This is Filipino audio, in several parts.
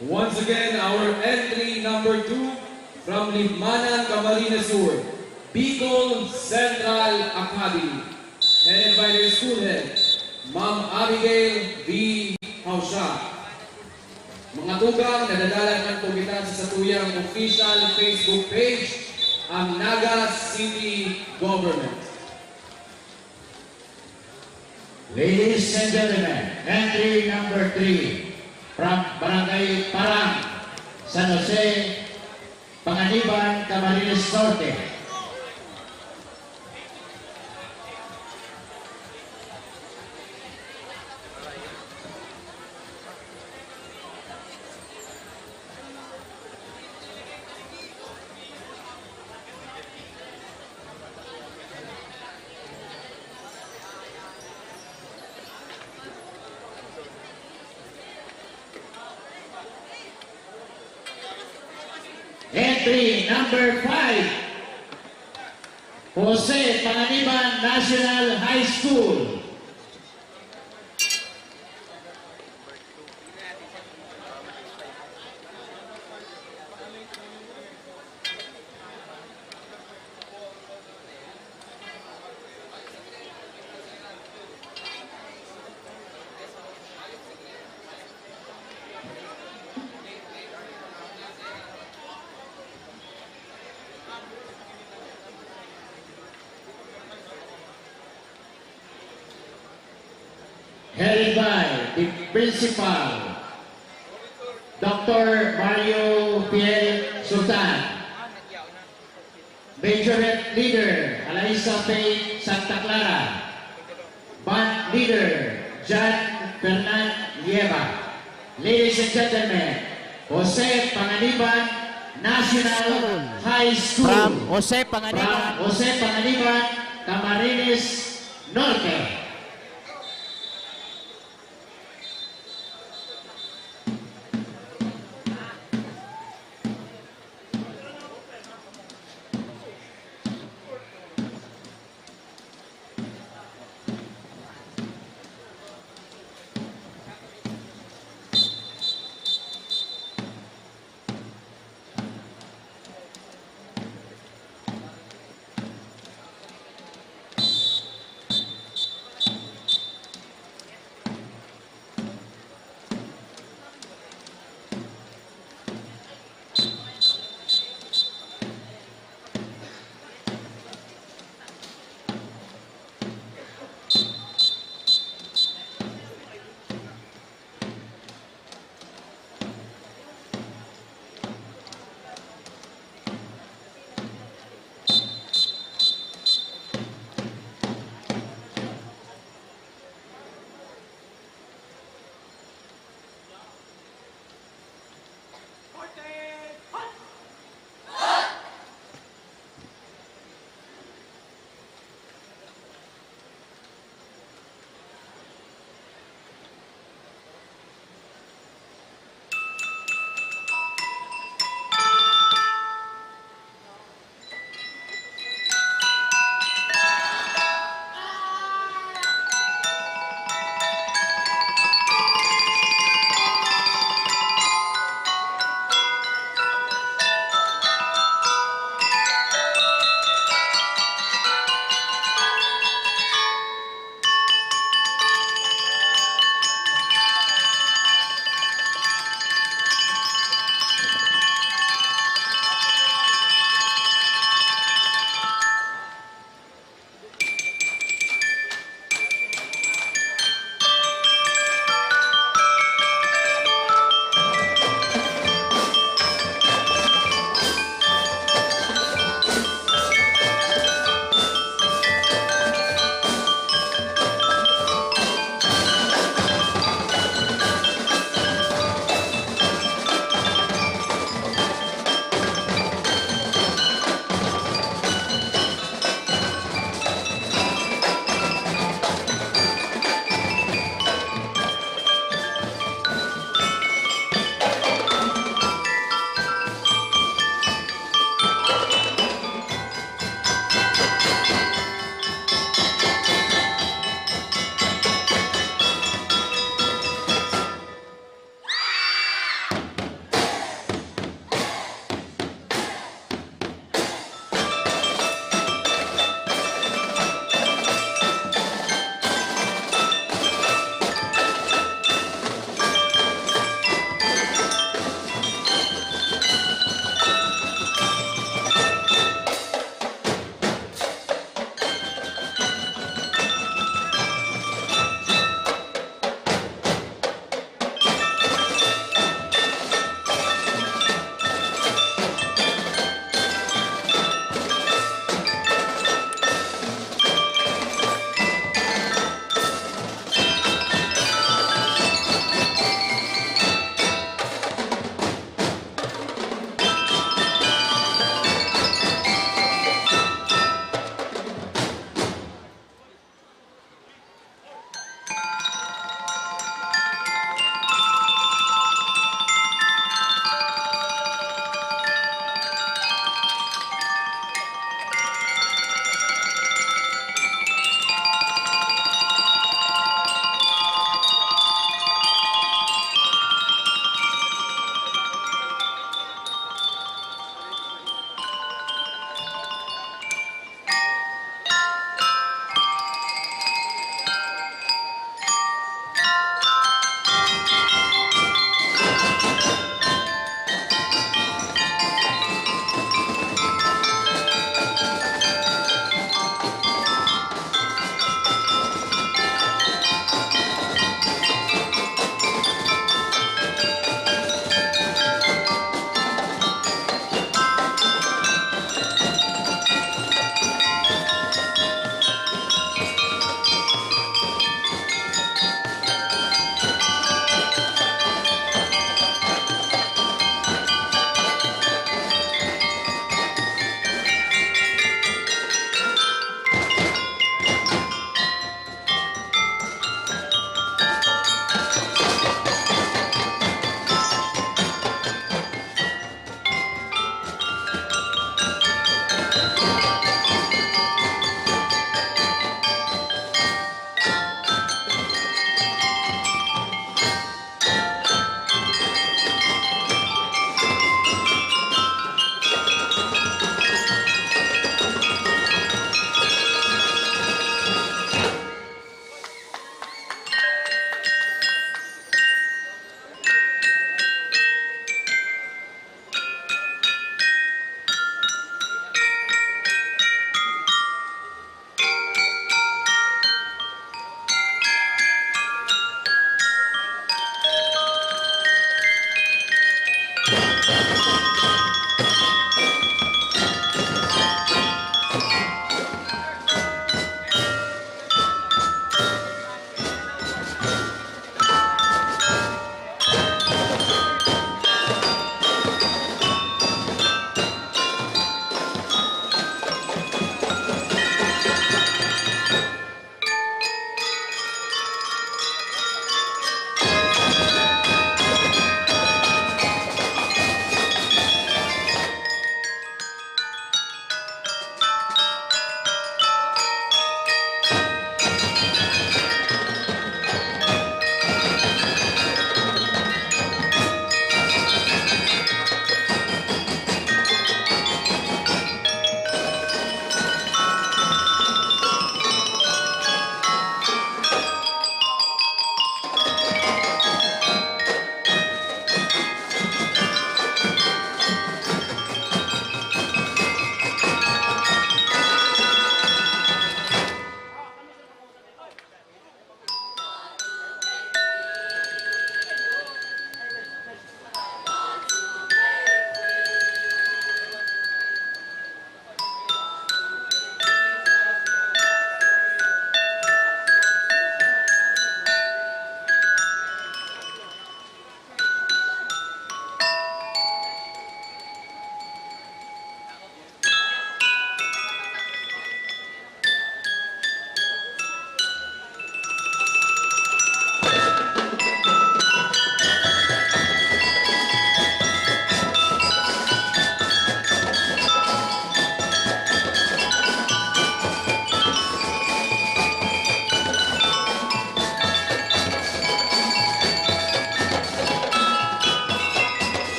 Once again, our entry number 2 from Libmanan, Camarines Sur, Bicol Central Academy, headed by their school head, Ma'am Abigail V. Hausha. Mga tugang, nadadalan ng pugitan sa satuyang official Facebook page, ang Naga City Government. Ladies and gentlemen, entry number 3 from Barangay Parang, San Jose, Panganiban, Camarines Norte. Entry number 5, Jose Panganiban National High School. Headed by the principal, Dr. Mario Piel Sultan. Majorette leader, Alaisa Faye Santa Clara. Band leader, John Fernan Lieva. Ladies and gentlemen, Jose Panganiban National High School. From Jose Panganiban. From Jose Panganiban, Camarines Norte.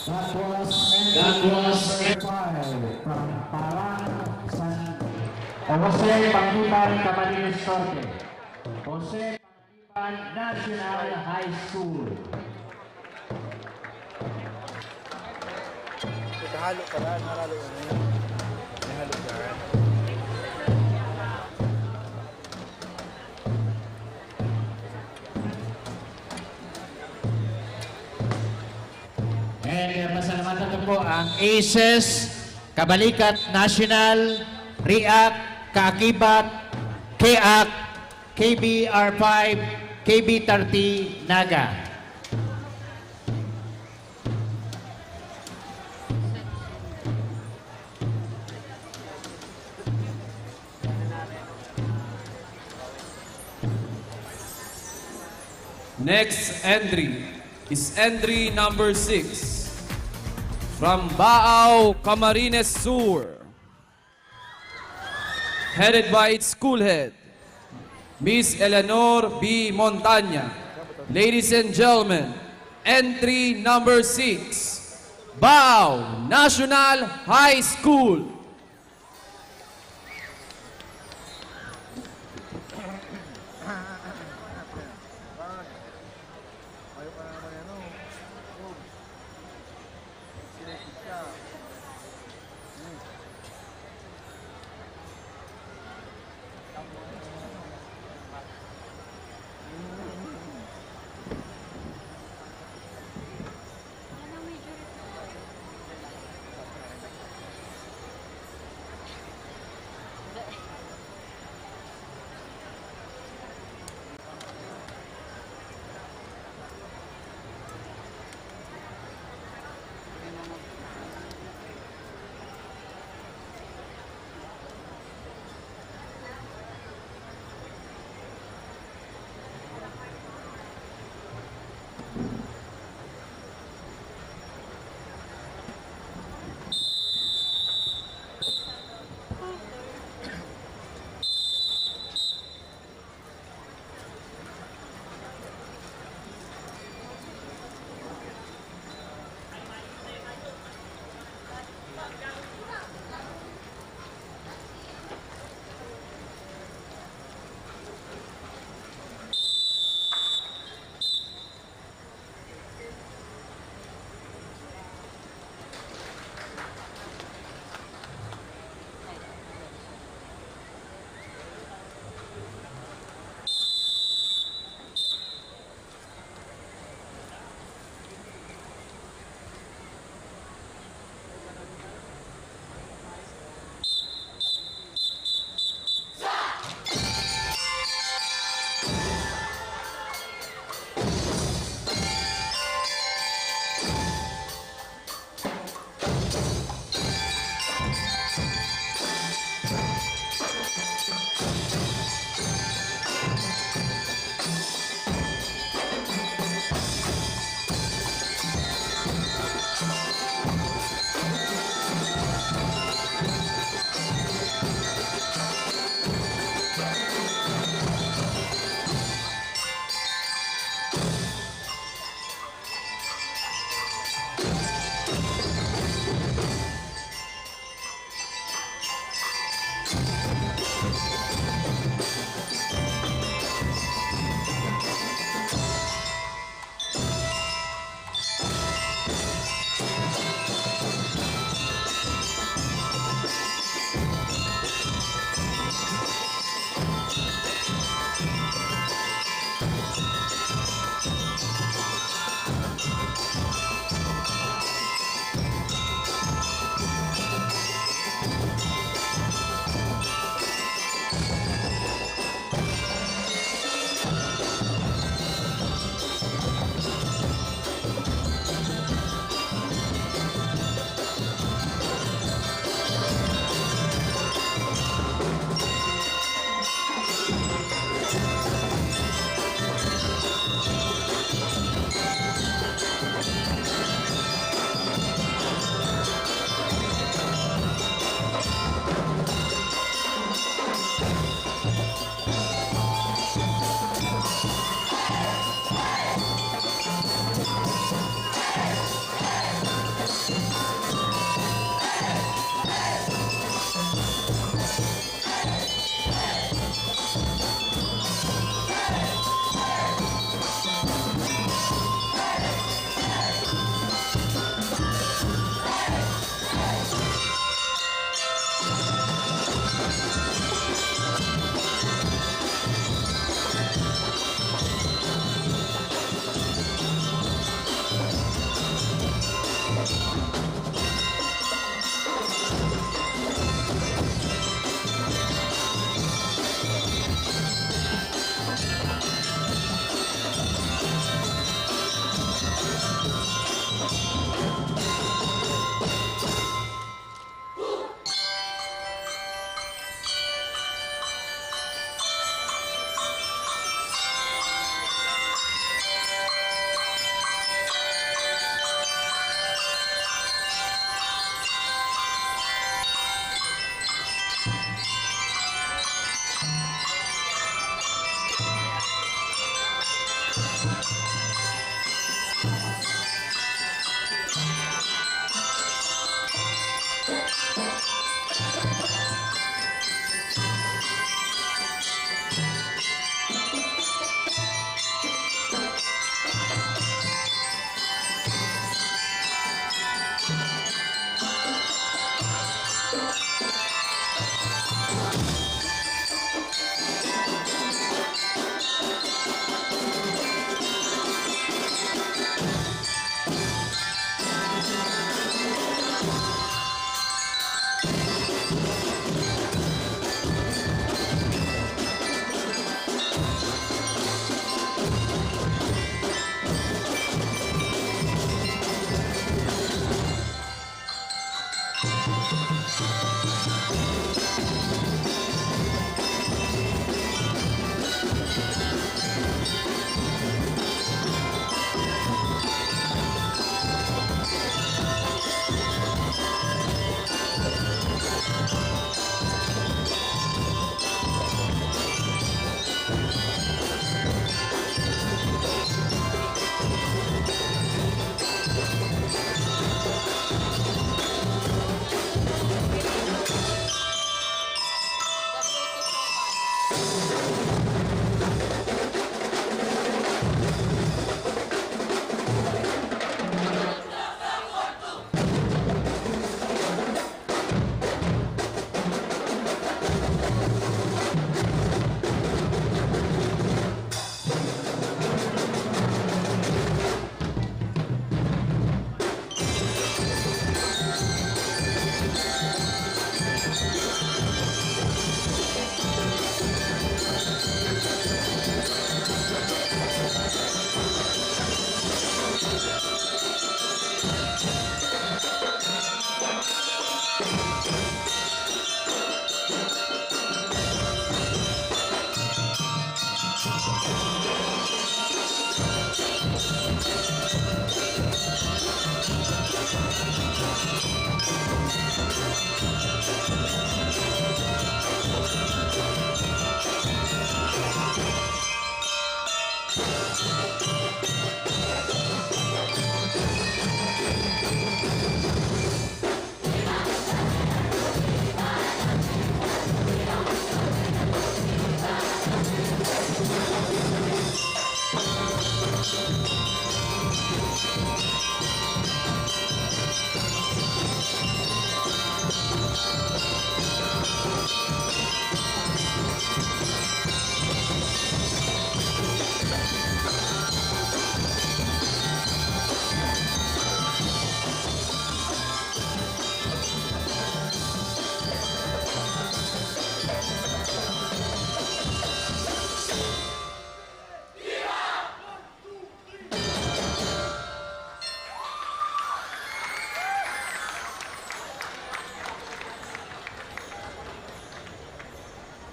That was That was from Parang San Jose Pangiban Camarines Norte. Jose Pangiban National High School. Kahalo ka lang, nalalo ka na yun. Nahalo ka rin. And pasalamatan ko po ang ACES, Kabalikat National, RIAC, Kaakibat, KEAC, KBR5, KB30, Naga. Next entry is entry number 6 from Baao, Camarines Sur. Headed by its school head, Miss Eleanor B. Montaña. Ladies and gentlemen, entry number 6, Baao National High School.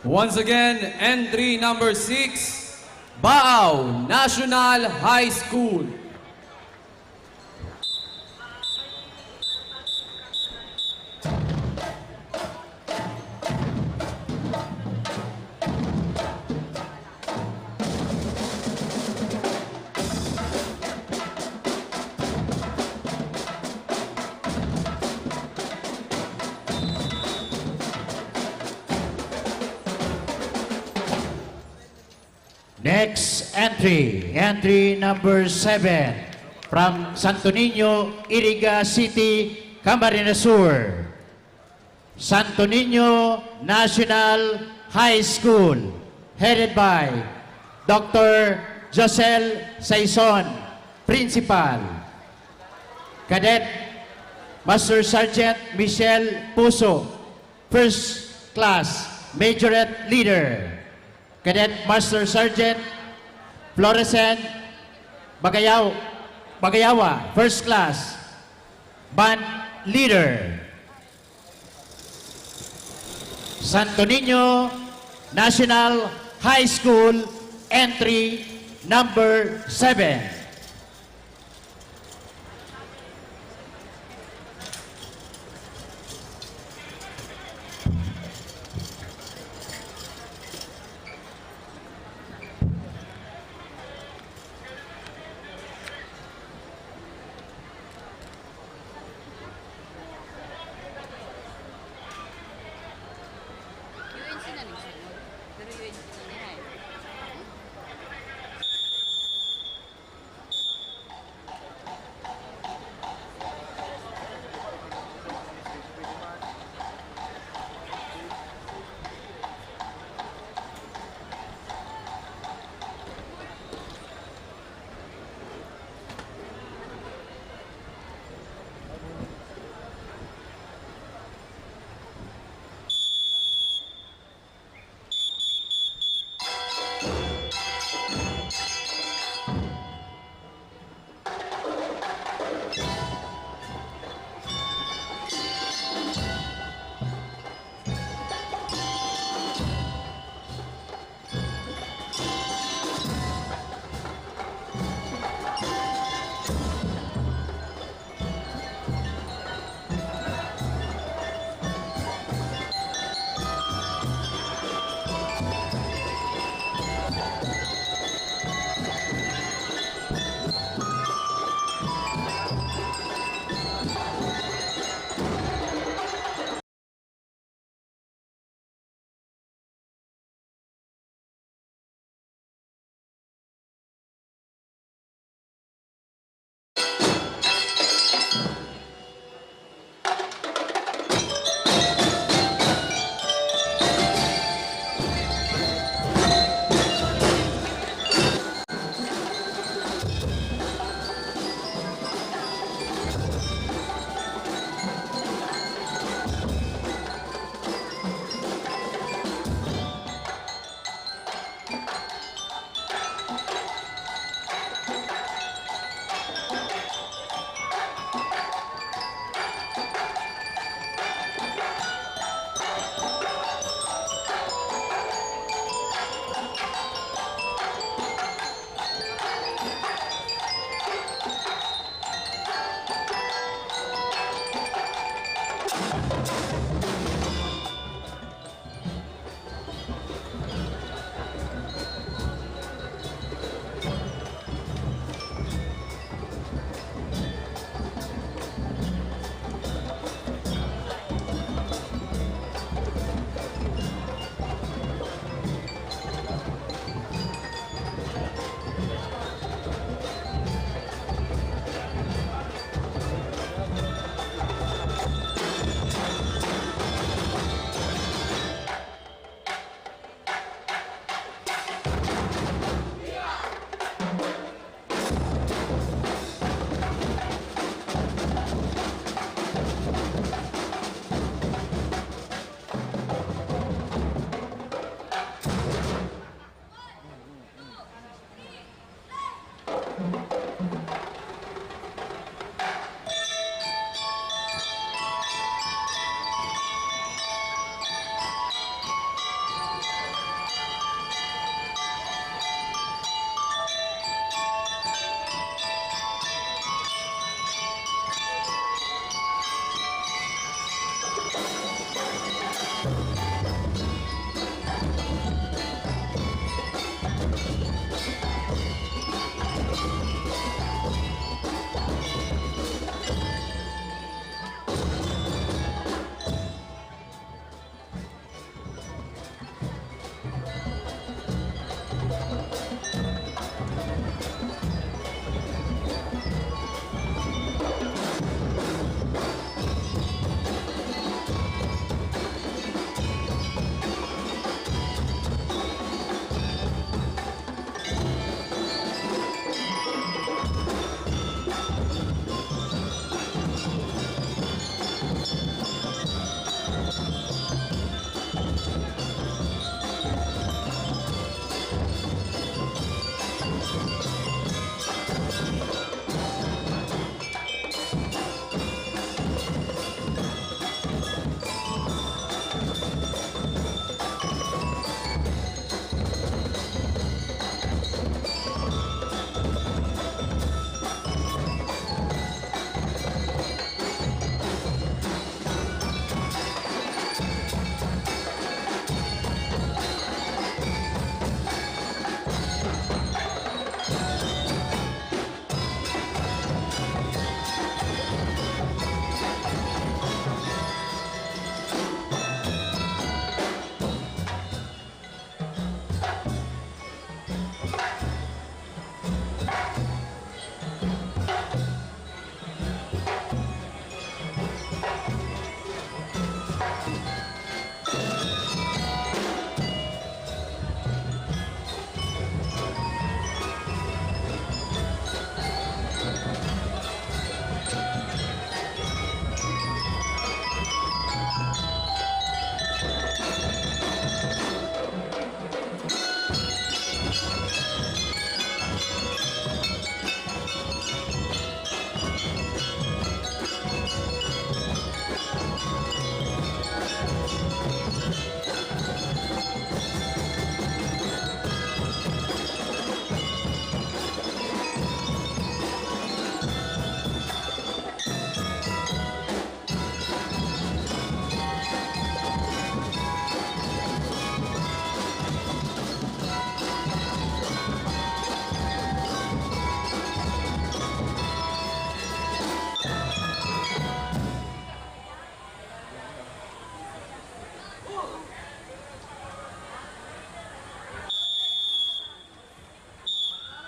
Once again, entry number 6, Baaw National High School. Next entry number 7 from Santo Niño, Iriga City, Camarines Sur. Santo Niño National High School, headed by Dr. Josel Saison, Principal. Cadet Master Sergeant Michelle Puso, First Class Majorette Leader. Cadet Master Sergeant Florescent Bagayawa, First Class Band Leader. Santo Niño National High School, entry number 7. UNC na nagsunod. Pero UNC na niya eh.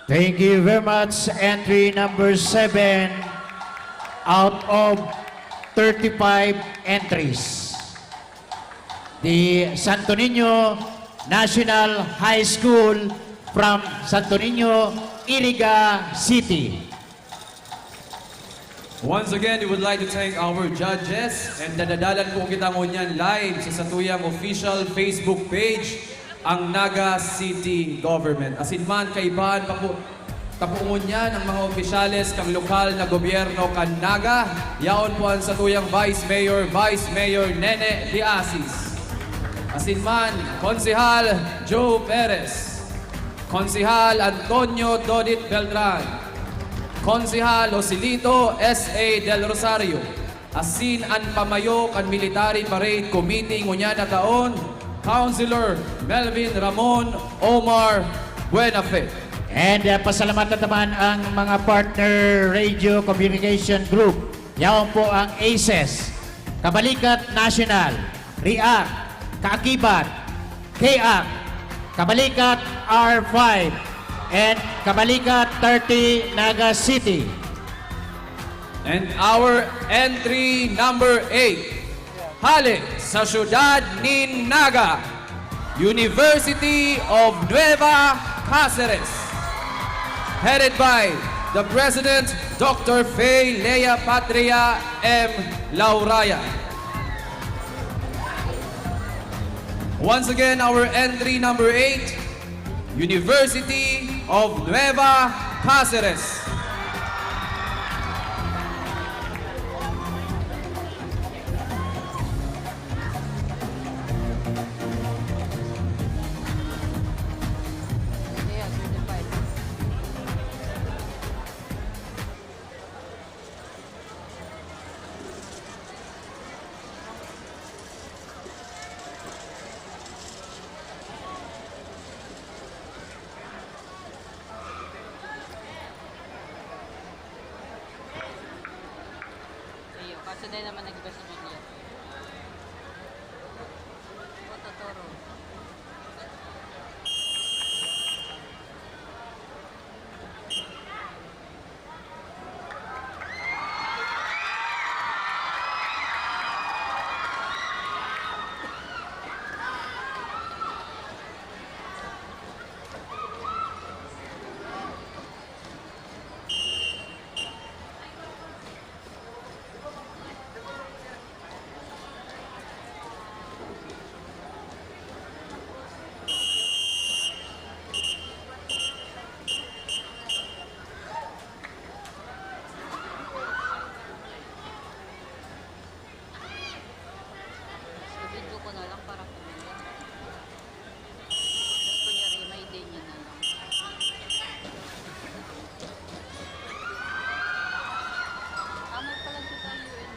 Thank you very much. Entry number 7 out of 35 entries. The Santo Niño National High School from Santo Niño, Iriga City. Once again, we would like to thank our judges and nadadalan po kita ngunyan live sa Satuyang official Facebook page ang Naga City Government. Asin man kaibahan pa po tapungunyan ang mga opisyales kang lokal na gobyerno kan Naga. Yaon po ang Satuyang Vice Mayor Nene De Asis. Asin man, Konsehal Joe Perez, Konsehal Antonio Dodit Beltran, Konsehal Joselito S.A. Del Rosario, asin an pamayo kan Military Parade Committee ngunyan na taon, Councilor Melvin Ramon Omar Buenafe. And pasalamatan naman ang mga partner radio communication group. Yaon po ang ACES, Kabalikat National, RIAC, Kaakibat, KAC, Kabalikat R5, and Kabalikat 30 Naga City. And our entry number 8, halik sa siyudad ni Naga, University of Nueva Cáceres, headed by the President, Dr. Faye Lea Patria M. Lauraya. Once again, our entry number 8, University of Nueva Cáceres. Kaso dahil naman nag-iba si Julia. O, Totoro. Video ko na lang para kumila. Tapos kunyari, may day niya na lang. Tama pala sa UN.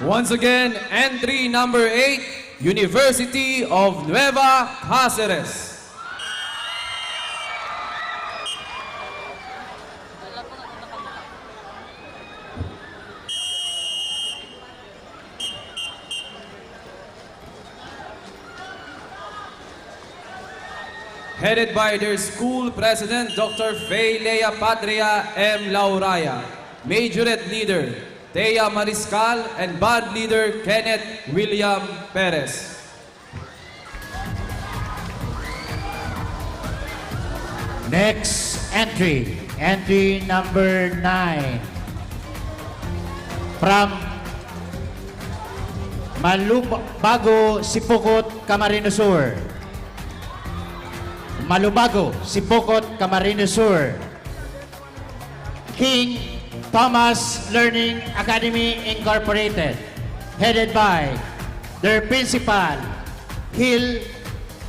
Once again, entry number 8, University of Nueva Cáceres. Dala po na nakanta. Headed by their school president, Dr. Fay Lea Patria M. Lauraya, majorette leader, Thea Mariscal, and band leader, Kenneth William Perez. Next entry, entry number 9. From Malubago, Sipokot, Camarines Sur. Malubago, Sipokot, Camarines Sur. King Thomas Learning Academy Incorporated, headed by their principal, Gil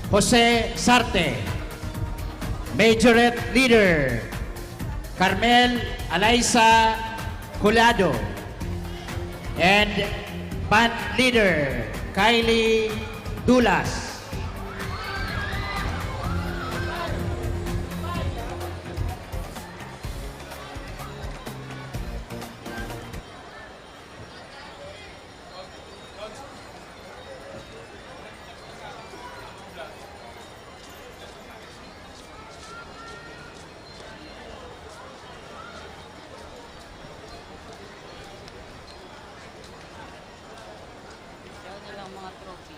Jose Sarte. Majorette leader, Carmel Alaisa Culado. And band leader, Kylie Dulas. Yan nilang mga trophy.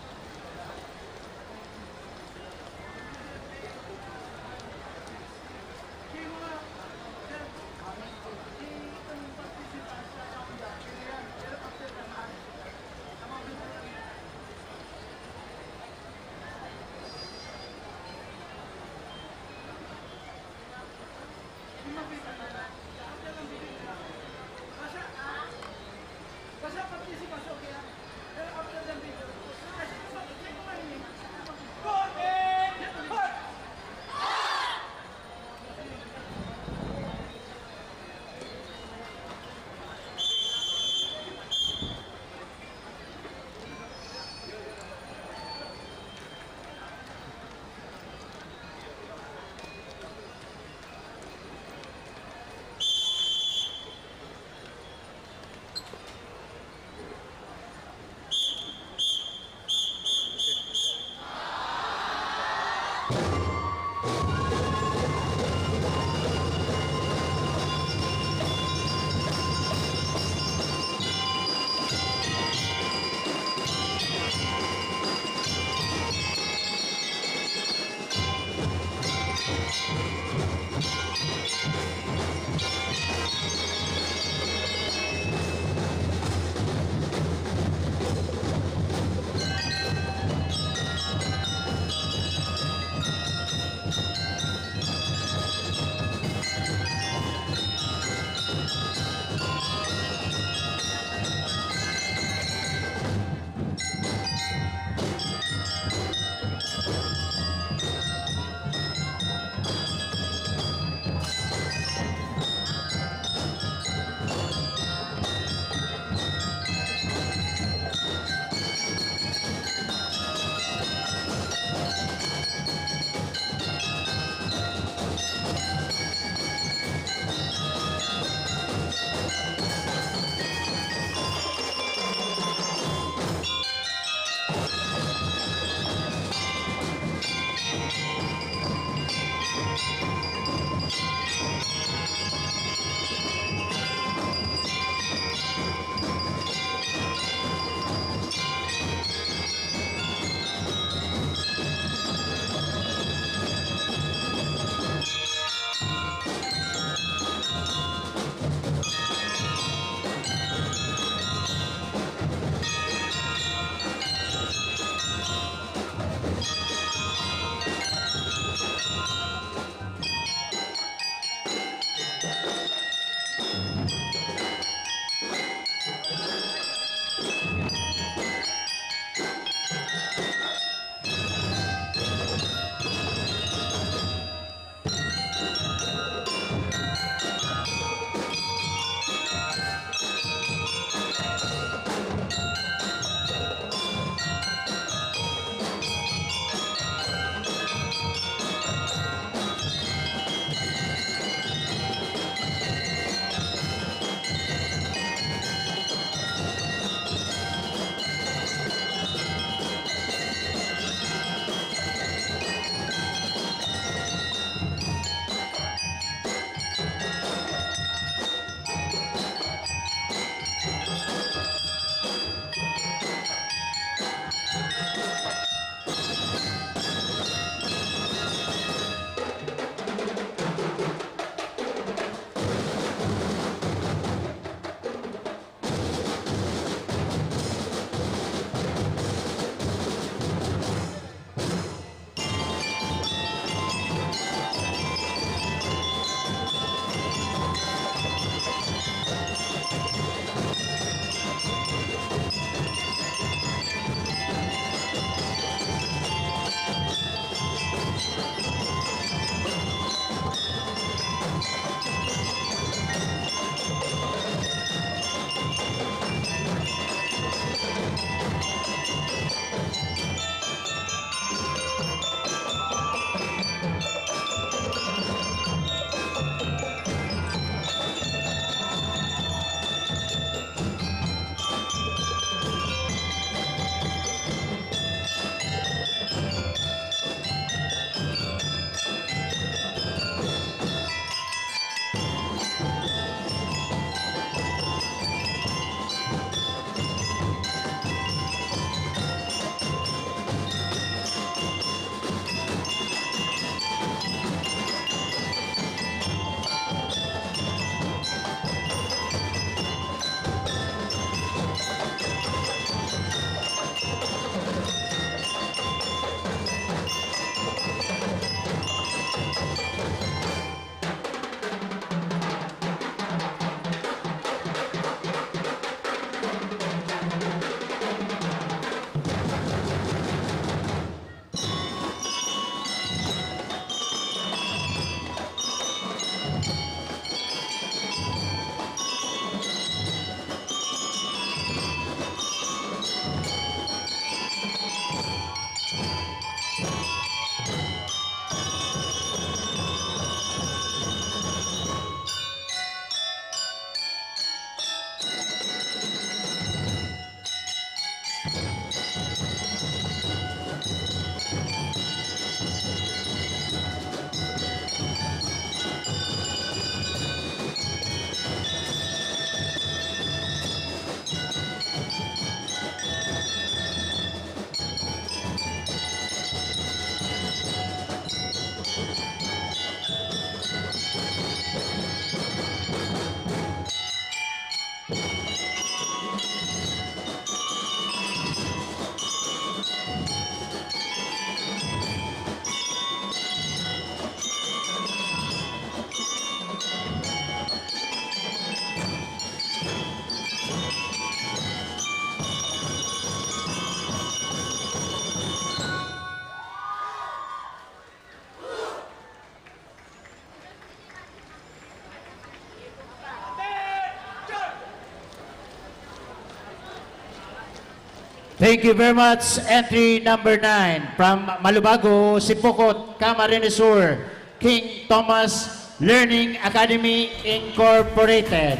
Thank you very much. Entry number 9 from Malubago, Sipokot, Camarines Sur, King Thomas Learning Academy Incorporated.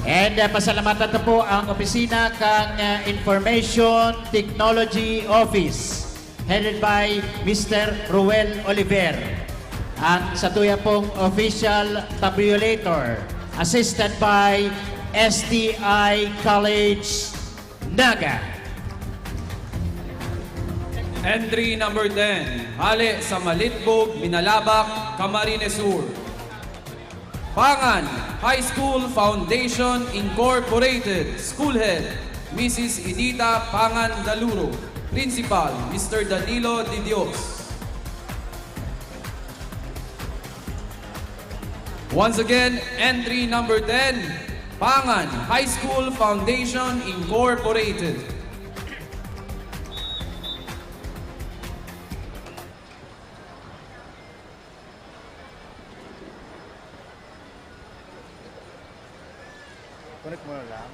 And pasalamatan na po ang opisina kang Information Technology Office headed by Mr. Ruel Oliver. Ang satuya pong official tabulator assisted by STI College Naga. Entry number 10, Hale sa Malitbog, Minalabak, Camarines Sur. Pangan High School Foundation Incorporated, School Head, Mrs. Edita Pangan Daluro. Principal, Mr. Danilo Di Dios. Once again, entry number 10, Pangan High School Foundation Incorporated. Connect mo na lang.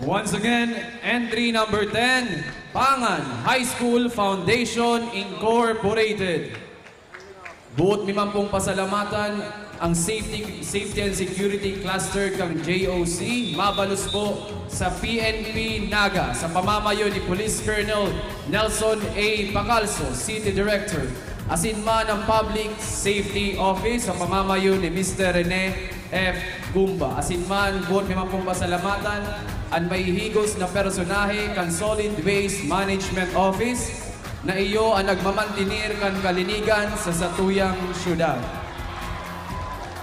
Once again, entry number 10, Pangan High School Foundation Incorporated. Buot 50 pasalamatan ang safety and security cluster kang JOC mabalus po sa PNP Naga sa pamamayo ni Police Colonel Nelson A. Bacalso, City Director. Asin man ang Public Safety Office sa pamamayo ni Mr. Rene F. Gumba. Asin man buot 50 pasalamatan ang may higos na personahe kang Solid Waste Management Office na iyo ang nagmamantinir kan kalinigan sa satuyang syudad.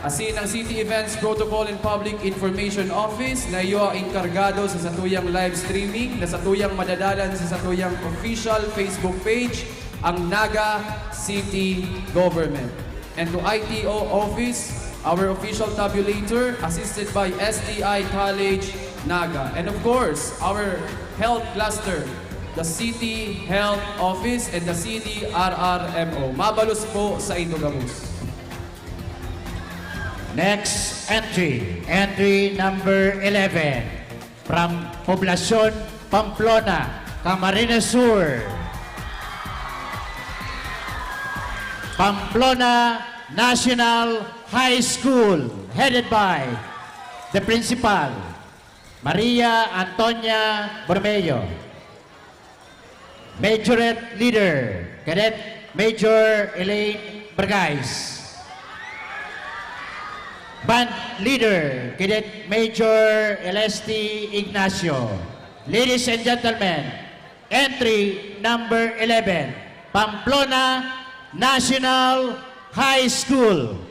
Asin ang City Events Protocol and Public Information Office na iyo ang inkargado sa satuyang live streaming na satuyang madadalan sa satuyang official Facebook page ang Naga City Government. And to ITO Office, our official tabulator assisted by STI College Naga. And of course, our health cluster, the City Health Office and the City RRMO. Mabalus po sa Indogabus. Next entry, entry number 11 from Poblacion Pamplona, Camarines Sur. Pamplona National High School, headed by the principal, Maria Antonia Bormello. Majorette Leader, Cadet Major Elaine Bergais. Band Leader, Cadet Major Elesti Ignacio. Ladies and gentlemen, entry number 11, Pamplona National High School.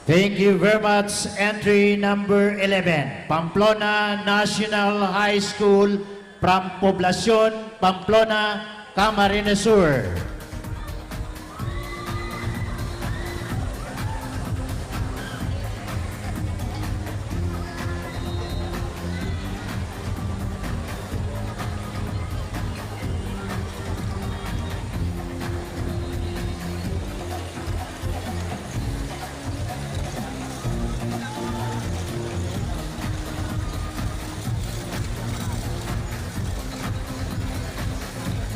Thank you very much. Entry number 11, Pamplona National High School from Poblacion, Pamplona, Camarines Sur.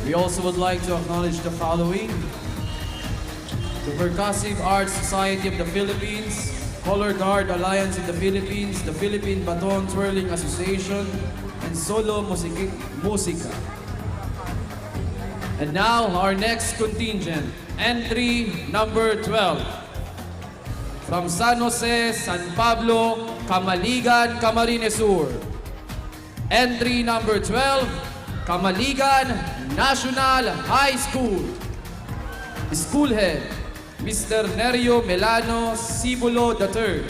We also would like to acknowledge the following: the Percussive Arts Society of the Philippines, Color Guard Alliance of the Philippines, the Philippine Baton Twirling Association, and Solo Musica. And now, our next contingent, entry number 12. From San Jose, San Pablo, Camaligan, Camarines Sur. Entry number 12, Camaligan National High School. School Head, Mr. Nerio Melano Sibulo III.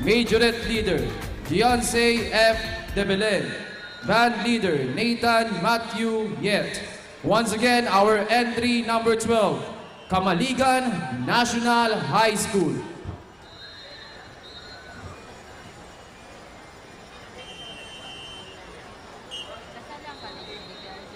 Majorette Leader, Gianse F. De Belen. Band Leader, Nathan Matthew Yet. Once again, our entry number 12, Camaligan National High School. Kasalang ka na yung DJ.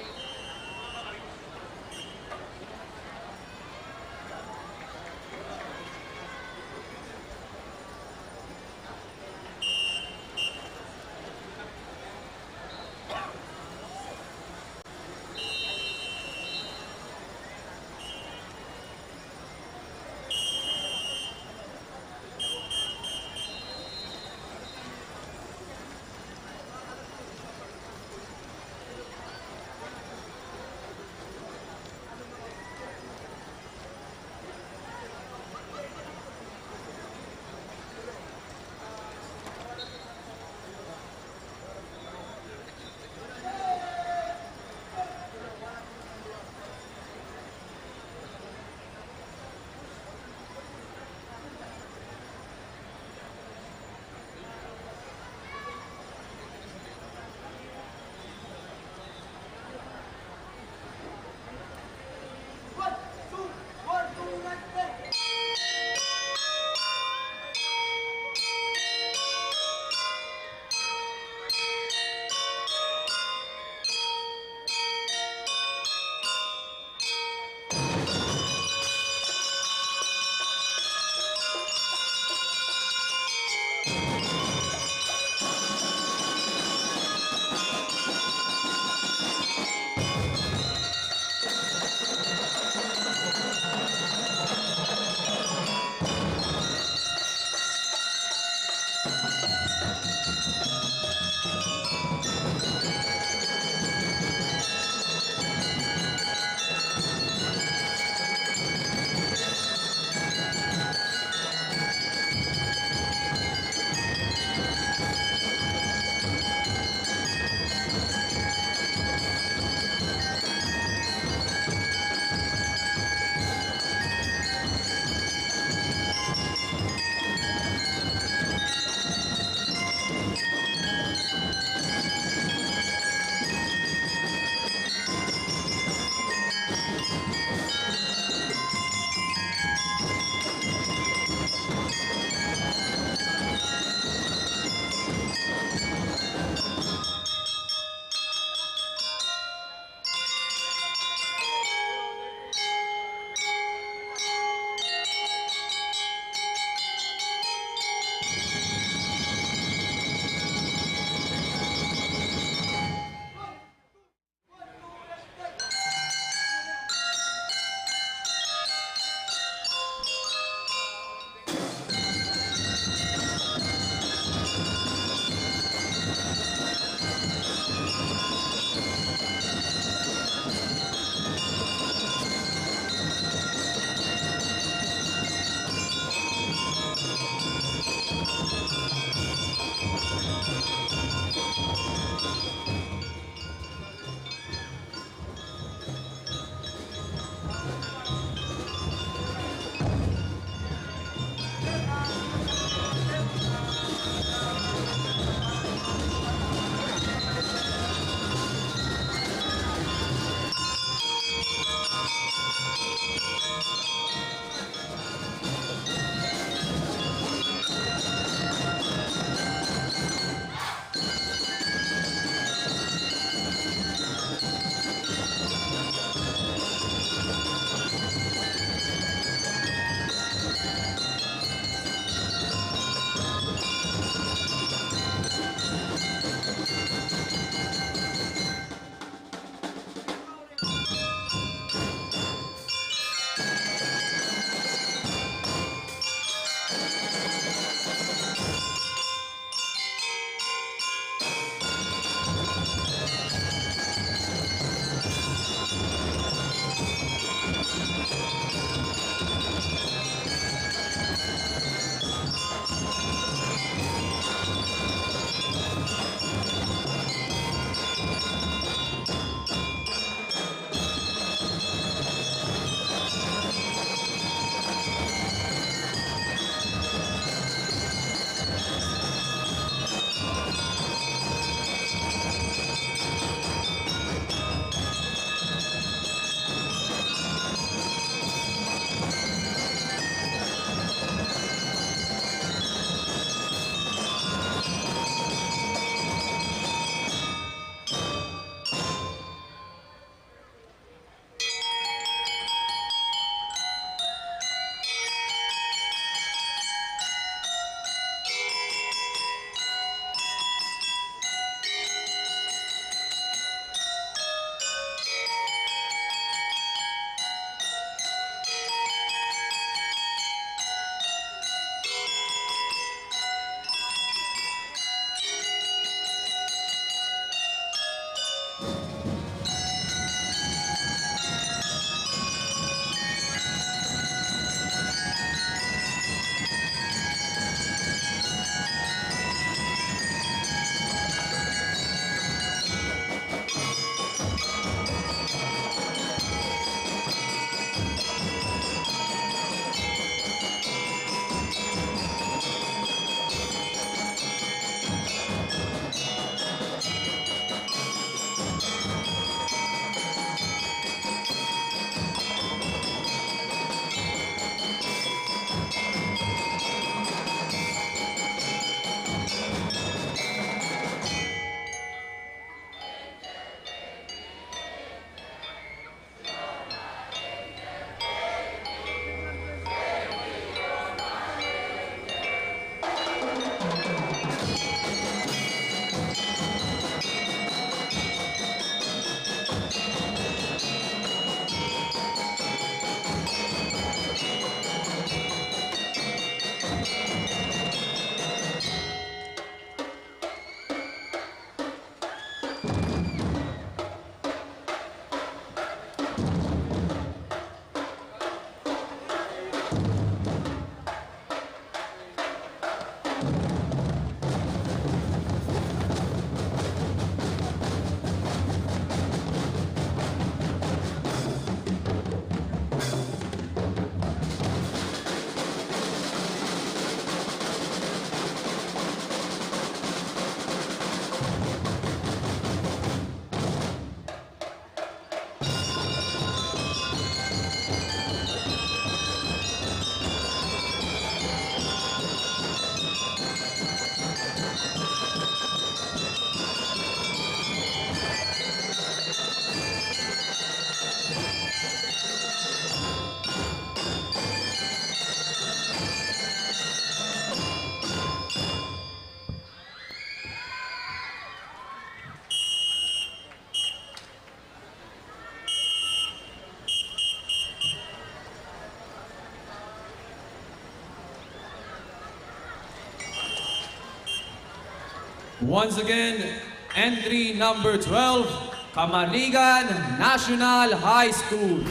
Once again, entry number 12, Camarigan National High School.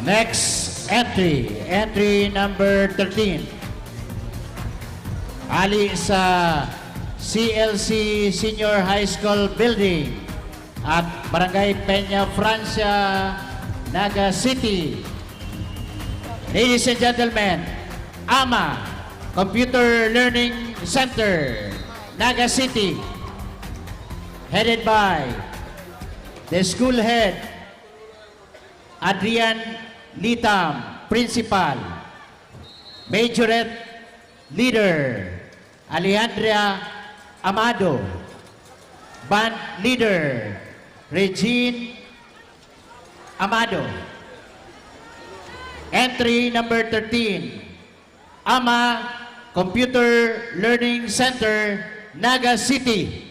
Next entry, entry number 13. Ali sa CLC Senior High School Building at Barangay Peña Francia, Naga City. Ladies and gentlemen, AMA Computer Learning Center, Naga City, headed by the school head Adrian Litam, Principal. Majorette Leader Alejandra Amado. Band Leader Regine Amado. Entry number 13, AMA Computer Learning Center, Naga City.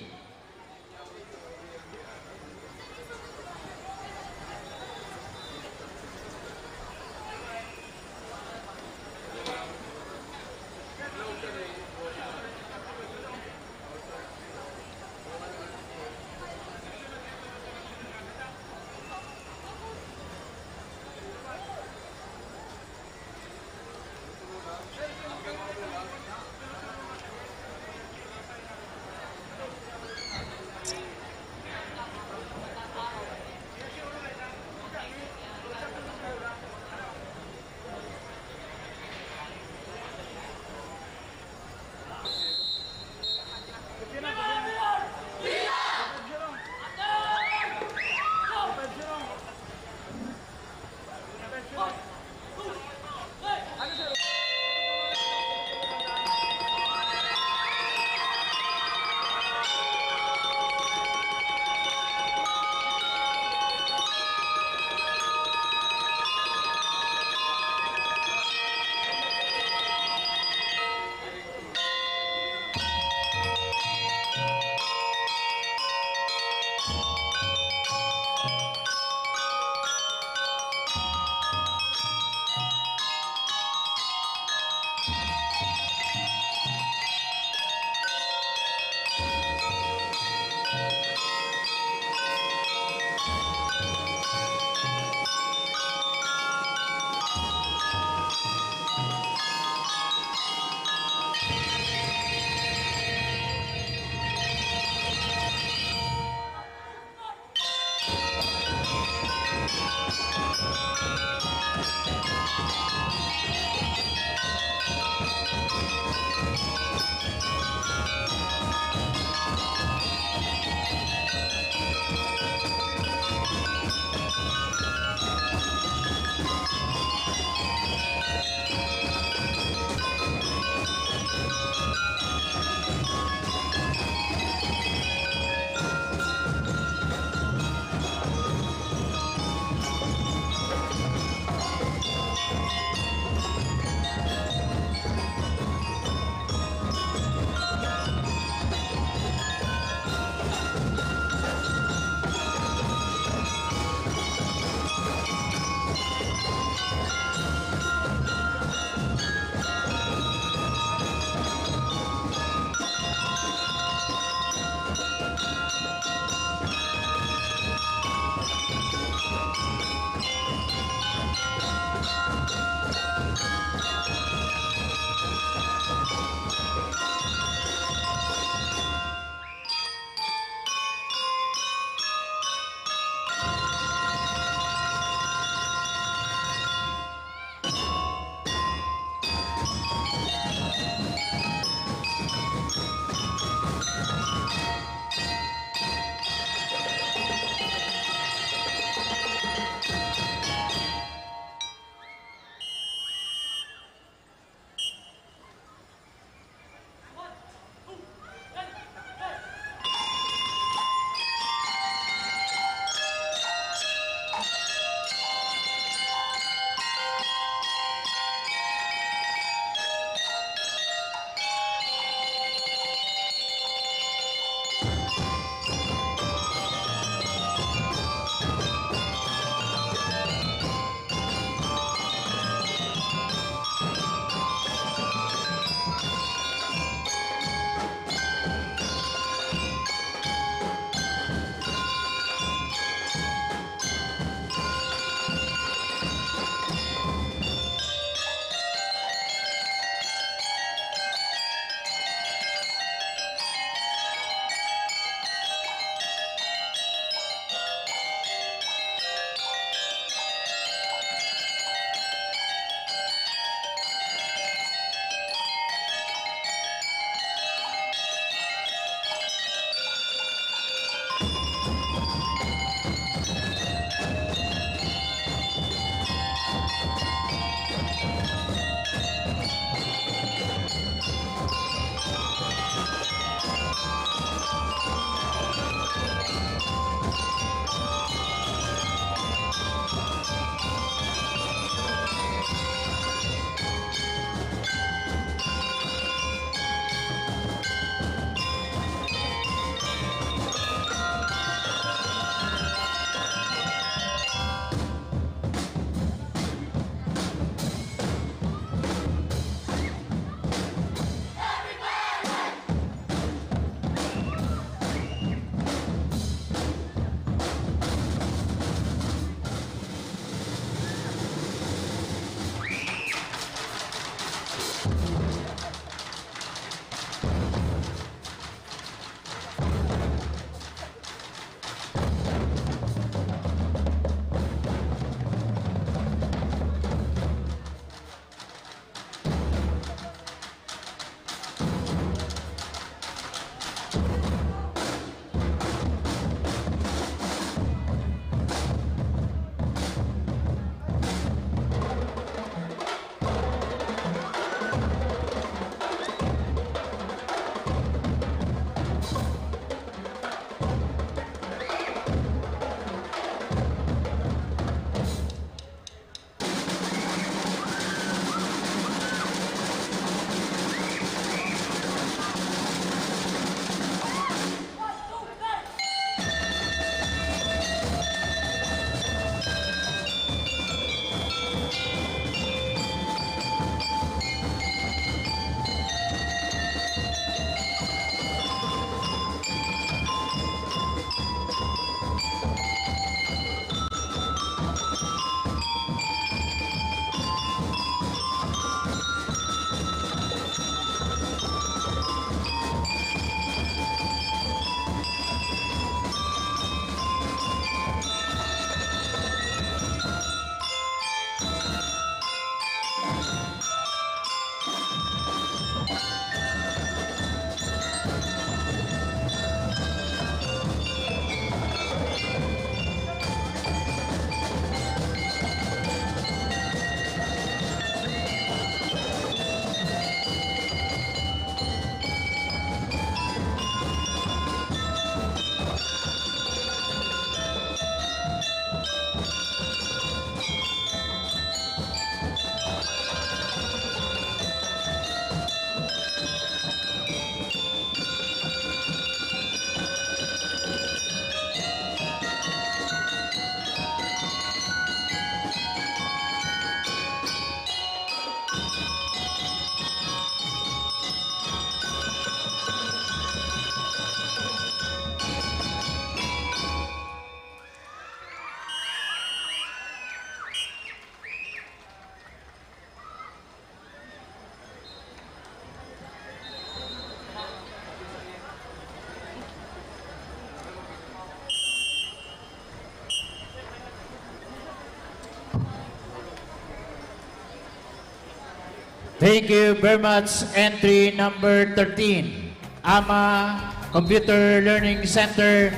Thank you very much. Entry number 13, AMA Computer Learning Center,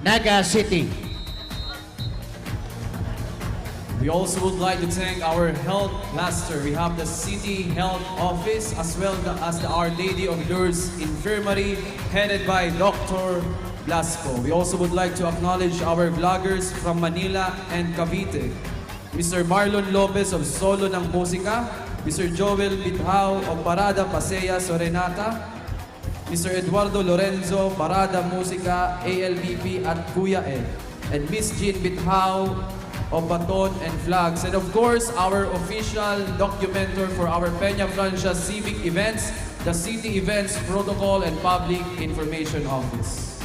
Naga City. We also would like to thank our health cluster. We have the City Health Office as well as the Our Lady of Lourdes Infirmary headed by Dr. Blasco. We also would like to acknowledge our vloggers from Manila and Cavite. Mr. Marlon Lopez of Solo ng Musika, Mr. Joel Bithao of Parada Pasea Sorenata, Mr. Eduardo Lorenzo, Parada Musika, ALBP at Kuya Ed, and Miss Jean Bithao of Baton and Flags, and of course, our official documenter for our Peña Francia civic events, the City Events Protocol and Public Information Office.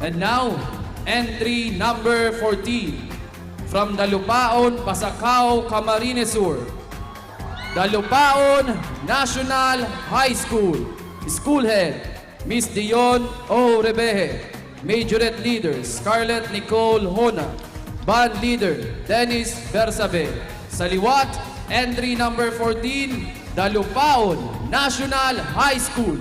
And now, entry number 14, from Dalupaon, Pasacao, Camarines Sur, Dalupaon National High School, School Head, Miss Dion O. Rebeje, Majorette Leader, Scarlett Nicole Hona, Band Leader, Dennis Bersabe. Sa liwat, entry number 14, Dalupaon National High School.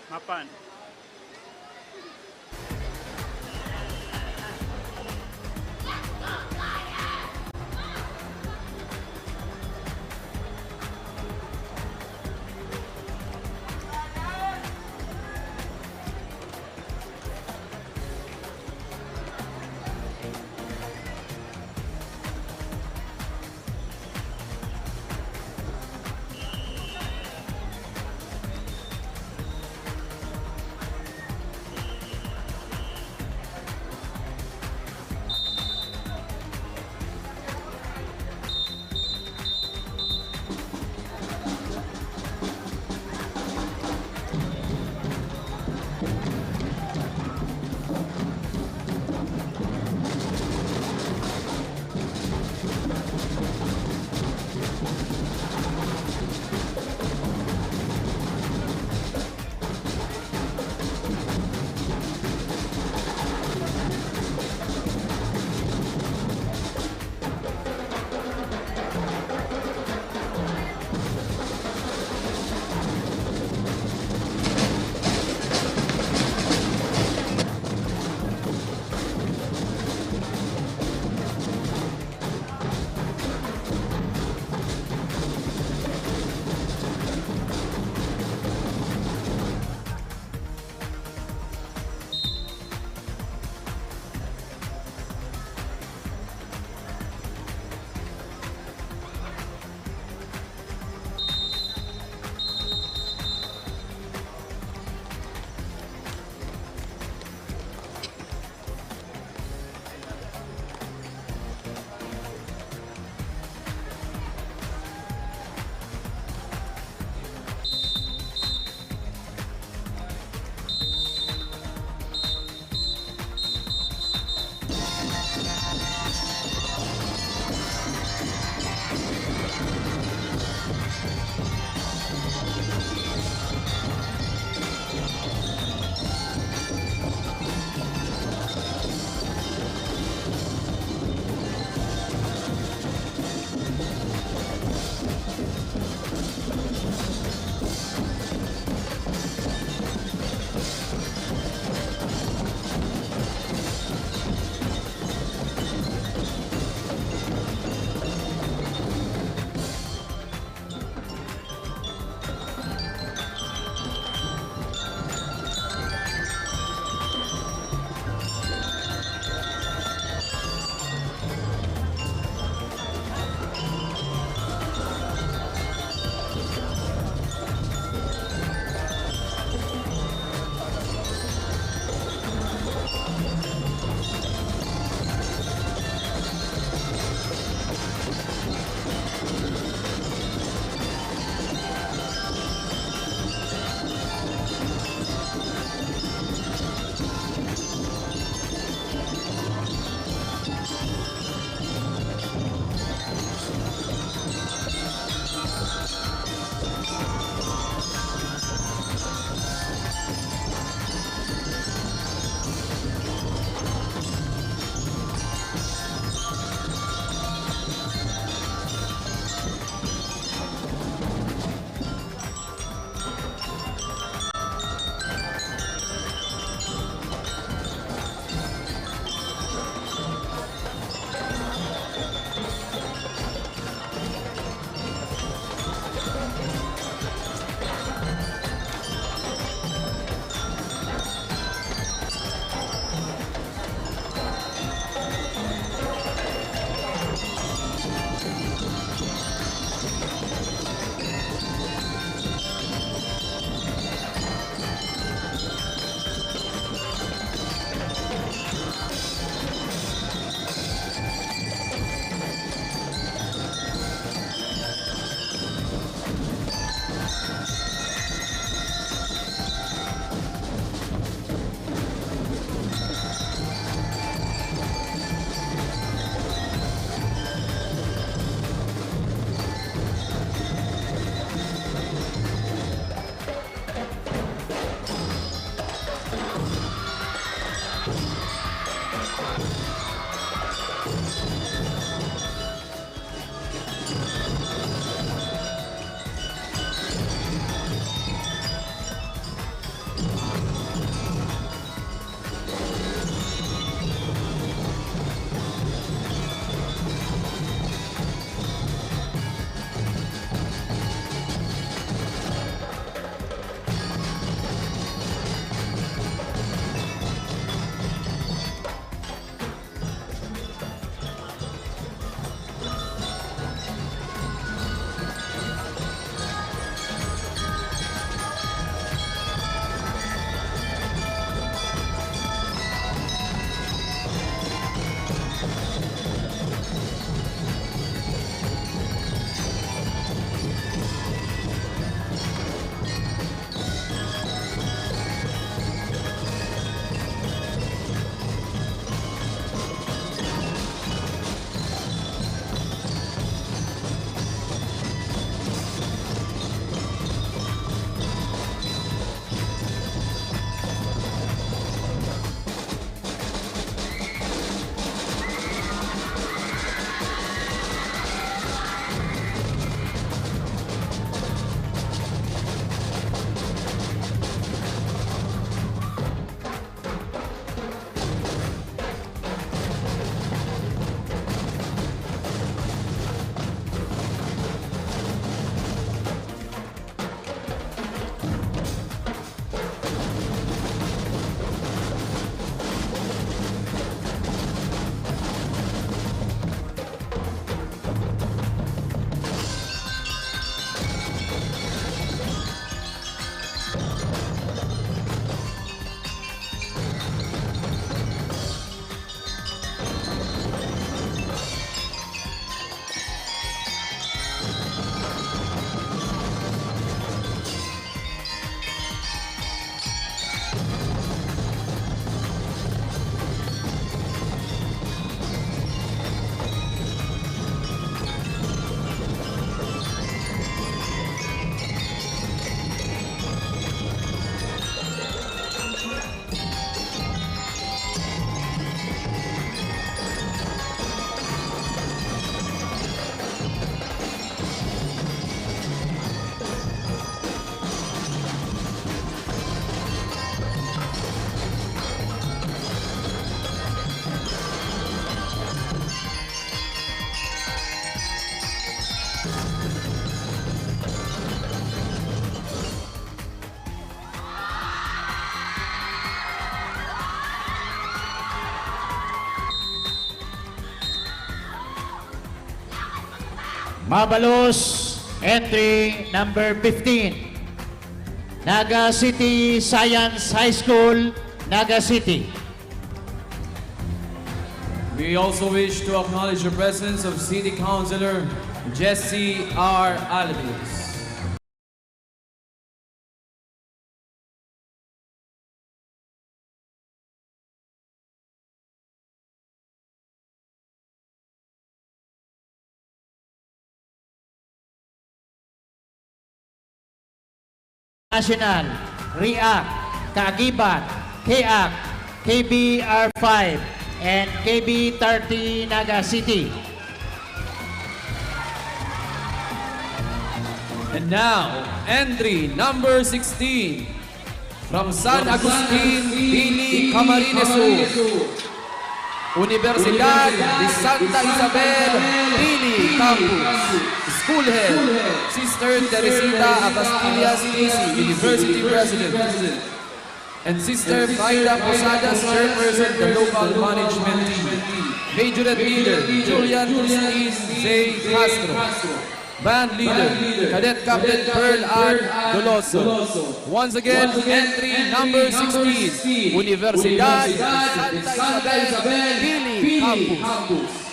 Mapan. Mabalos, entry number 15. Naga City Science High School, Naga City. We also wish to acknowledge the presence of City Councilor Jesse R. Alves. National, REACT, Kagibat, KEAC, KBR5, and KB30 Naga City. And now, entry number 16 from San Agustin, Pili, Camarines Sur, Universidad de Santa Isabel, Pili Campus. School Head, Sister Teresita Abastillas Lisi, University President, and Sister Maida Posadas, Chairperson, the local management team. Majorette Leader, Julian Christine Zay Castro. Band Leader, Cadet Captain Pearl R. Doloso. Once again, entry number 16, Universidad de Santa Isabel, Pili Campus.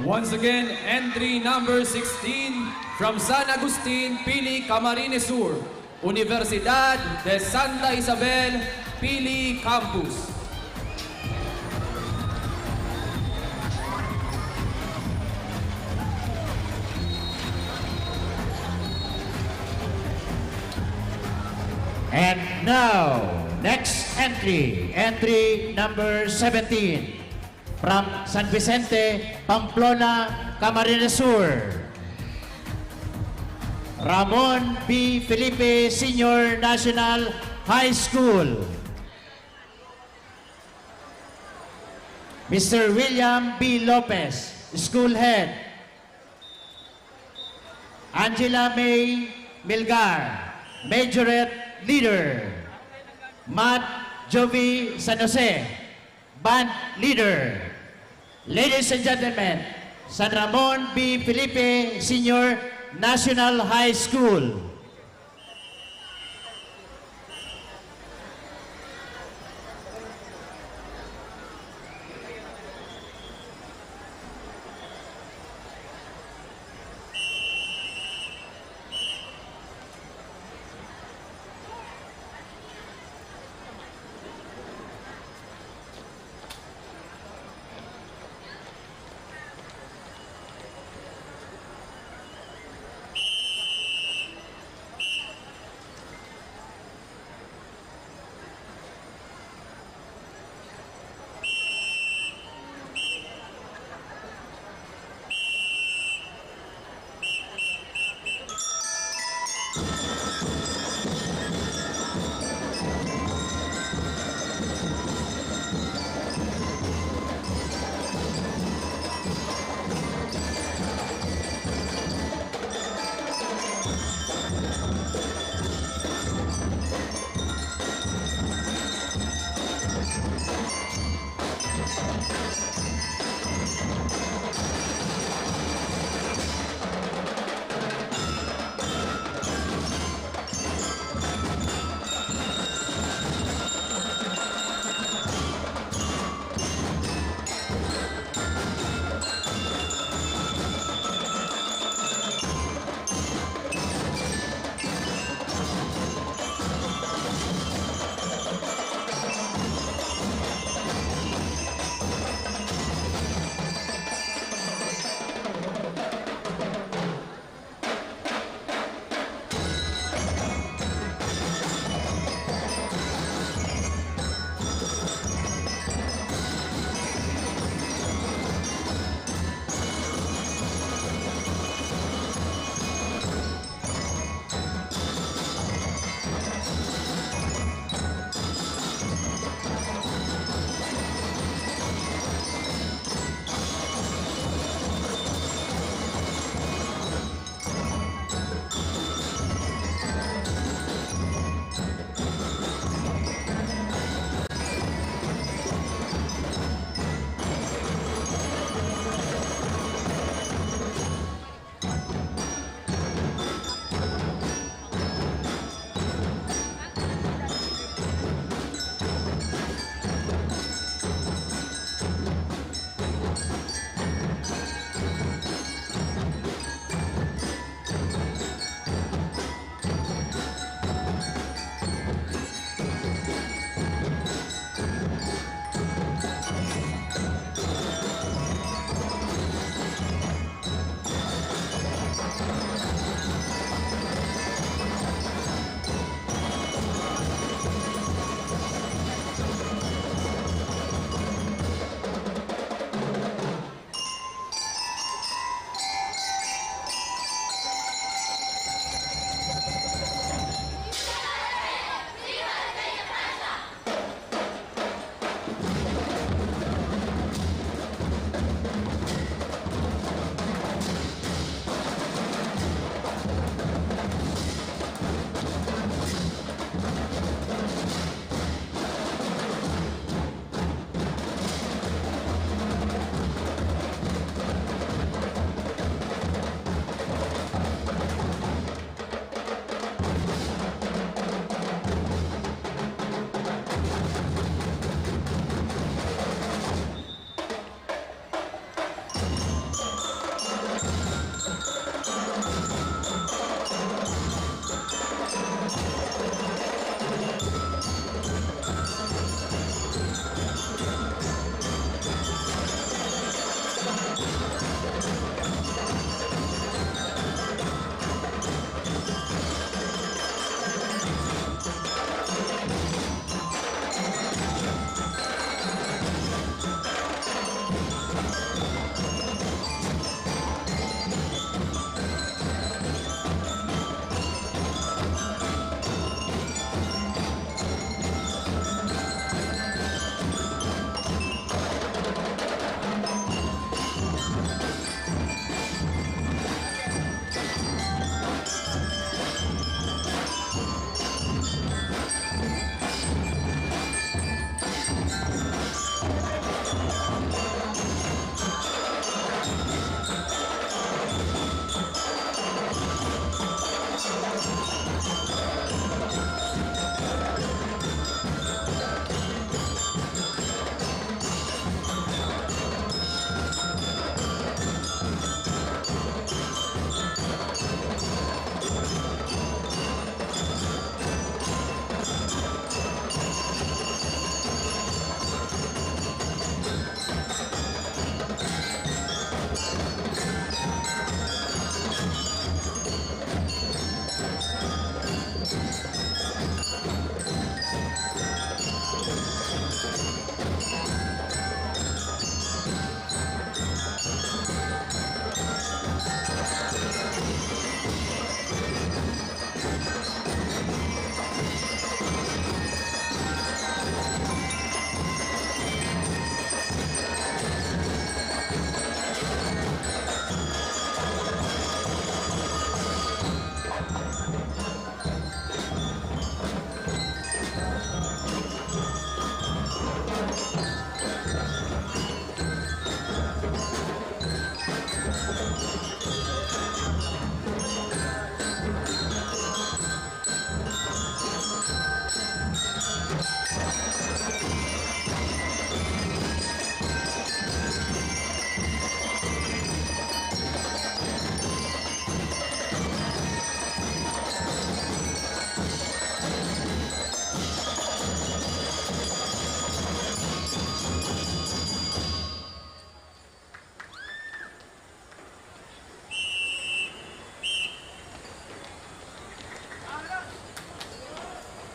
Once again, entry number 16 from San Agustin, Pili, Camarines Sur, Universidad de Santa Isabel, Pili Campus. And now, next entry, entry number 17, from San Vicente, Pamplona, Camarines Sur, Ramon B. Felipe Senior National High School, Mr. William B. Lopez, School Head, Angela May Milgar, Majorette Leader, Matt Jovi San Jose, Band Leader. Ladies and gentlemen, San Ramon B. Felipe Senior National High School.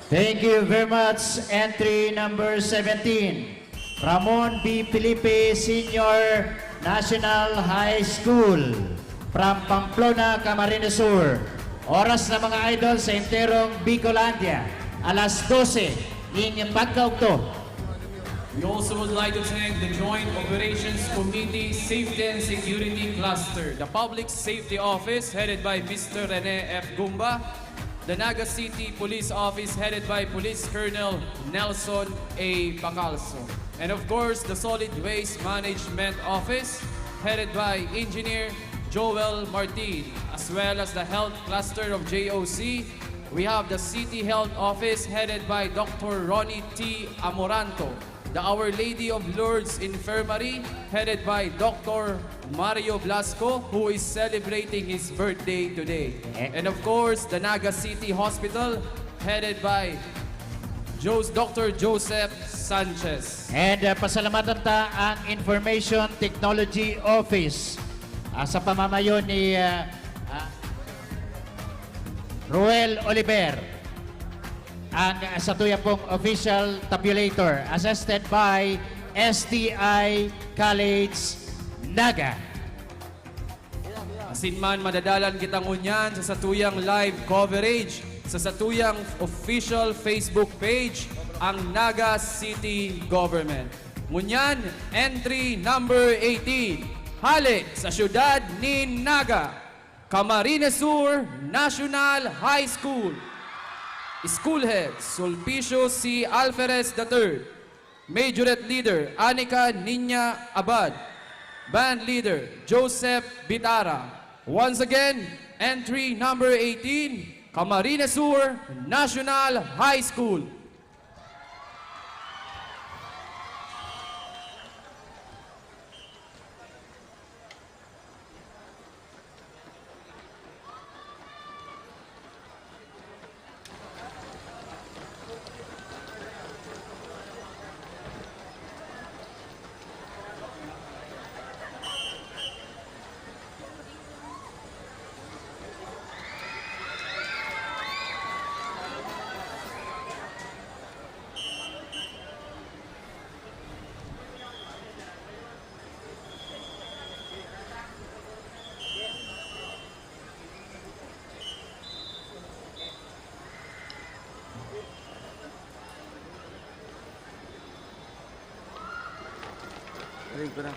Thank you very much. Entry number 17, Ramon B. Felipe Senior National High School from Pamplona, Camarines Sur. Oras na mga idol sa enterong Bicolandia, alas 12 in pagkaugto. We also would like to thank the Joint Operations Committee Safety and Security Cluster, the Public Safety Office headed by Mr. Rene F. Gumba, the Naga City Police Office headed by Police Colonel Nelson A. Pacalso, and of course the Solid Waste Management Office headed by Engineer Joel Martin, as well as the Health Cluster of JOC. We have the City Health Office headed by Dr. Ronnie T. Amoranto, the Our Lady of Lourdes Infirmary headed by Dr. Mario Blasco, who is celebrating his birthday today. And of course, the Naga City Hospital headed by Dr. Joseph Sanchez. And pasalamatan ta ang Information Technology Office sa pamamayo ni Roel Oliver, ang sa tuya pong official tabulator, assisted by STI College Naga. Asinman madadalan kitang unyan sa satuyang live coverage sa satuyang official Facebook page ang Naga City Government. Ngunyan, entry number 18, halik sa syudad ni Naga, Camarines Sur National High School. Schoolhead Sulpicio C. Alferez III, Majorette Leader Anika Niña Abad, Band Leader Joseph Bitara. Once again, entry number 18, Camarines Sur National High School. Ring ko na.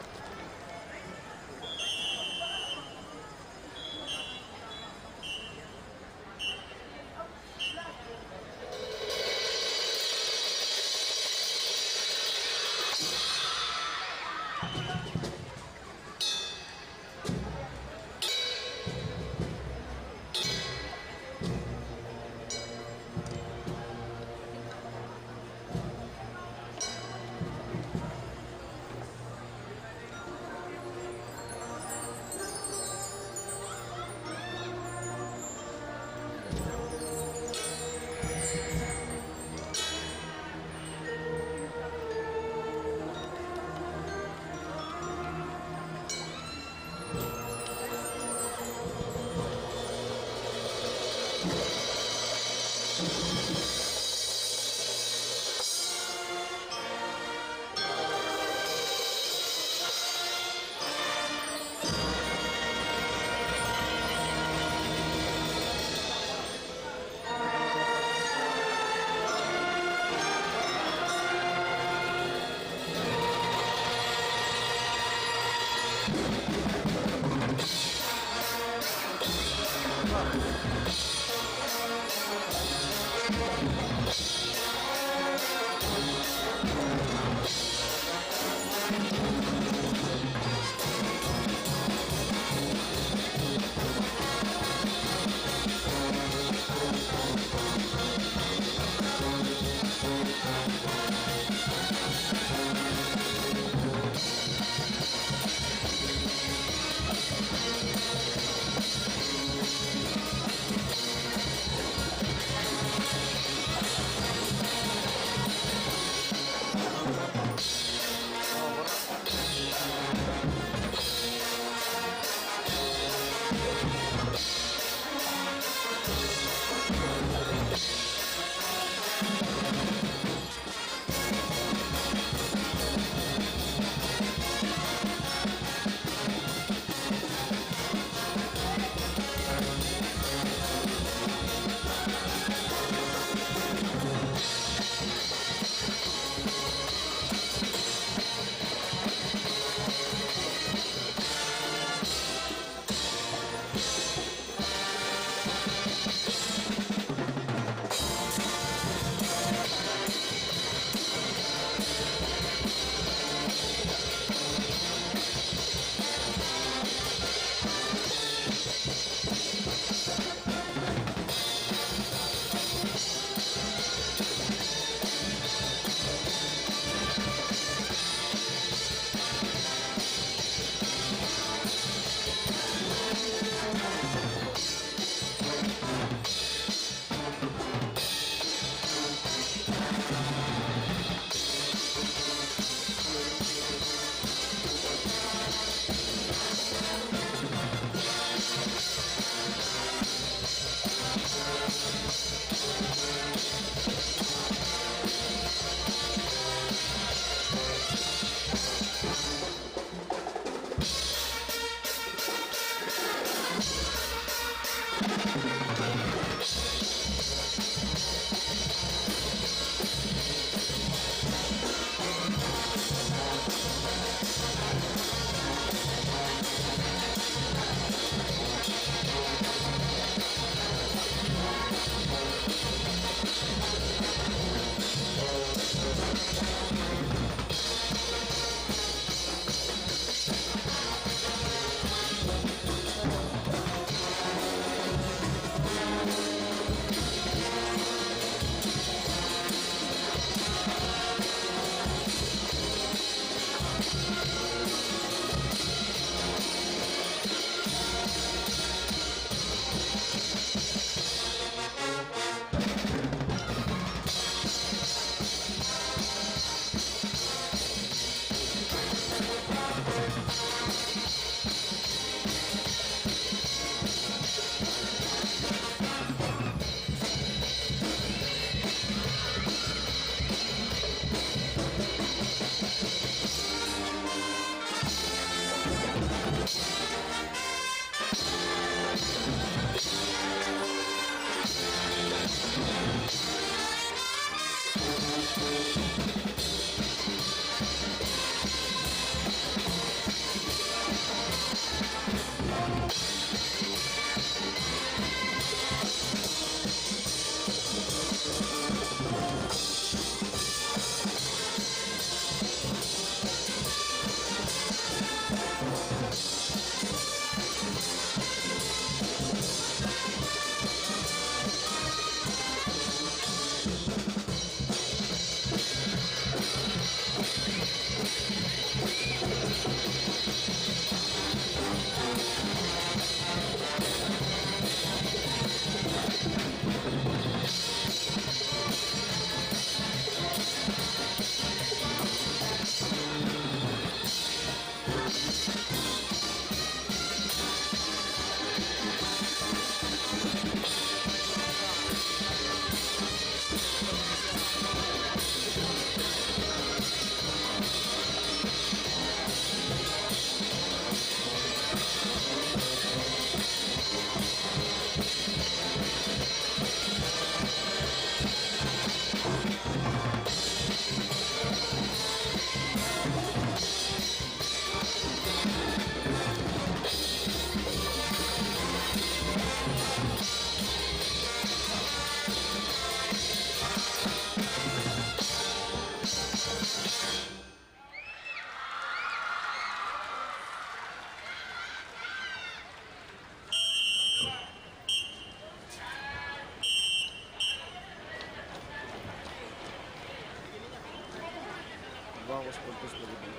Bangos Puntos Bolivian.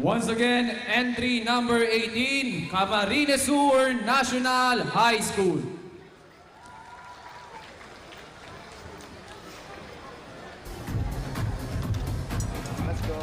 Once again, entry number 18, Camarines Sur National High School. Let's go.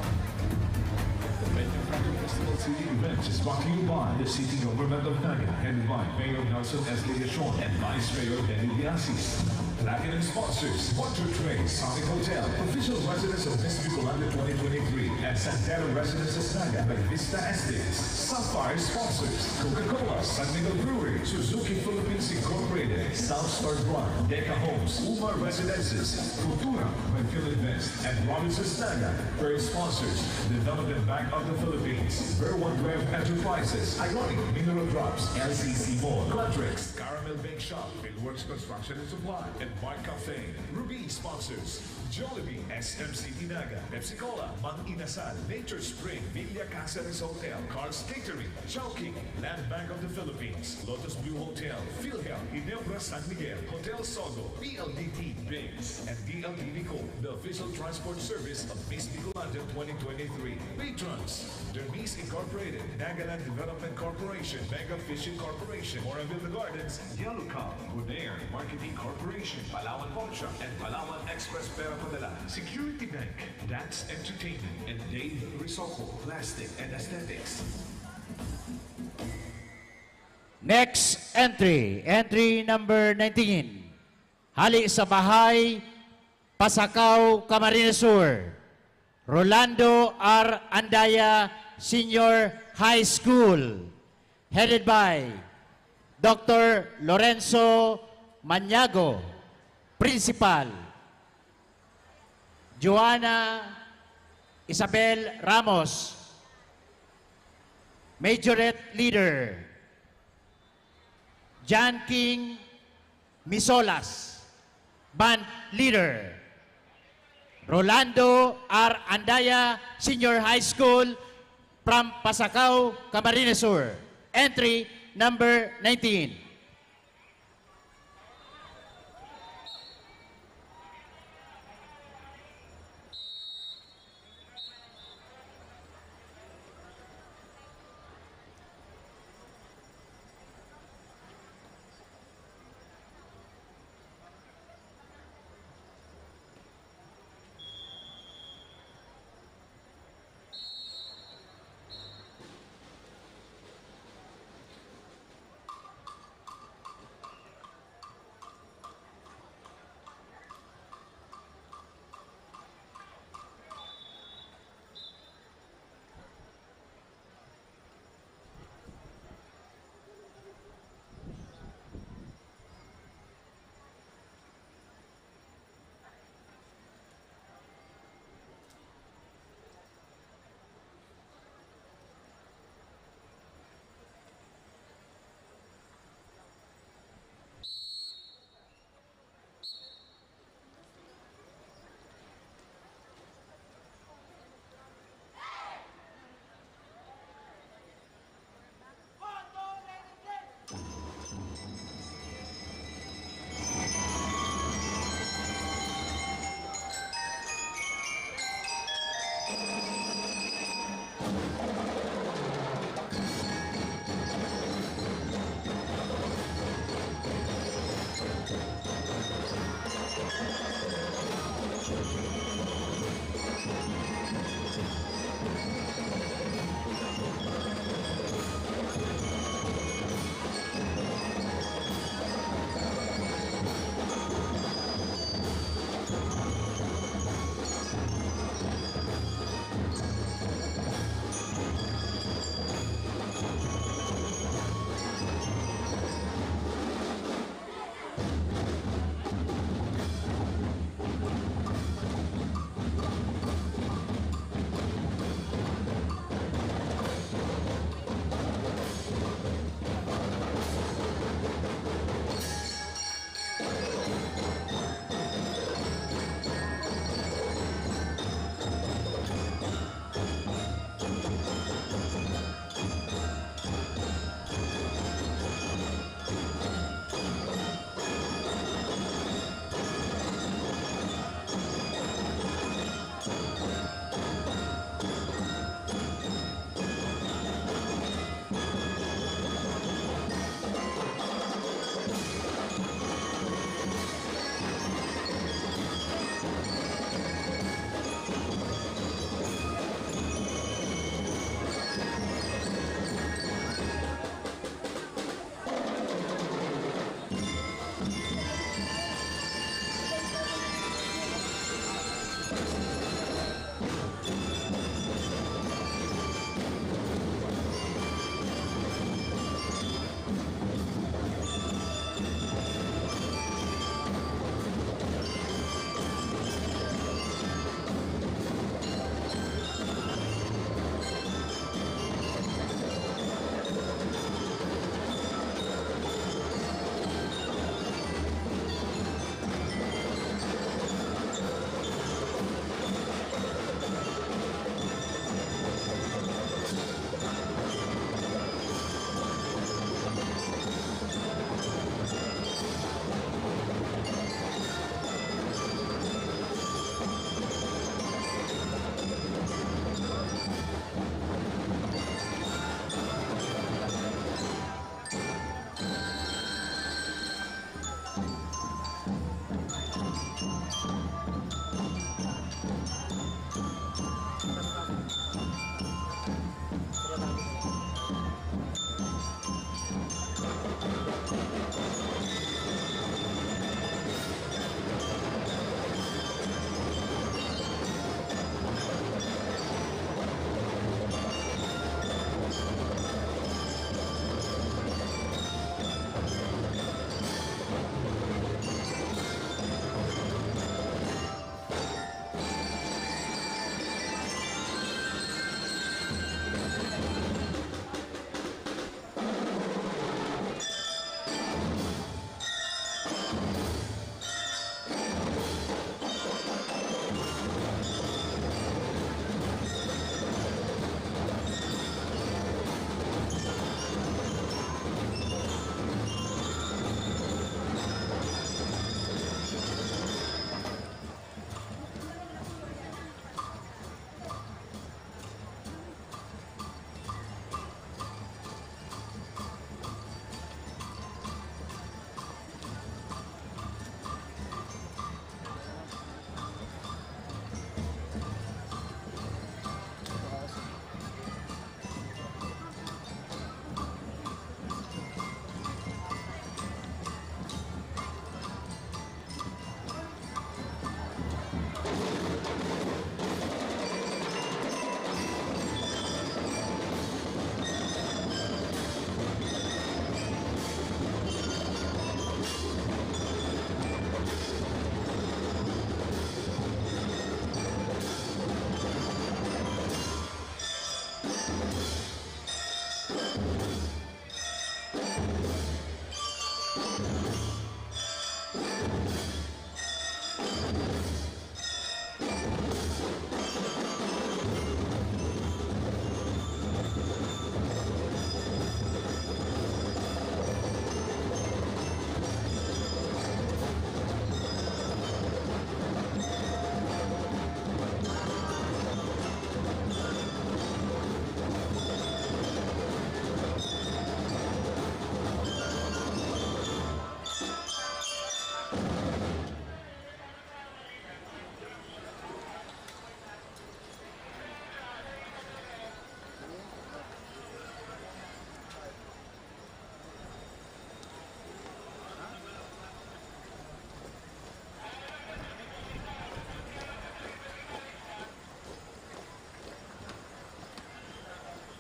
The Manufacturing Festival City event is brought to you by the City Government of Naga, headed by Mayor Nelson S. Legasyon and Vice Mayor Benny Diasis. Platinum sponsors, Water Train, Sonic Hotel, official residence of Miss Bicolanda 2023, and Santana Residences Naga by Vista Estates. Sapphire sponsors, Coca-Cola, San Miguel Brewery, Suzuki Philippines Incorporated, South Star Brand, Deca Homes, Umar Residences, Cultura, Phil Invest, and Robinson's Naga. Current sponsors, Development Bank of the Philippines, Verwan Web Enterprises, Ironic Mineral Drops, LCC Mall, Quatrix, Caramel Bake Shop, Millworks Construction and Supply, and Mark Cafe. Ruby sponsors, Jollibee, SMCT Naga, Pepsi Cola, Mang Inasal, Nature Spring, Villa Caceres Hotel, Carl's Catering, Chowking, Land Bank of the Philippines, Lotus Blue Hotel, PhilHealth, Ginebra San Miguel, Hotel Sogo, PLDT, Biggs, and DLDV Co, the official transport service of Miss Bicolanda 2023. Patrons, Dermis Incorporated, Nagaland Development Corporation, Mega Fishing Corporation, Moraville Gardens, Yellow Cow, Bonaire Marketing Corporation, Palawan Pawn Shop, and Palawan Express Pera Padala, Security Bank, Dance Entertainment, and Dave Risoko, Plastic and Aesthetics. Next entry, entry number 19. Hali sa Bahay, Pasakaw, Camarines Sur. Rolando R. Andaya Senior High School. Headed by Dr. Lorenzo Maniago, Principal. Joanna Isabel Ramos, Majorette Leader. John King Misolas, Band Leader. Rolando R. Andaya Senior High School from Pasakaw, Camarines Sur. Entry number 19.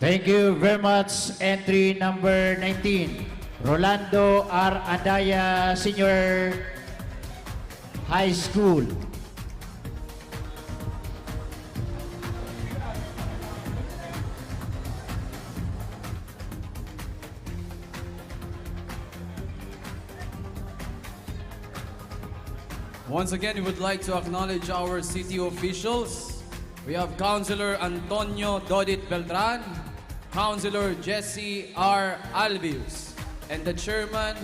Thank you very much. Entry number 19, Rolando R. Adaya Senior High School. Once again, we would like to acknowledge our city officials. We have Councilor Antonio Dodit Beltran, Councilor Jesse R. Albius, and the Chairman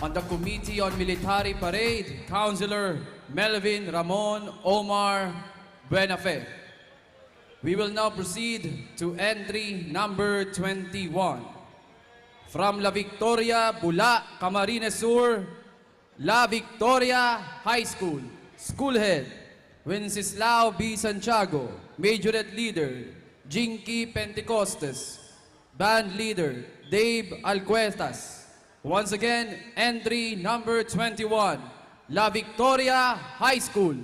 on the Committee on Military Parade, Councilor Melvin Ramon Omar Buenafe. We will now proceed to entry number 21. From La Victoria, Bula, Camarines Sur, La Victoria High School, School Head, Wenceslao B. Santiago, Majorette Leader, Jinky Pentecostes, Band Leader, Dave Alcuestas. Once again, entry number 21, La Victoria High School.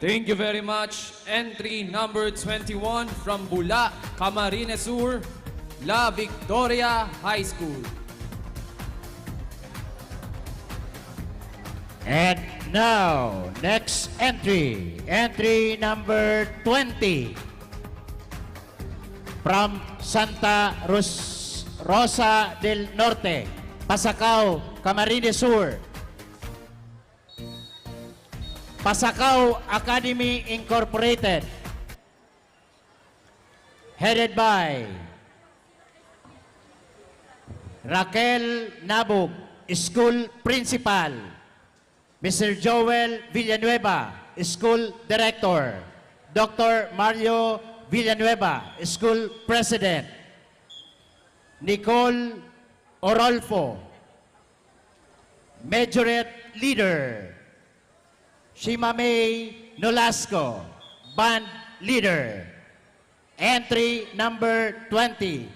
Thank you very much. Entry number 21 from Bula, Camarines Sur, La Victoria High School. And now, next entry. Entry number 20. From Santa Rosa del Norte, Pasacao, Camarines Sur. Pasacao Academy Incorporated. Headed by Raquel Nabog, School Principal. Mr. Joel Villanueva, School Director. Dr. Mario Villanueva, School President. Nicole Orolfo, Majorette Leader. Shima May Nolasco, Band Leader. Entry number 20,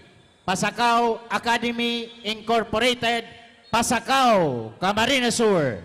Pasacao Academy Incorporated, Pasacao, Camarines Sur.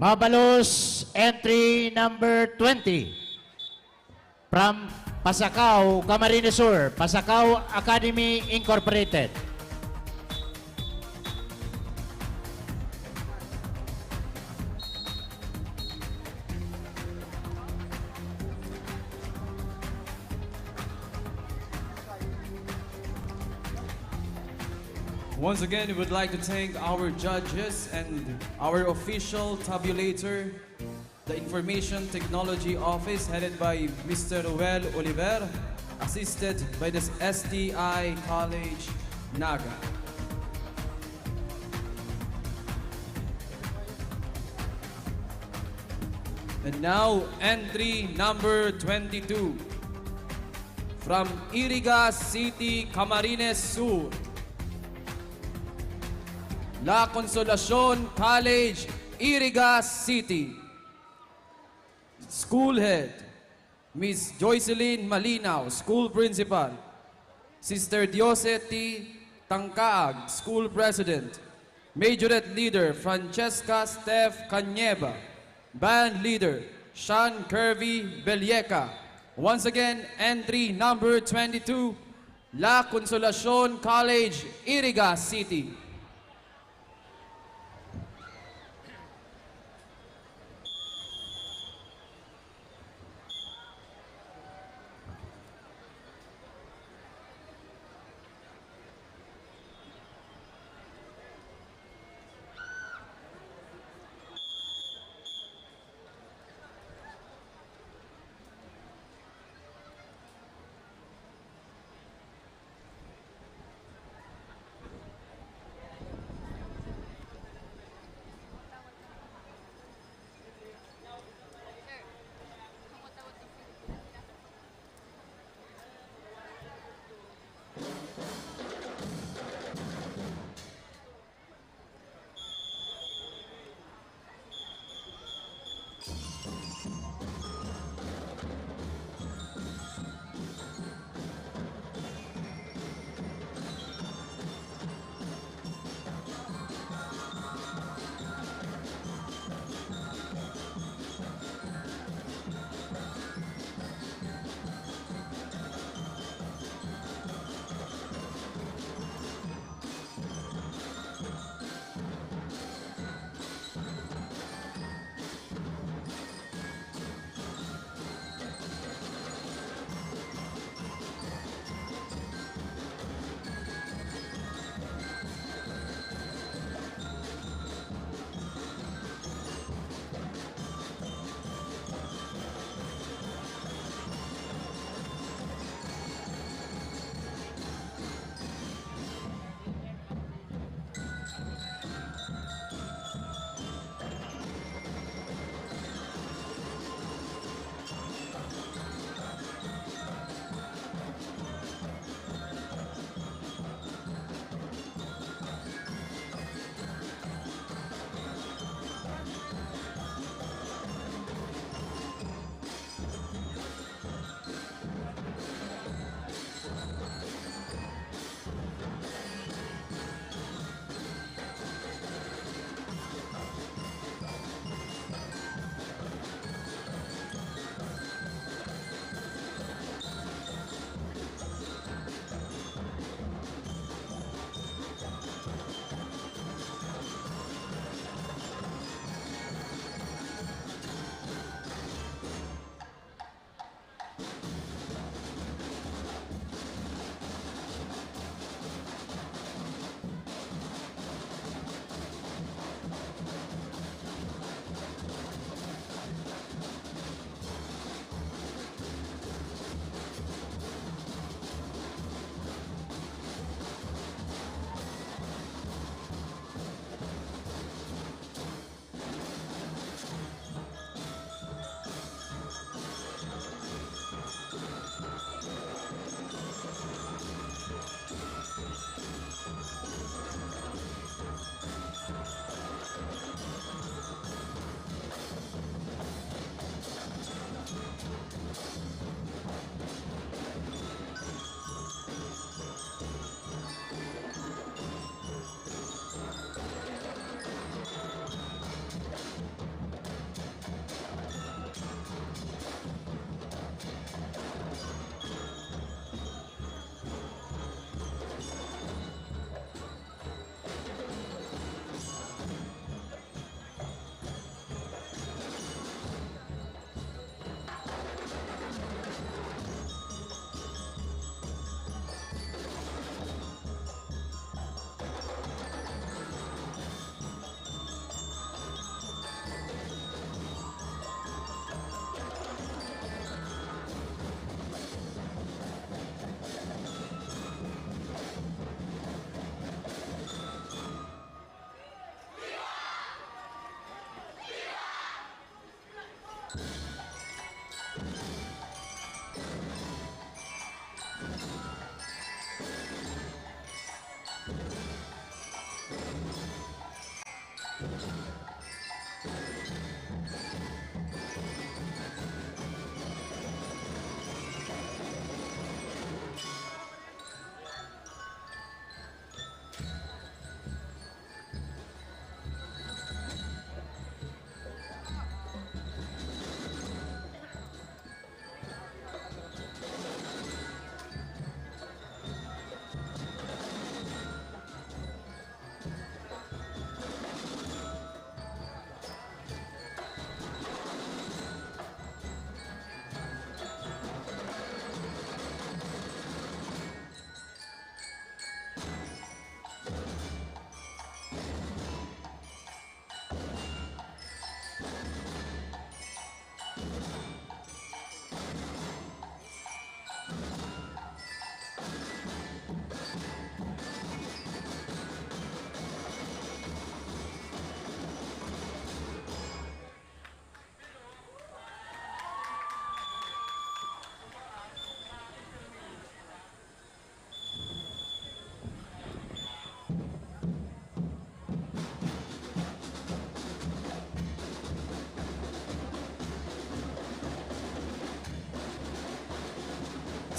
Mabalos, entry number 20. From Pasacao, Camarines Sur, Pasacao Academy Incorporated. Once again, we would like to thank our judges and our official tabulator, the Information Technology Office headed by Mr. Ruel Oliver, assisted by the STI College, Naga. And now, entry number 22. From Iriga City, Camarines Sur, La Consolacion College, Iriga City. School Head, Miss Joycelyn Malinaw, School Principal. Sister Dioseti Tangkaag, School President. Majorette Leader, Francesca Steph Canyeba. Band Leader, Sean Curvy Belieca. Once again, entry number 22, La Consolacion College, Iriga City.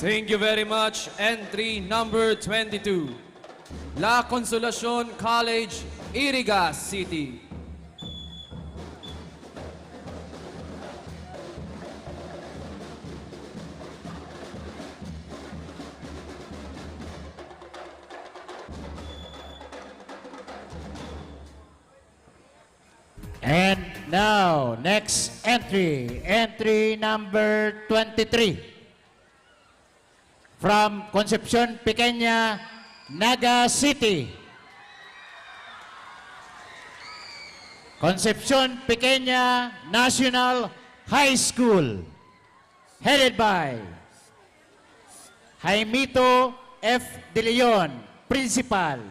Thank you very much. Entry number 22. La Consolacion College, Iriga City. And now, next entry. Entry number 23. From Concepcion Pequeña, Naga City. Concepcion Pequeña National High School. Headed by Jaimito F. De Leon, Principal.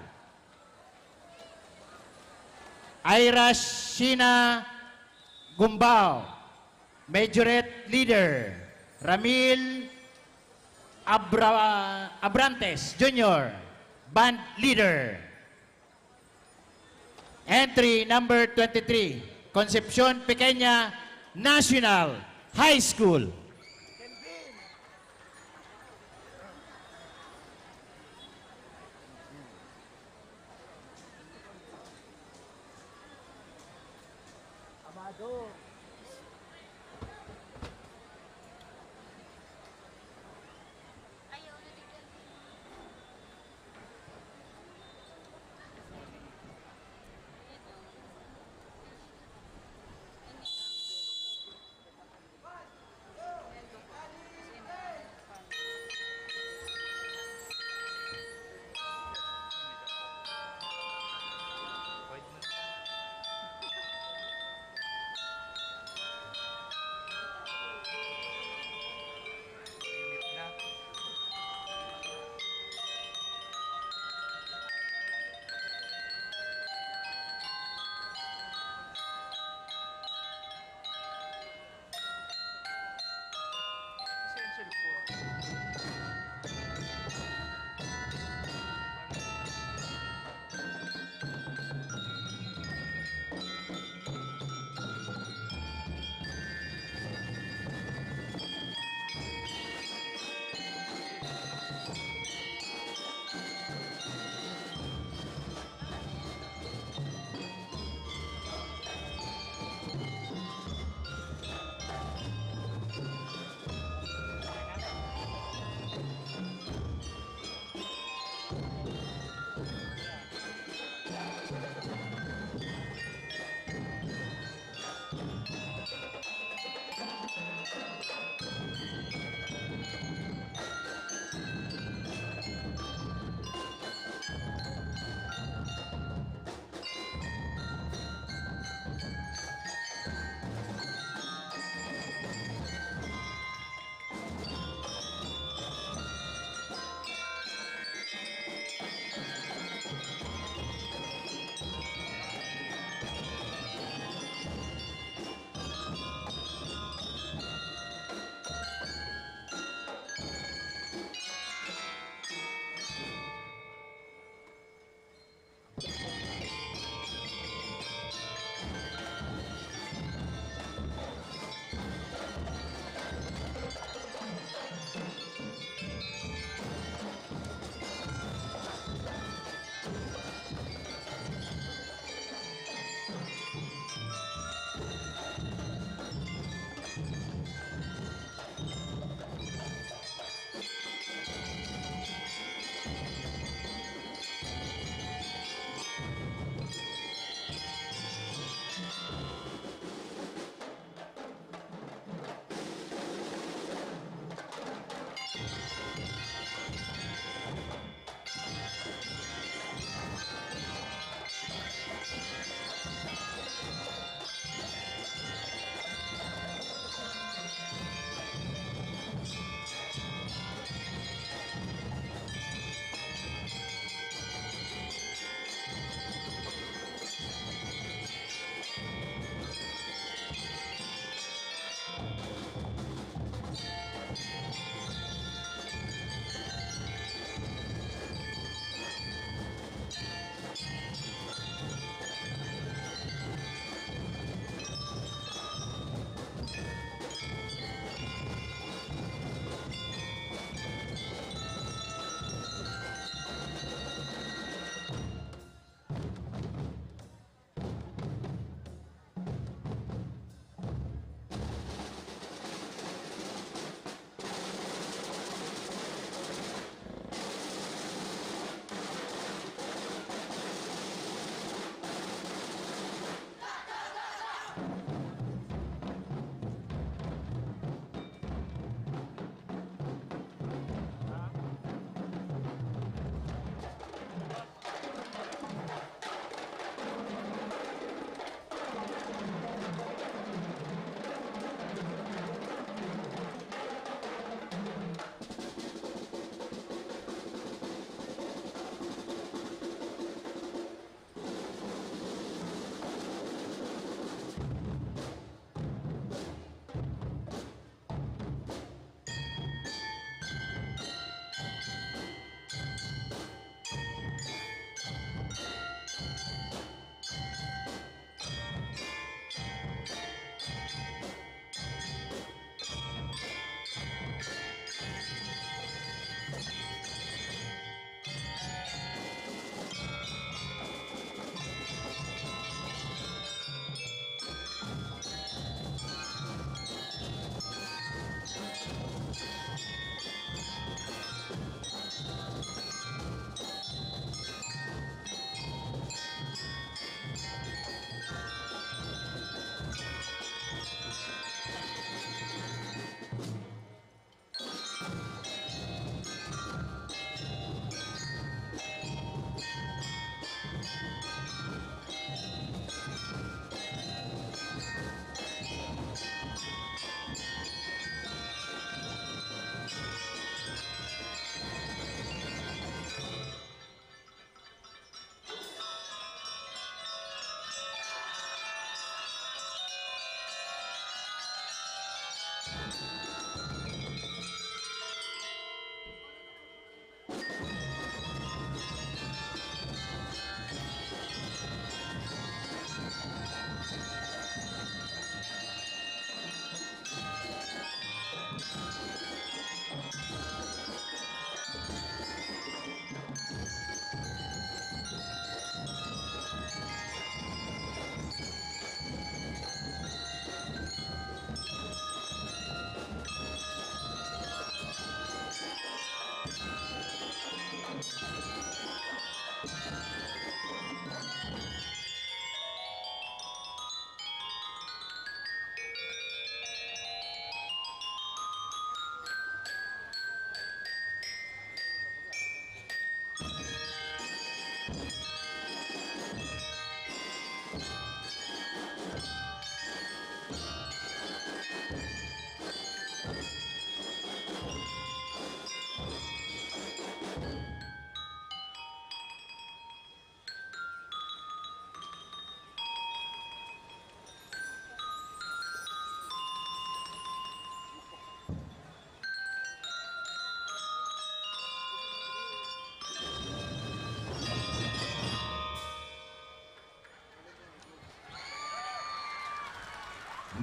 Ira Sheena Gumbao, Majorette Leader. Ramil Abrantes Jr., Band Leader. Entry number 23, Concepcion Pequeña National High School.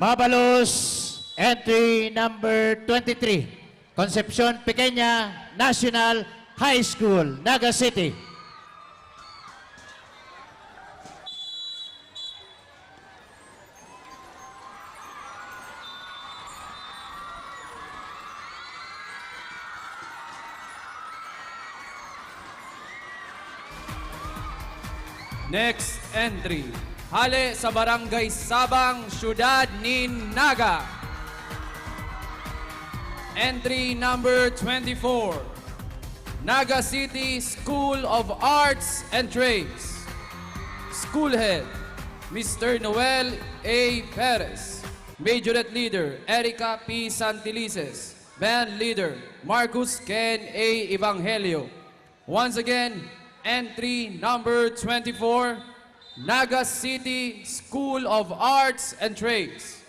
Mabalos, entry number 23, Concepcion Pequeña National High School, Naga City. Next entry, hale sa Barangay Sabang, Syudad ni Naga. Entry number 24, Naga City School of Arts and Trades. School Head, Mr. Noel A. Perez. Majorette Leader, Erica P. Santilices. Band Leader, Marcus Ken A. Evangelio. Once again, entry number 24, Naga City School of Arts and Trades.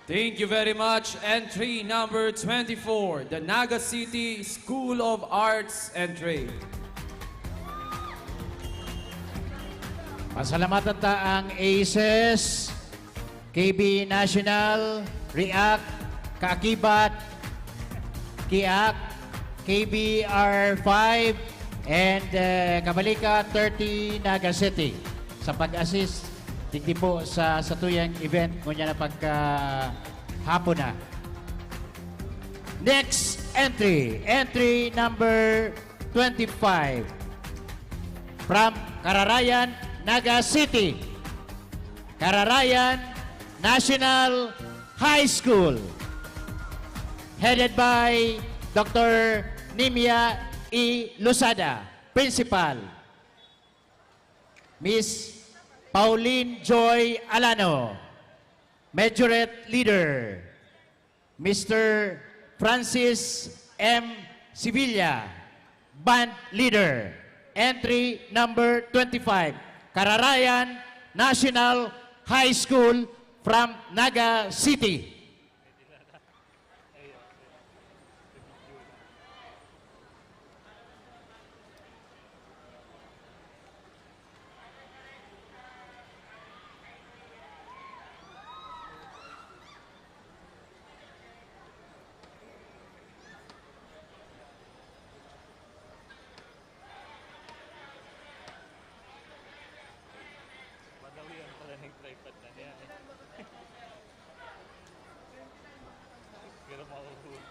Thank you very much. Entry number 24, the Naga City School of Arts and Trade. Pasalamatan ta ang ACES, KB National, REACT, Kaakibat, KIAC, KBR5, and Kabalika 30 Naga City sa pag-assist tigdi po sa satuyang event ngunya na pagka hapon na. Next entry number 25 from Kararayan, Naga City, Kararayan National High School, headed by Dr. Nimia E. Lusada, Principal, Miss Pauline Joy Alano, Majorette Leader, Mr. Francis M. Sevilla, Band Leader. Entry number 25, Kararayan National High School from Naga City. Madawian pala nag-tripod na niya. Pero mahuhulog.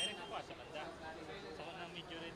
May nagkukuha sa banda. Sa kanang medyo rin.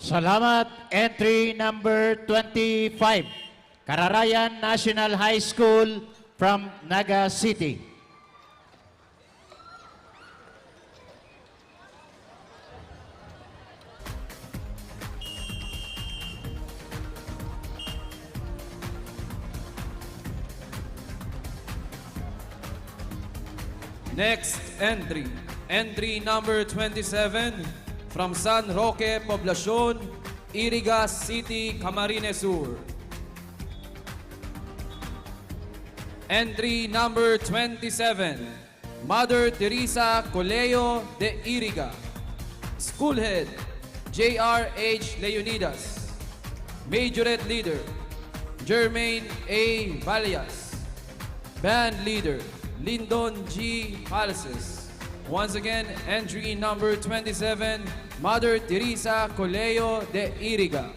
Salamat. Entry number 25. Kararayan National High School from Naga City. Next entry. Entry number 27 from San Roque, Poblacion, Iriga City, Camarines Sur. Entry number 27, Mother Teresa Coleo de Iriga. Schoolhead, J.R.H. Leonidas. Majorette Leader, Jermaine A. Valias. Band Leader, Lyndon G. Palaces. Once again, entry number 27, Mother Teresa Coleo de Iriga.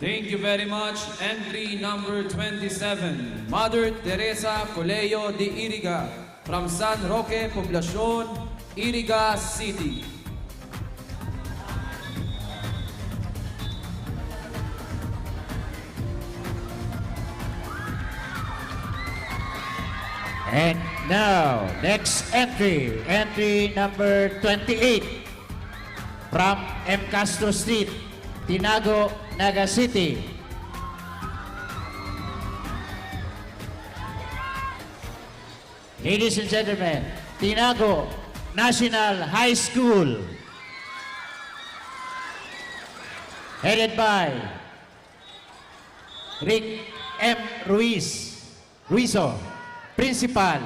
Thank you very much. Entry number 27, Mother Teresa Colegio de Iriga from San Roque, Poblacion, Iriga City. And now, next entry, entry number 28 from M. Castro Street, Tinago, Naga City. Ladies and gentlemen, Tinago National High School, headed by Rick M. Ruizo, Principal,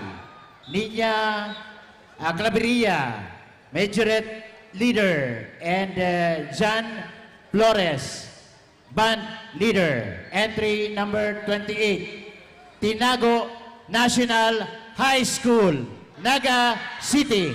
Nina Claveria, Majorette Leader, and John Flores, Band Leader. Entry number 28, Tinago National High School, Naga City.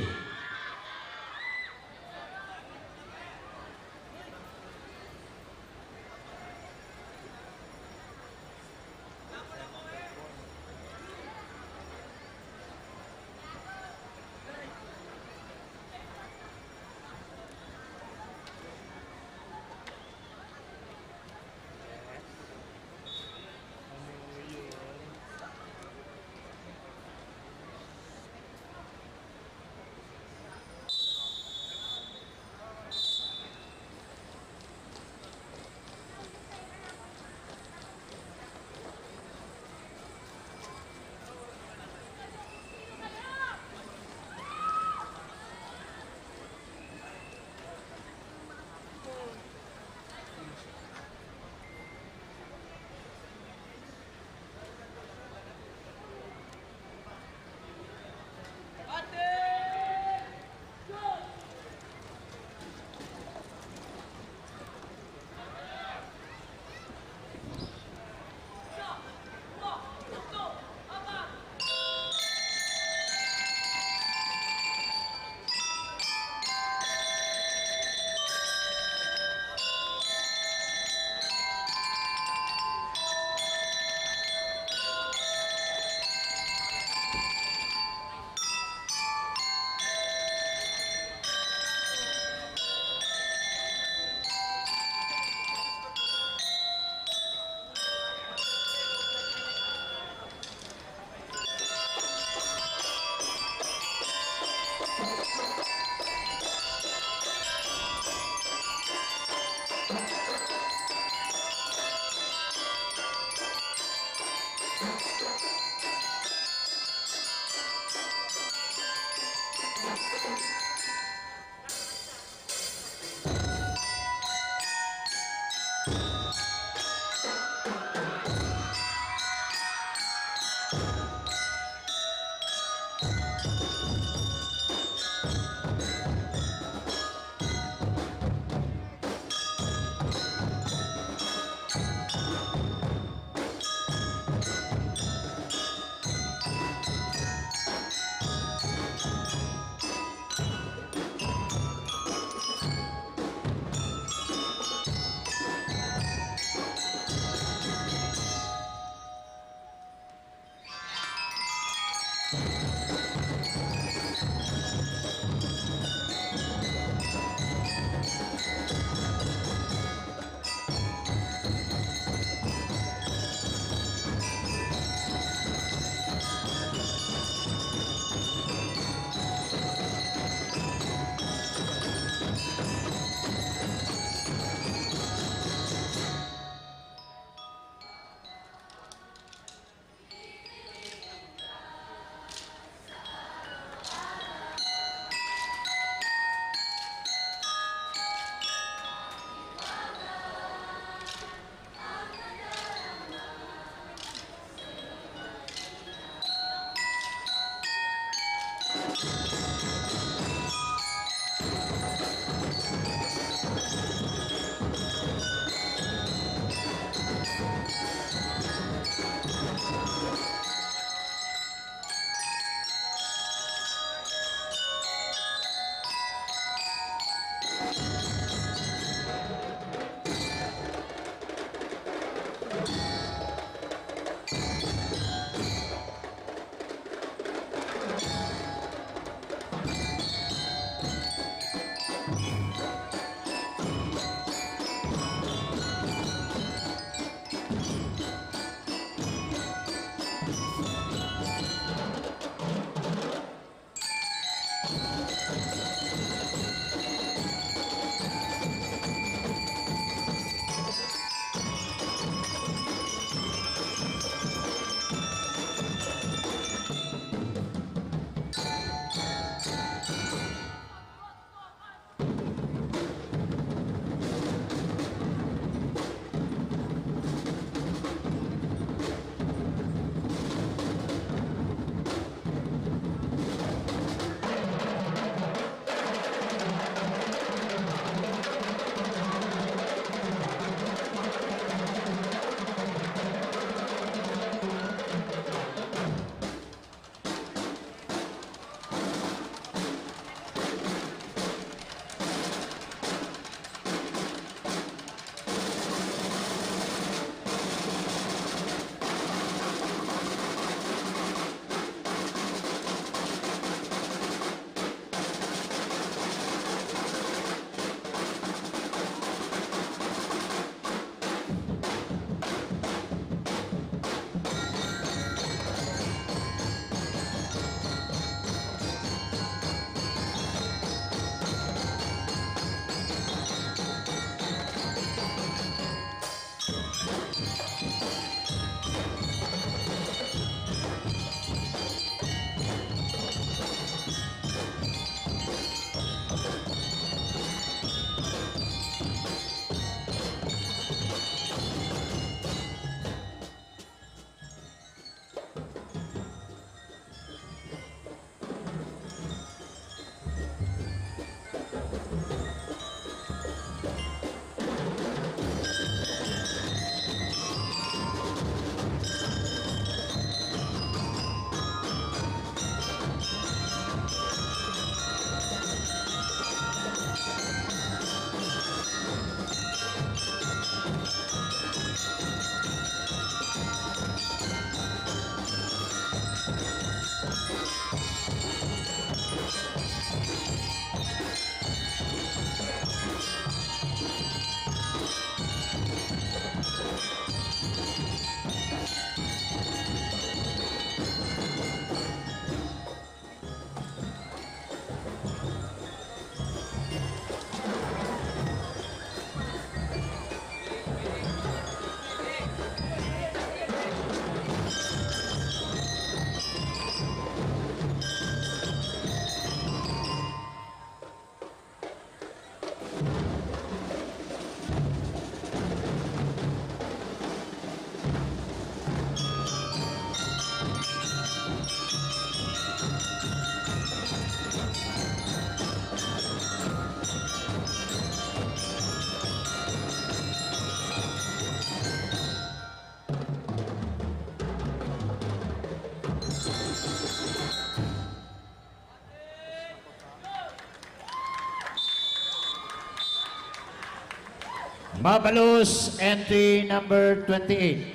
Mabalos, entry number 28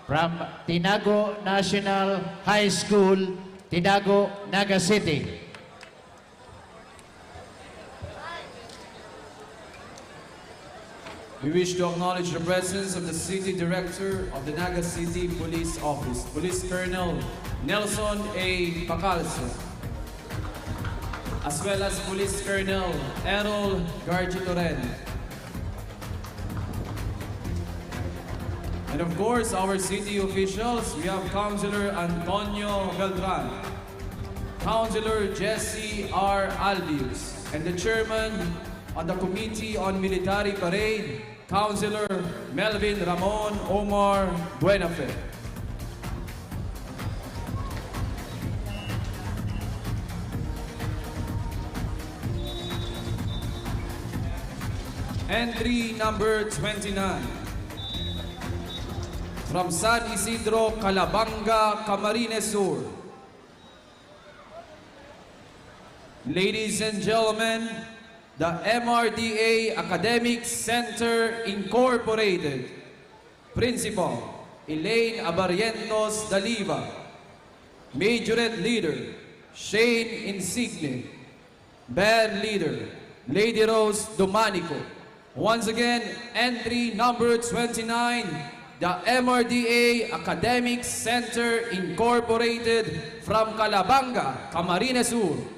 from Tinago National High School, Tinago, Naga City. We wish to acknowledge the presence of the City Director of the Naga City Police Office, Police Colonel Nelson A. Pacalso, as well as Police Colonel Errol Gargitoren. And of course, our city officials, we have Councilor Antonio Beltran, Councilor Jesse R. Albius, and the Chairman on the Committee on Military Parade, Councilor Melvin Ramon Omar Buenafe. Entry number 29. From San Isidro, Calabanga, Camarines Sur. Ladies and gentlemen, the MRDA Academic Center Incorporated, Principal Elaine Abarrientos Daliva, Majorette Leader Shane Insigne, Band Leader Lady Rose Domanico. Once again, entry number 29, the MRDA Academic Center Incorporated from Calabanga, Camarines Sur.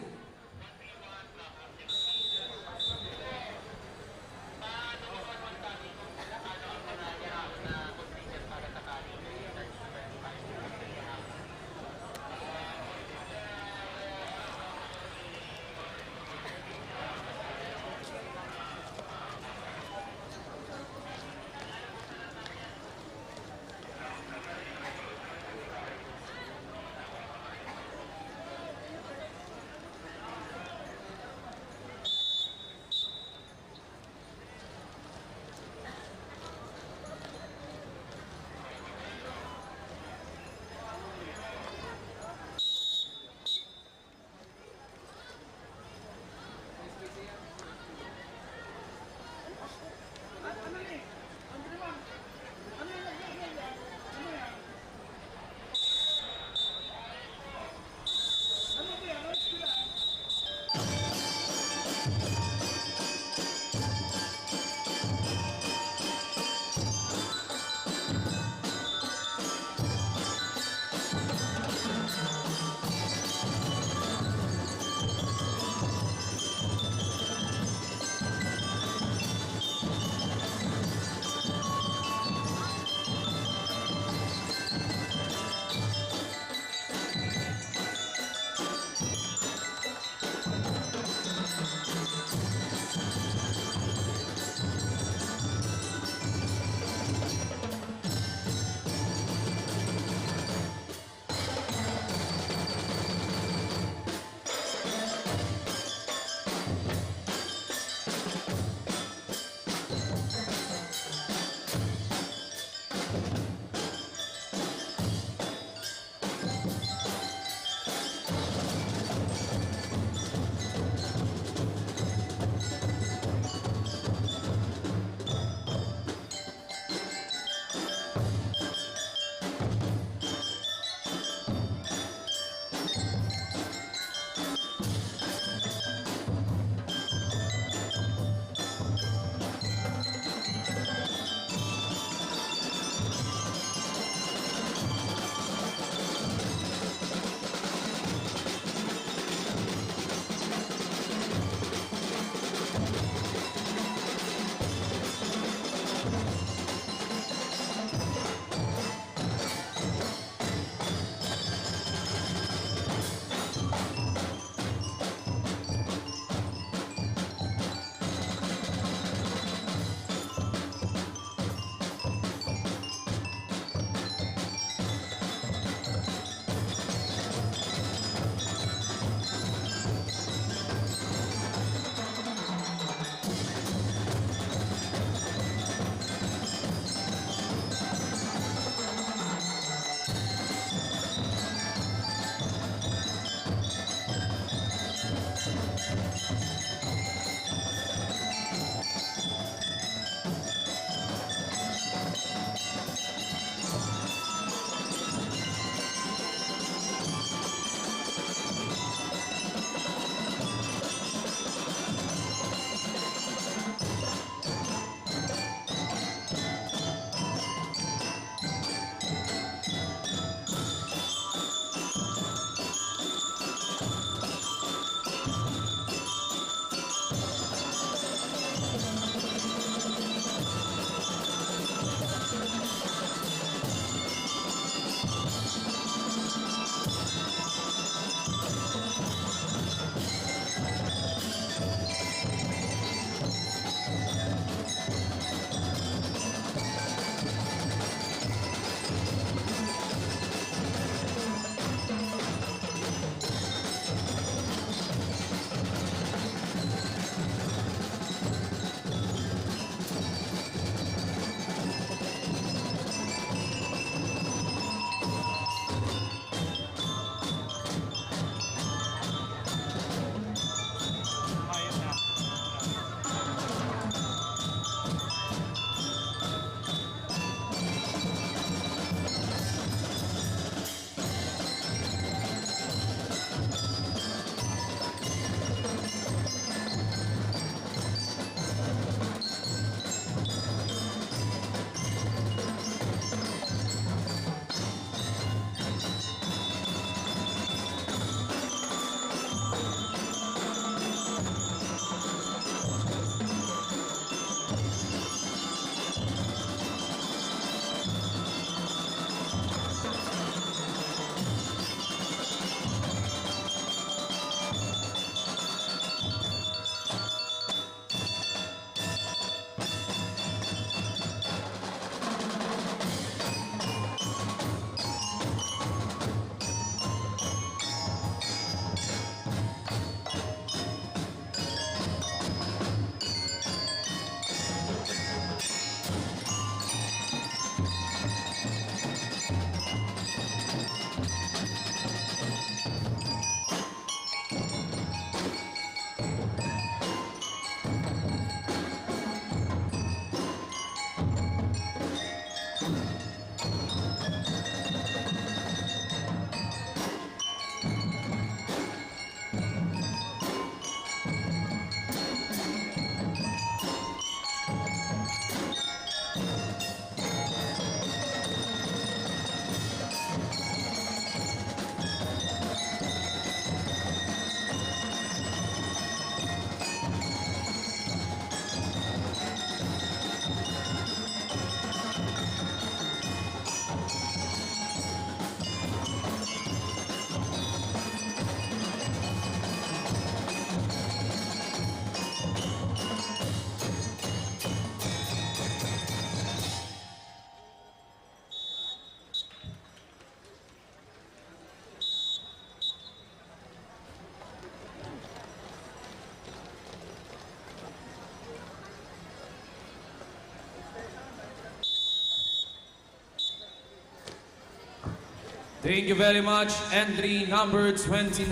Thank you very much. Entry number 29,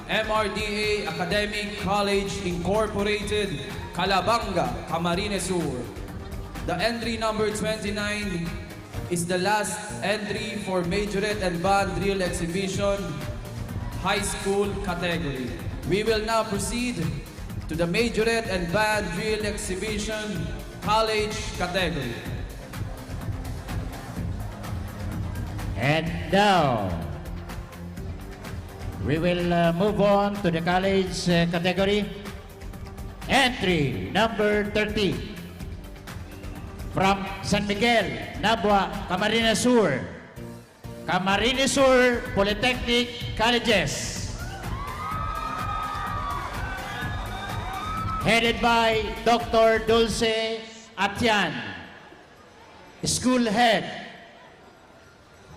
MRDA Academic College Incorporated, Calabanga, Camarines Sur. The entry number 29 is the last entry for Majorette and Band Drill Exhibition, High School category. We will now proceed to the Majorette and Band Drill Exhibition, College category. And now, we will move on to the college category. Entry number 30 from San Miguel, Nabua, Camarines Sur. Camarines Sur Polytechnic Colleges. Headed by Dr. Dulce Atian. School Head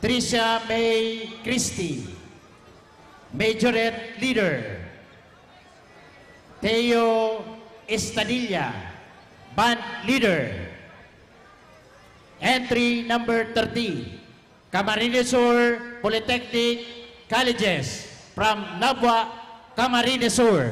Tricia May Christie. Majorette Leader Teo Estadilla. Band Leader. Entry number 30, Camarines Sur Polytechnic Colleges from Nabua, Camarines Sur.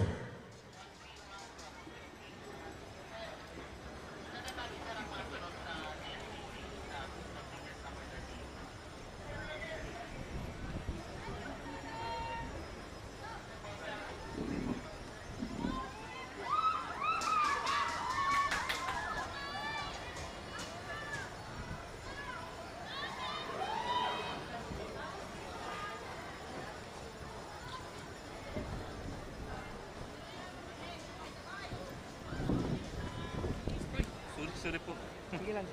Sorry po. Sige lang.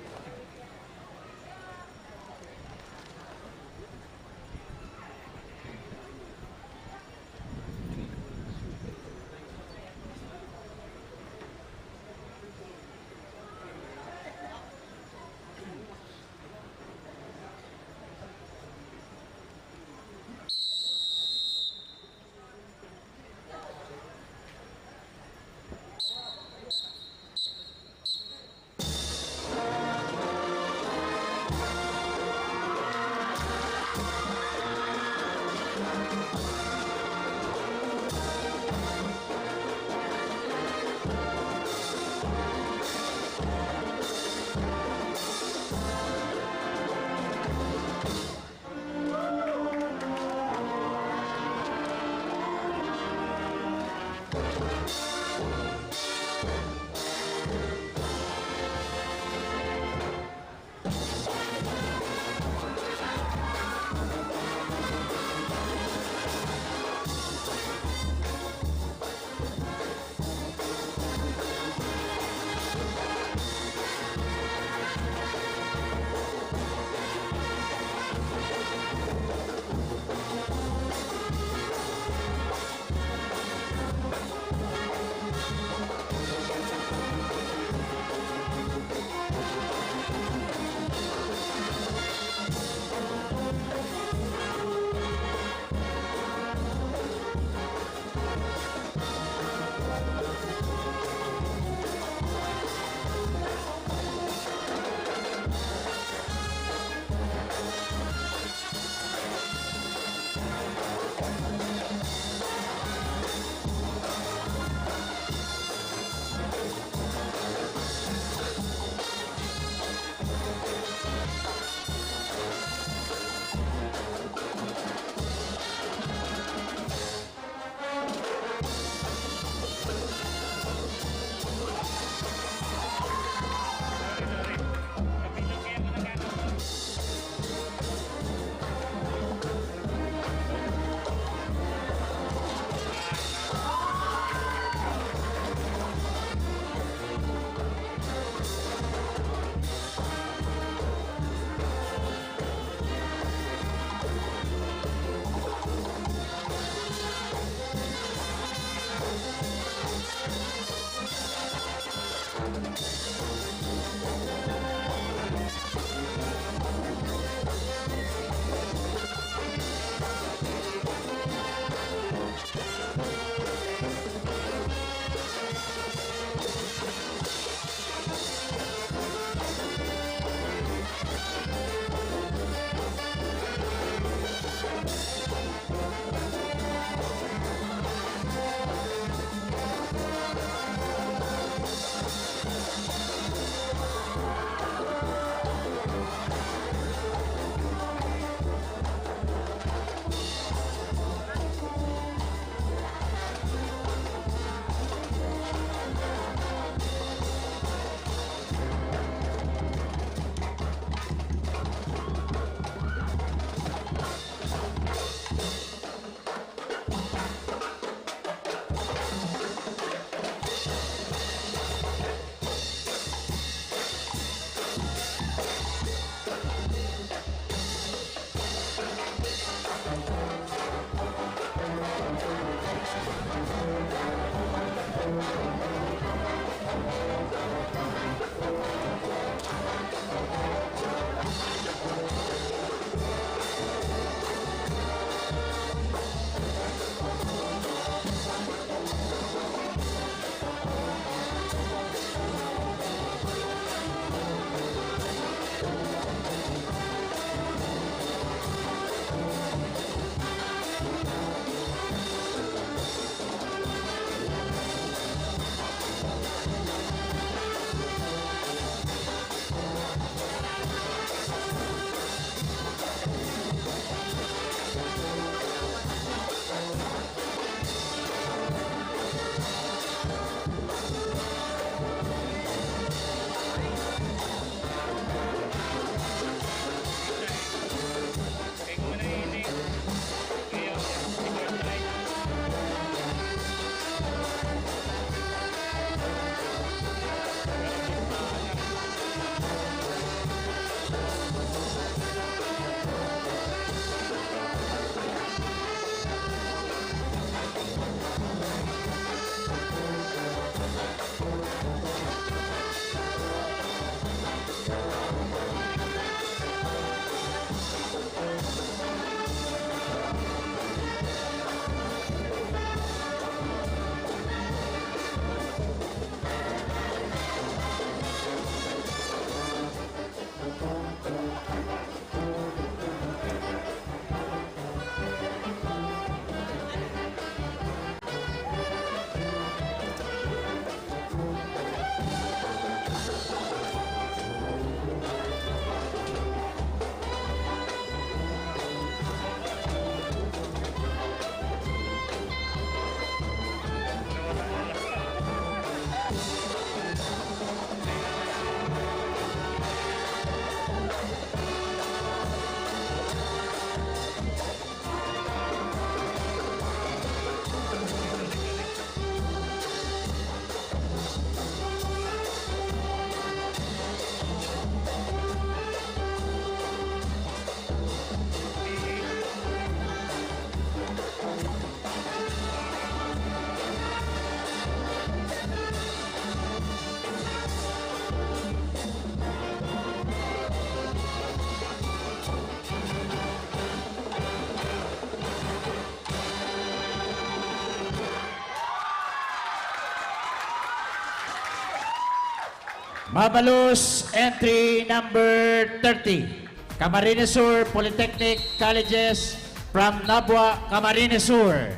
Mabalus, entry number 30. Camarines Sur Polytechnic Colleges from Nabua, Camarines Sur.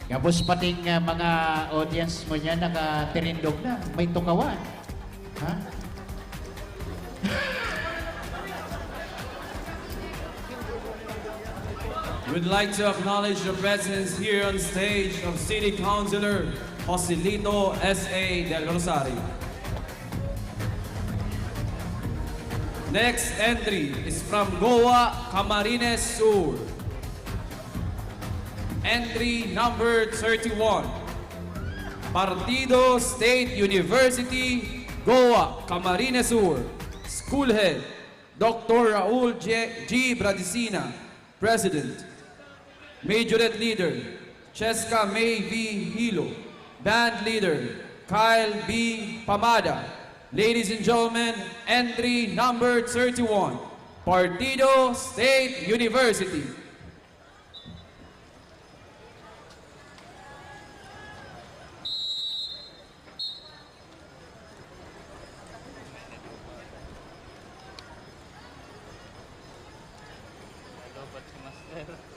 Gabos pating mga audience mo niya nakatirindog na. May tukawan. Ha? We'd like to acknowledge the presence here on stage of City Councilor Joselito S.A. Del Rosario. Next entry is from Goa, Camarines Sur. Entry number 31. Partido State University, Goa, Camarines Sur. School Head, Dr. Raul G. Bradicina, President. Majorette Leader, Cheska May V. Hilo. Band Leader, Kyle B. Pamada. Ladies and gentlemen, entry number 31, Partido State University. Hello, ba't si Master?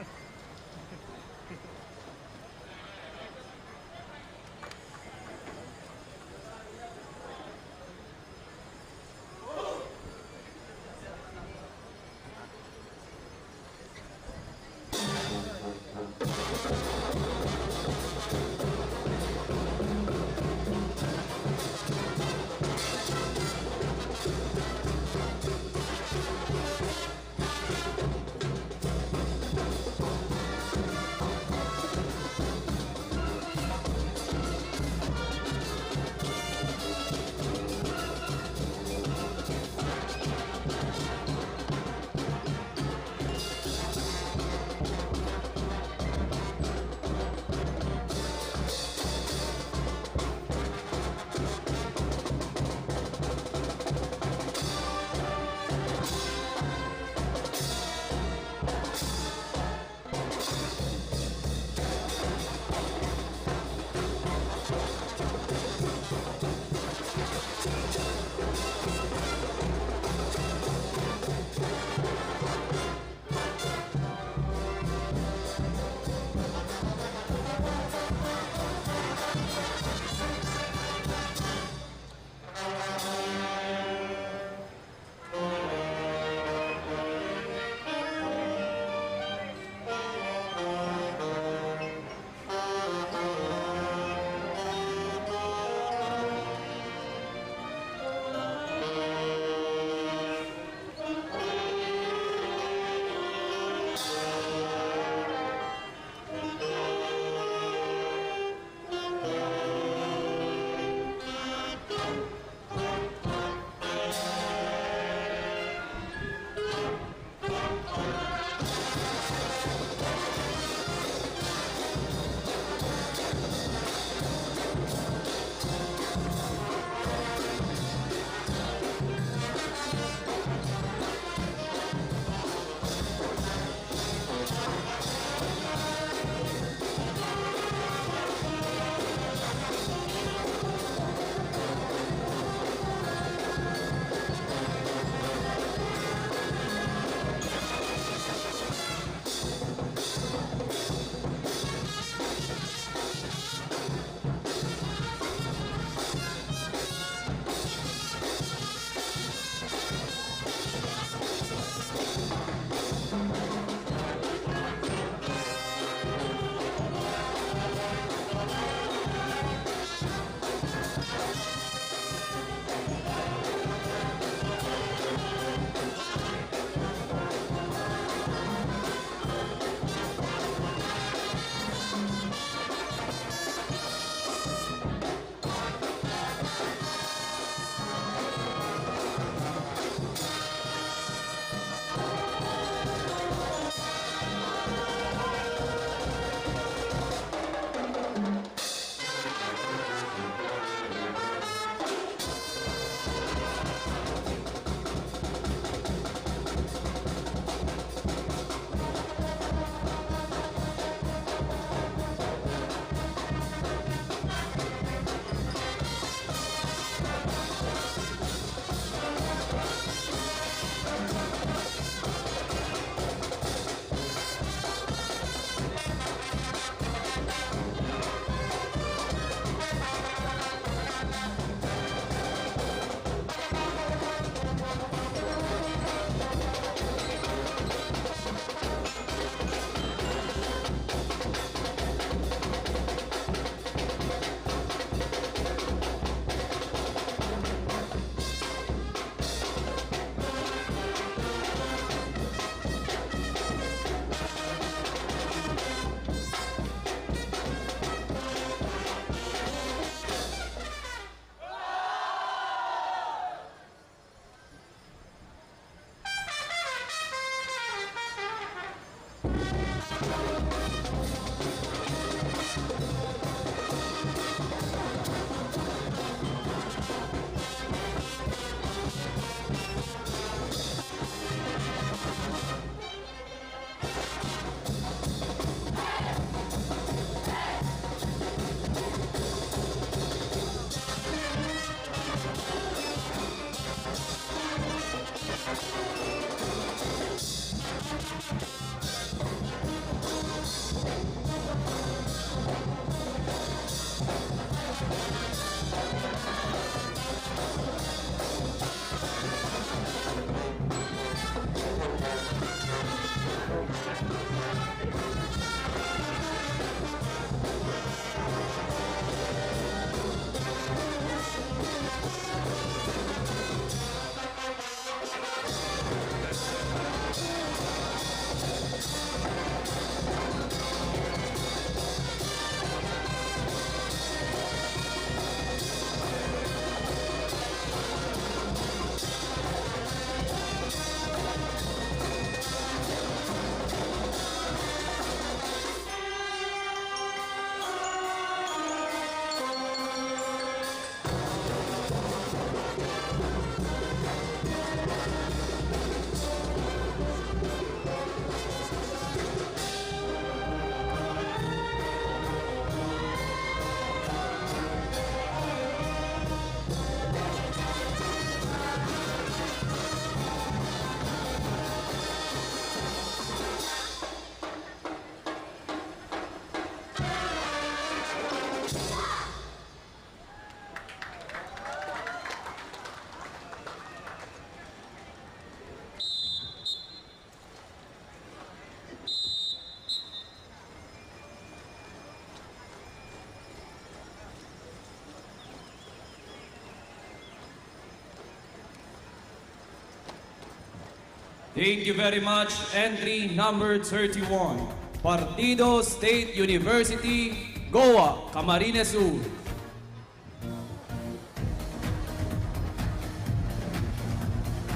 Thank you very much. Entry number 31. Partido State University, Goa, Camarines Sur.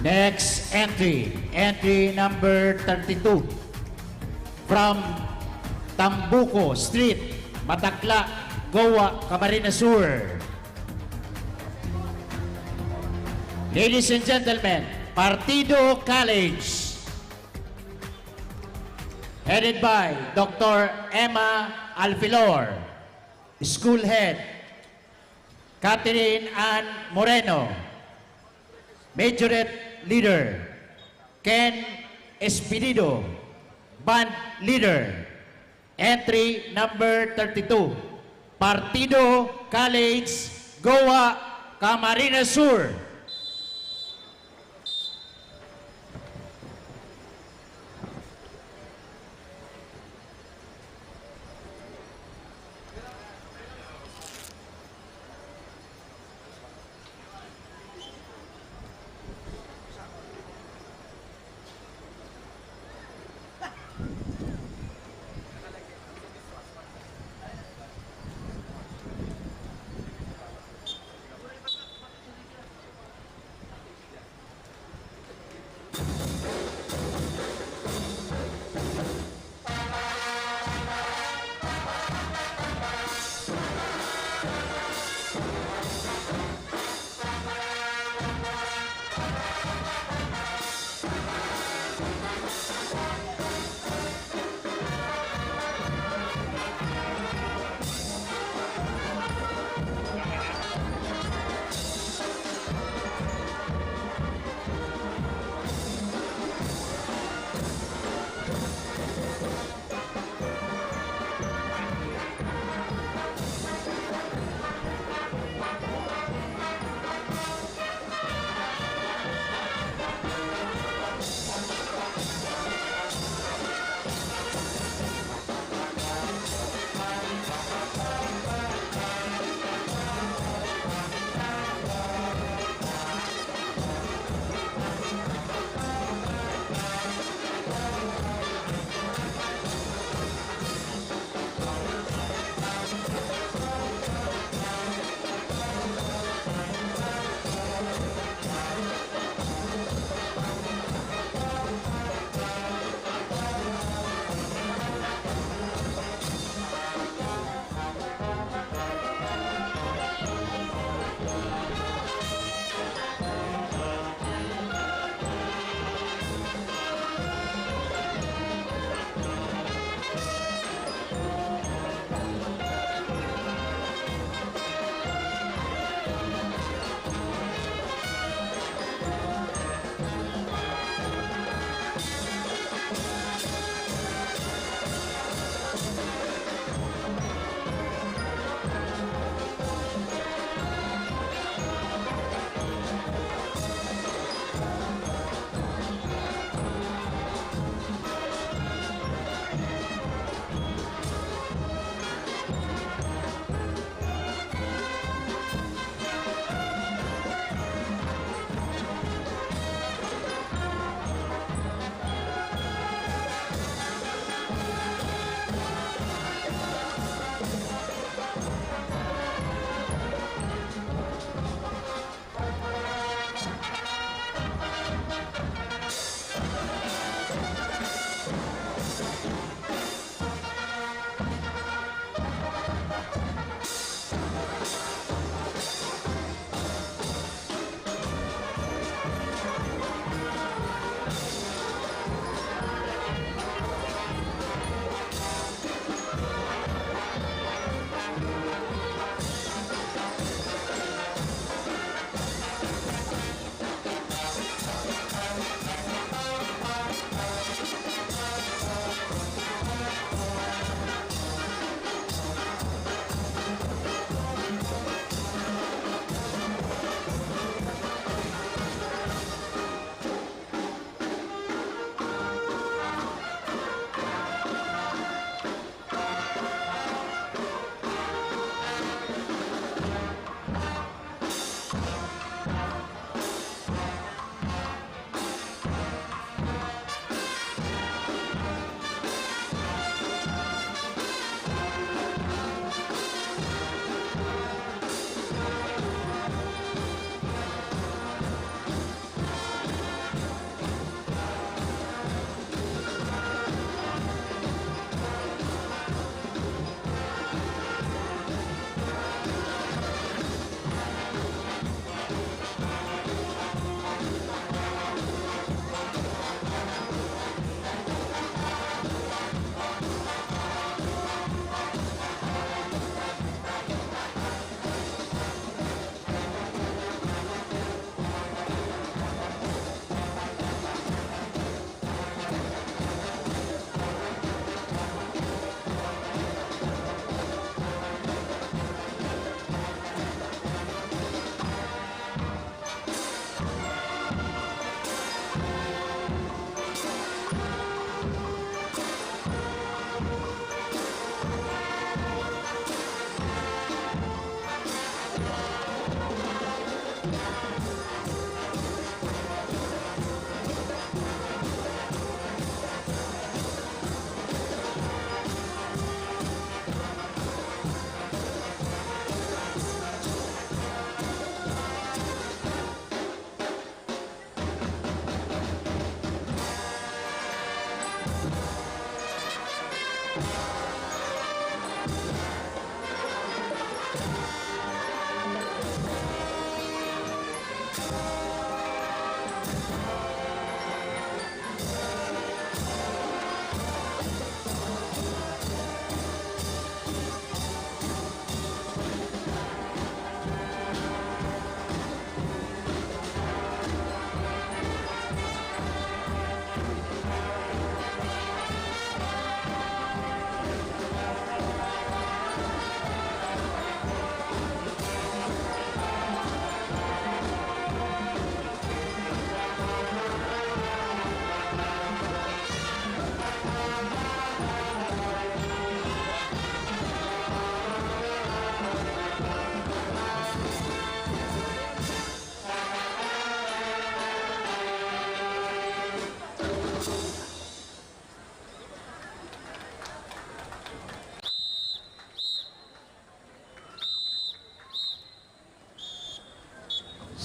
Next entry, entry number 32. From Tambuco Street, Matakla, Goa, Camarines Sur. Ladies and gentlemen, Partido College, headed by Dr. Emma Alfilor, School Head, Catherine Ann Moreno, Majorette Leader, Ken Espirido, Band Leader. Entry number 32, Partido College, Goa, Camarines Sur.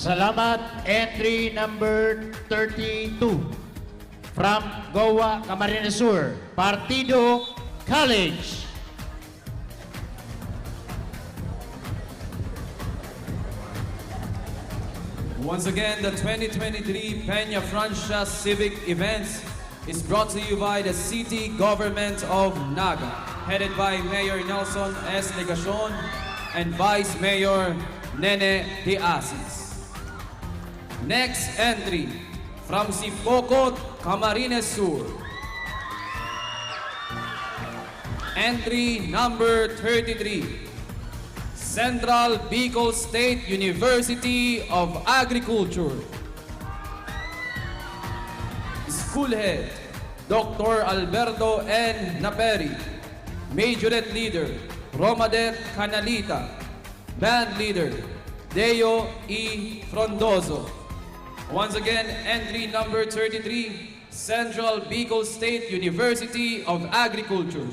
Salamat. Entry number 32 from Goa, Camarines Sur, Partido College. Once again, the 2023 Peña Francia Civic Events is brought to you by the City Government of Naga, headed by Mayor Nelson S. Legacion and Vice Mayor Nene De Asis. Next entry from Sipocot, Camarines Sur. Entry number 33. Central Bicol State University of Agriculture. School Head, Dr. Alberto N. Naperi. Majorette Leader, Romadet Canalita. Band Leader, Deo E. Frondozo. Once again, entry number 33, Central Bicol State University of Agriculture.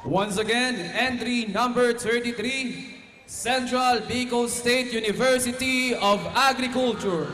Once again, entry number 33, Central Bicol State University of Agriculture.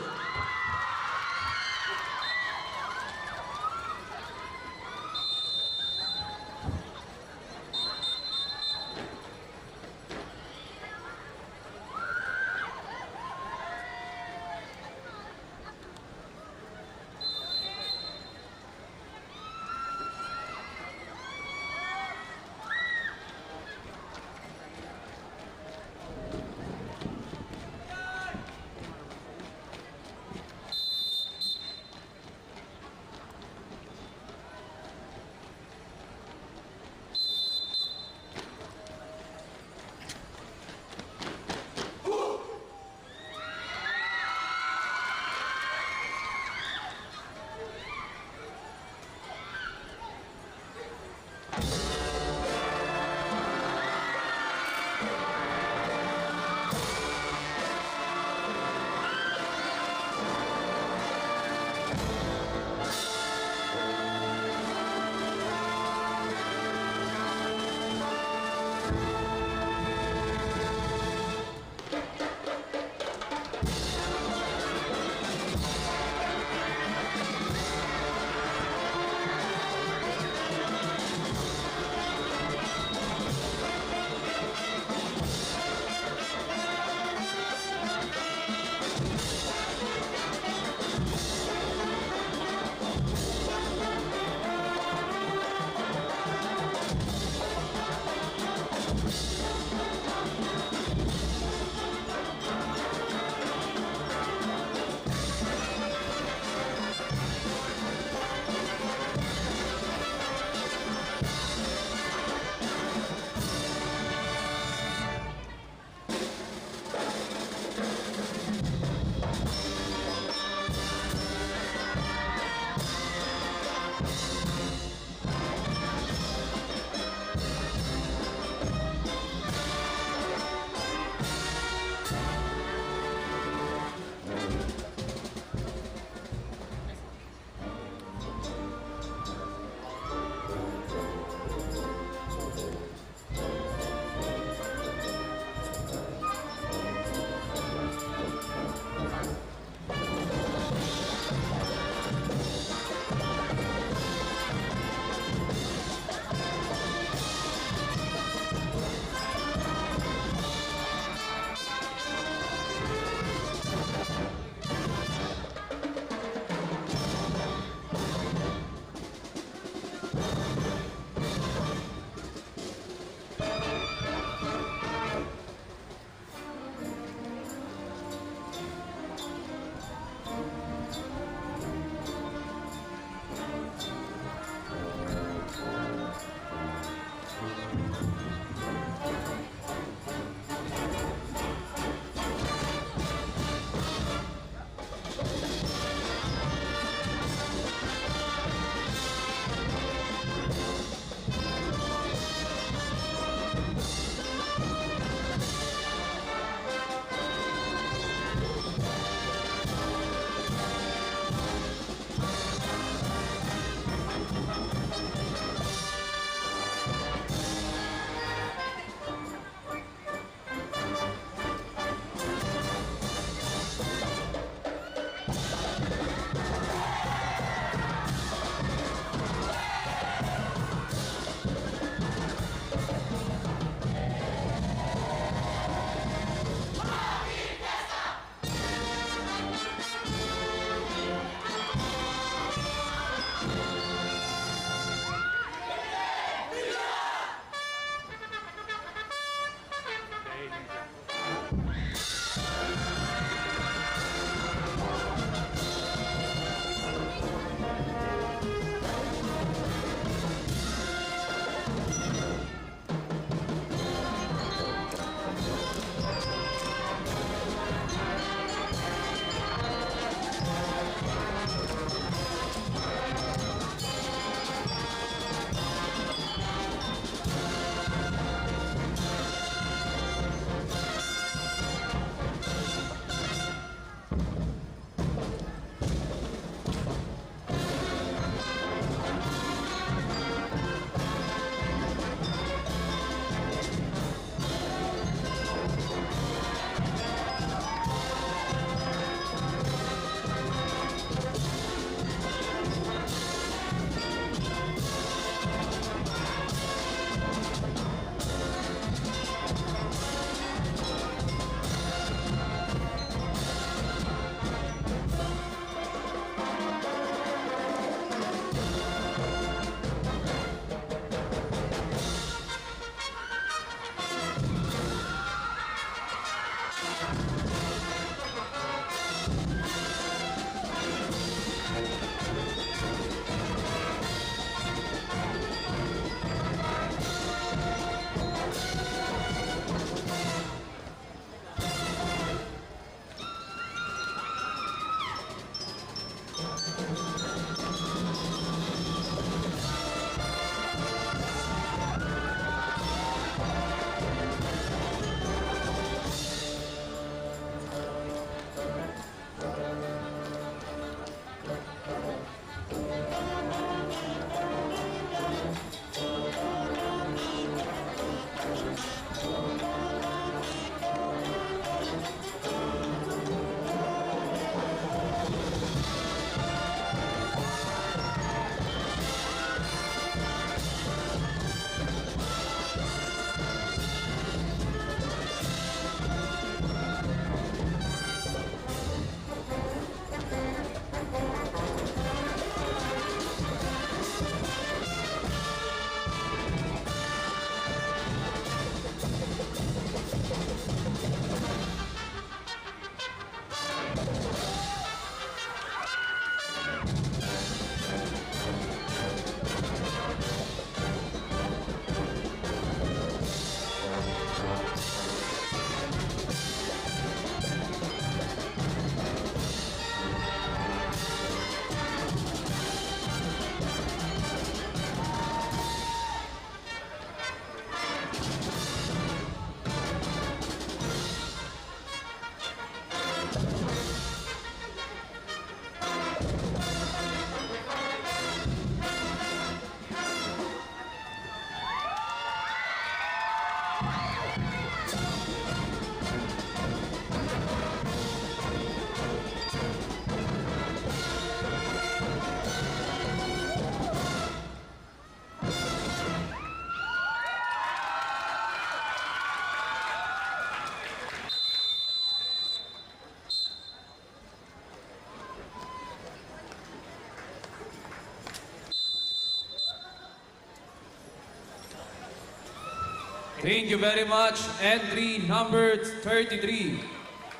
Thank you very much. Entry number 33.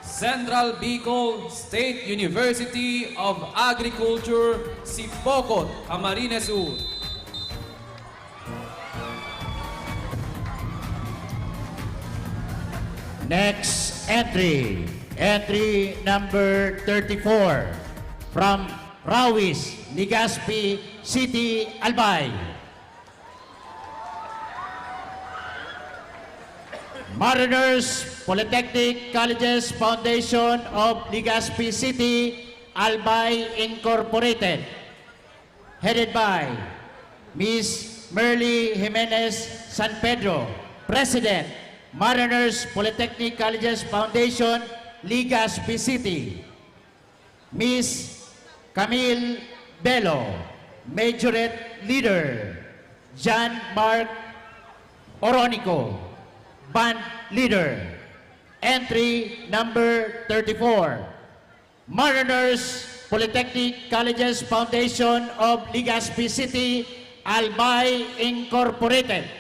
Central Bicol State University of Agriculture, Sipocot, Camarines Sur. Next entry, entry number 34 from Rawis, Legazpi City, Albay. Mariners Polytechnic Colleges Foundation of Legazpi City, Albay Incorporated, headed by Ms. Merly Jimenez San Pedro, President, Mariners Polytechnic Colleges Foundation, Legazpi City. Ms. Camille Bello, Majorette Leader. John Mark Oronico, Band Leader. Entry number 34. Mariners Polytechnic Colleges Foundation of Legazpi City, Albay Incorporated.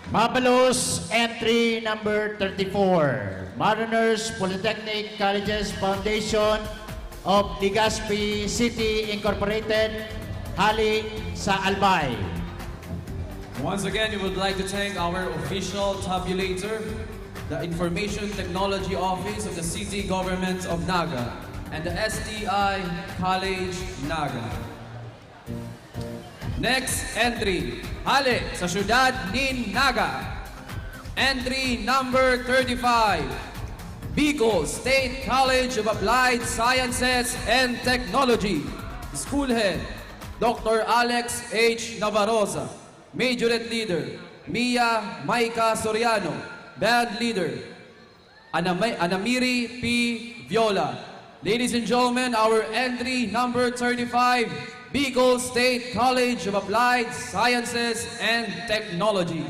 Mabalos, entry number 34. Mariners Polytechnic Colleges Foundation of Legazpi City Incorporated, Hali sa Albay. Once again, we would like to thank our official tabulator, the Information Technology Office of the City Government of Naga, and the STI College Naga. Next entry, Hale sa siyudad ni Naga. Entry number 35, Bicol State College of Applied Sciences and Technology. School Head, Dr. Alex H. Navarroza. Majorette Leader, Mia Maika Soriano. Band Leader, Anamiri P. Viola. Ladies and gentlemen, our entry number 35, Bicol State College of Applied Sciences and Technology.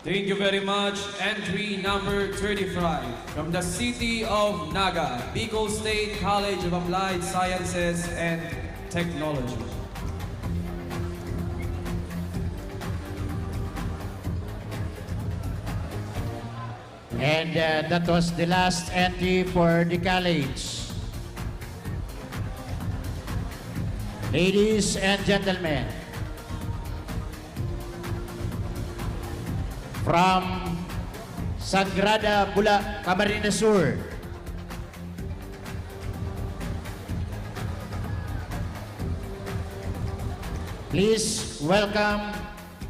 Thank you very much. Entry number 35 from the city of Naga, Bicol State College of Applied Sciences and Technology. And that was the last entry for the college. Ladies and gentlemen, from Sagrada Bula, Camarines Sur, please welcome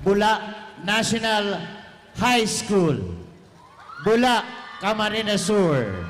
Bula National High School. Bula, Camarines Sur.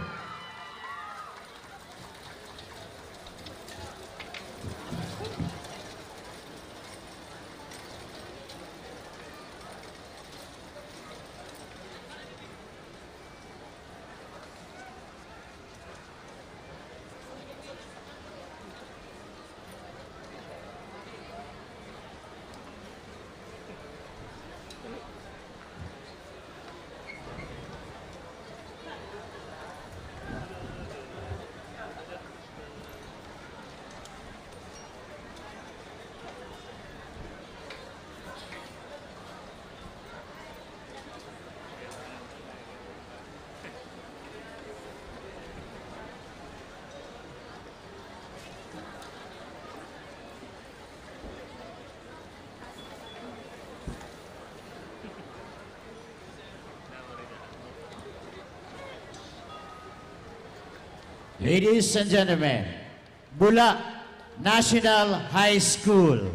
Ladies and gentlemen, Bula National High School.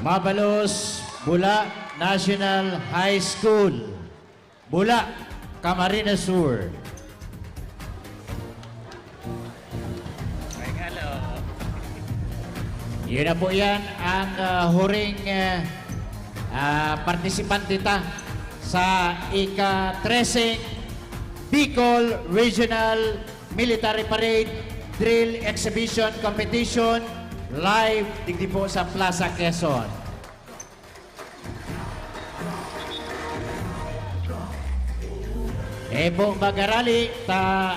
Mabalos, Bula National High School. Bula, Camarines Sur. Ay, hello. Yun na po yan ang huring partisipante sa ika-13 Bicol Regional Military Parade Drill Exhibition Competition live digdi po sa Plaza Quezon. Ebong Bagarali,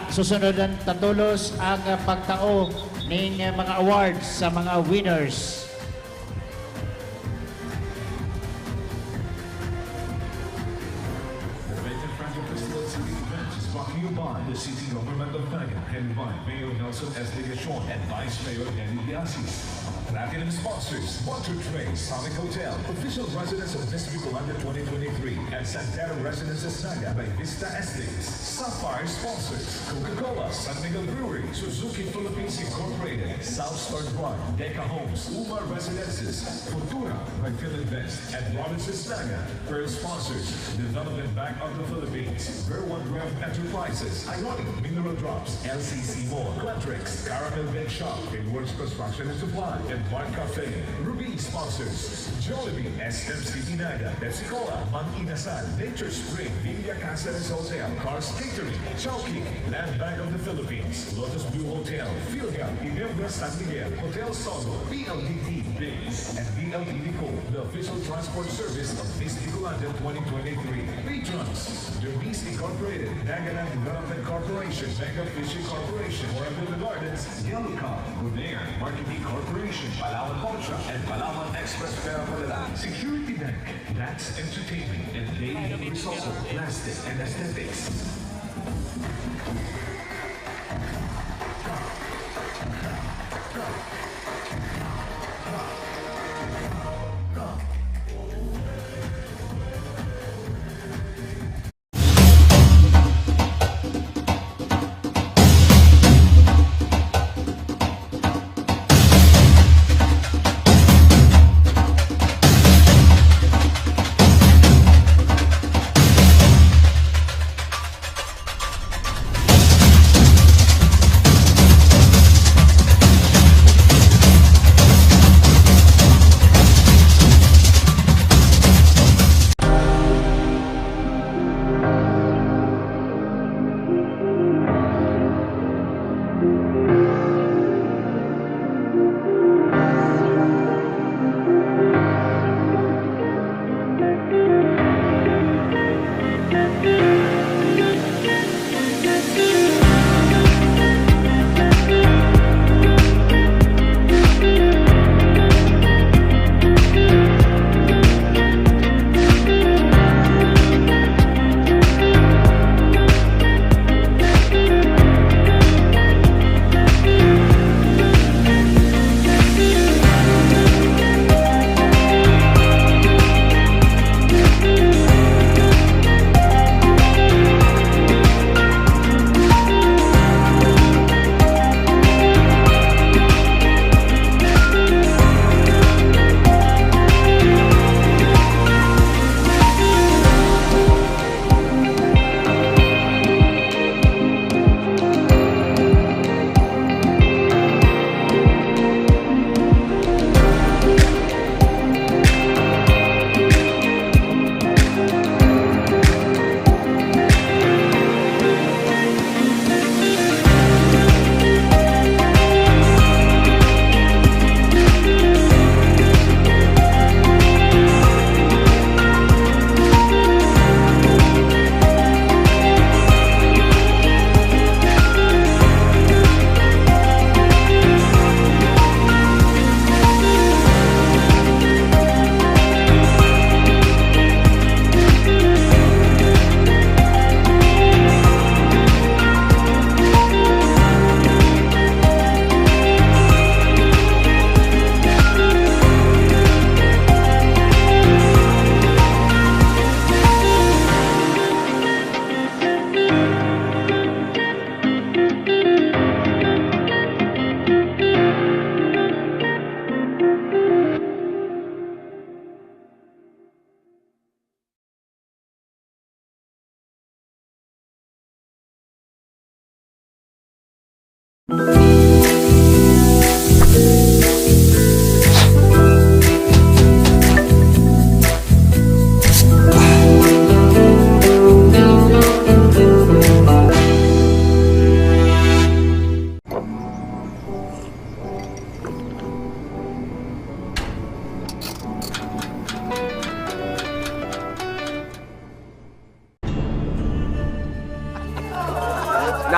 susunod ang tatulos ang pagtao ng mga awards sa mga winners. The Vector Franco Festival City event is brought to you by the City Government of Naga, headed by Mayor Nelson S. Legasyon and Vice Mayor Henry Diasis. Platinum sponsors, Water Train, Sonic Hotel, official residence of Miss Bicolanda 2023, and Santana Residences Naga by Vista Estates. Sapphire sponsors, Coca-Cola, San Miguel Brewery, Suzuki Philippines Incorporated, South Star Drive, Deca Homes, Umar Residences, Futura by Philinvest, and Robinson's Naga. Pearl sponsors, Development Bank of the Philippines, Ver1 Rev Enterprises, Ionic Mineral Drops, LCC Mall, Quatrix, Caramel Bed Shop, Inwards Construction and Supply, and Bar Cafe. Ruby sponsors, Jollibee, SMCT Naga, Pepsi Cola, Mang Inasal, Nature Spring, Villa Casares Hotel, Cars Catering, Chowking, Land Bank of the Philippines, Lotus Blue Hotel, PhilHealth, Inebra San Miguel, Hotel Sogo, BLDT, Biggs, and BLDT Co, the official transport service of Miss Bicolanda 2023. Patrons, Dermis Incorporated, Nagaland Development Corporation, Mega Fishing Corporation, Moravilla Gardens, Yellow Cup, Bonaire, Marketing Corporation, Palawan Ultra, and Palawan Express Pera Palala. Security Bank, that's entertainment, and daily is also plastic and aesthetics.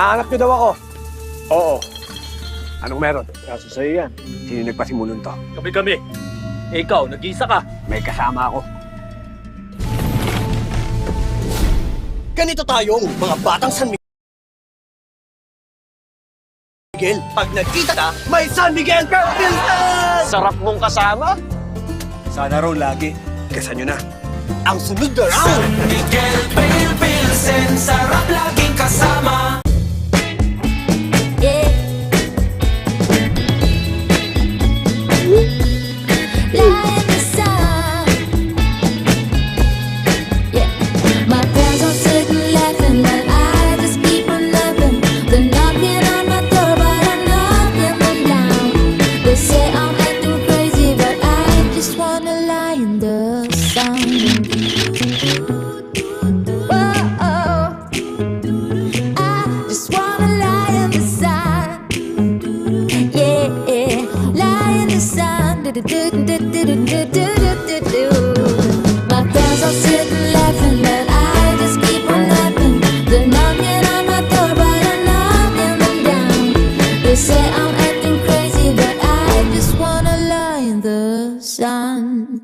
Hinahanap niyo daw ako. Oo. Anong meron? Kaso sa'yo yan. Sino nagpasimulon to? Kami. Ikaw, nag-iisa ka. May kasama ako. Ganito tayong mga batang San Miguel. Pag nagkita ka, may San Miguel Pilsen! Sarap mong kasama. Sana raw lagi. Kesa nyo na. Ang sunod na round! San Miguel Pale Pilsen, sarap laging kasama. Yeah. Lie in the sun. Yeah. My friends are sitting laughing, but I just keep on laughing. They're knocking on my door, but I'm knocking them down. They say I'm acting crazy, but I just wanna lie in the sun. Whoa, I just wanna lie in the sun. Yeah, lie in the sun. My friends all sitting laughing, but I just keep on laughing. They're knocking on my door, but I'm knocking them down. They say I'm acting crazy, but I just wanna lie in the sun.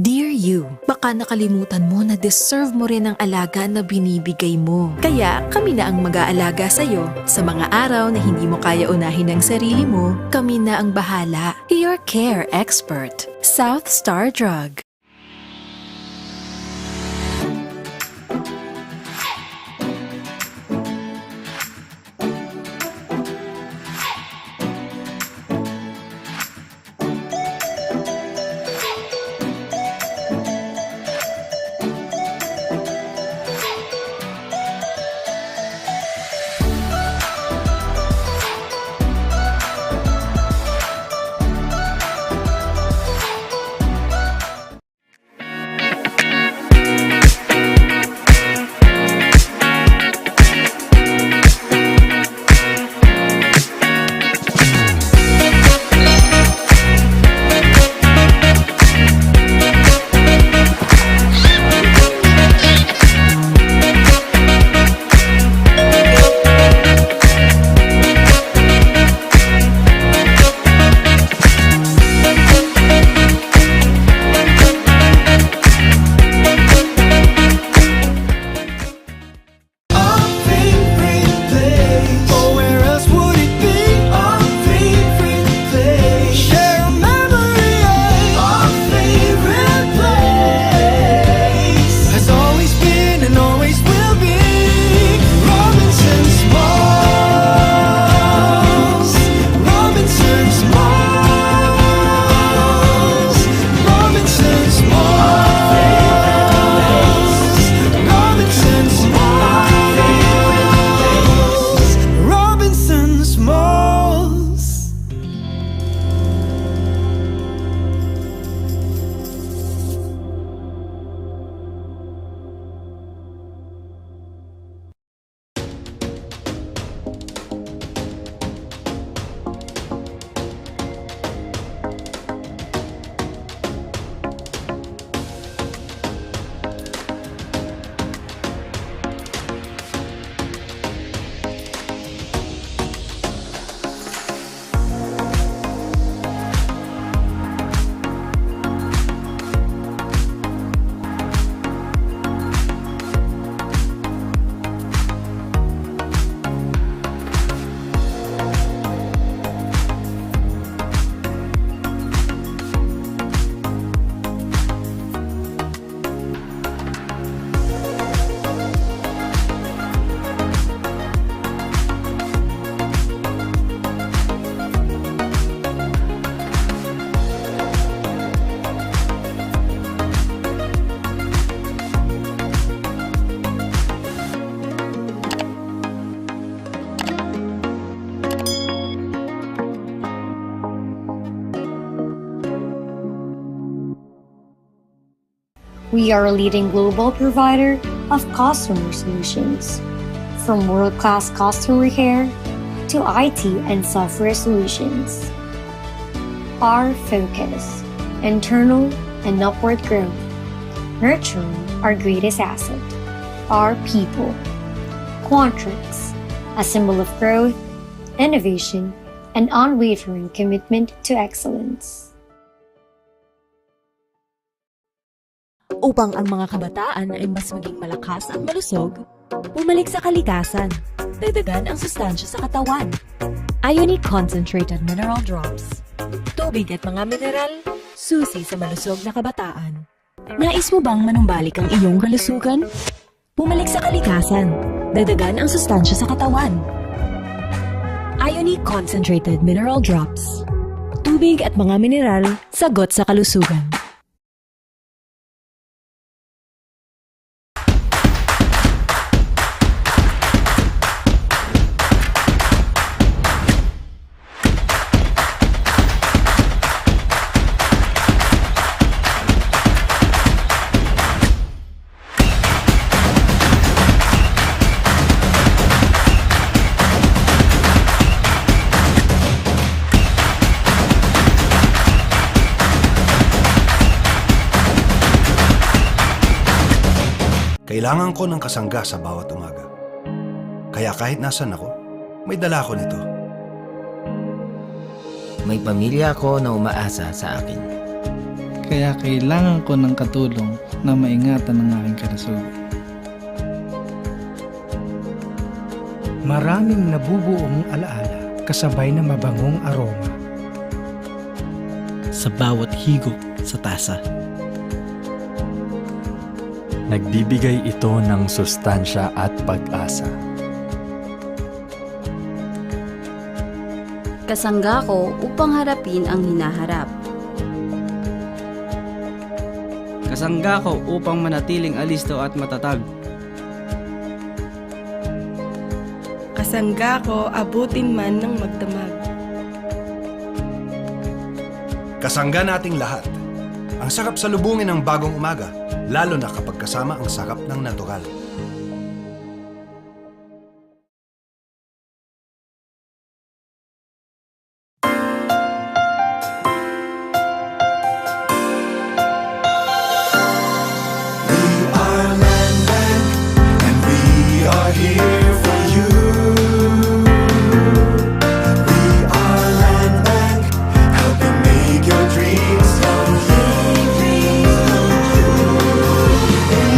Dear you, baka nakalimutan mo na deserve mo rin ang alaga na binibigay mo. Kaya kami na ang mag-aalaga sa'yo. Sa mga araw na hindi mo kaya unahin ang sarili mo, kami na ang bahala. Your care expert, South Star Drug. We are a leading global provider of customer solutions, from world-class customer care to IT and software solutions. Our focus, internal and upward growth, nurturing our greatest asset, our people. Quantrix, a symbol of growth, innovation, and unwavering commitment to excellence. Upang ang mga kabataan ay mas maging malakas at malusog, bumalik sa kalikasan, dagdagan ang sustansya sa katawan. Ionic Concentrated Mineral Drops. Tubig at mga mineral, susi sa malusog na kabataan. Nais mo bang manumbalik ang iyong kalusugan? Bumalik sa kalikasan, dagdagan ang sustansya sa katawan. Ionic Concentrated Mineral Drops. Tubig at mga mineral, sagot sa kalusugan. Kailangan ko ng kasangga sa bawat umaga. Kaya kahit nasan ako, may dala ko nito. May pamilya ako na umaasa sa akin. Kaya kailangan ko ng katulong na maingatan ng aking kalusugan. Maraming nabubuong alaala kasabay na mabangong aroma. Sa bawat higop sa tasa. Nagbibigay ito ng sustansya at pag-asa. Kasangga ko upang harapin ang hinaharap. Kasangga ko upang manatiling alisto at matatag. Kasangga ko abutin man ng magdamag. Kasangga nating lahat. Ang sarap salubungin ng bagong umaga, lalo na kapag kasama ang sarap ng natural.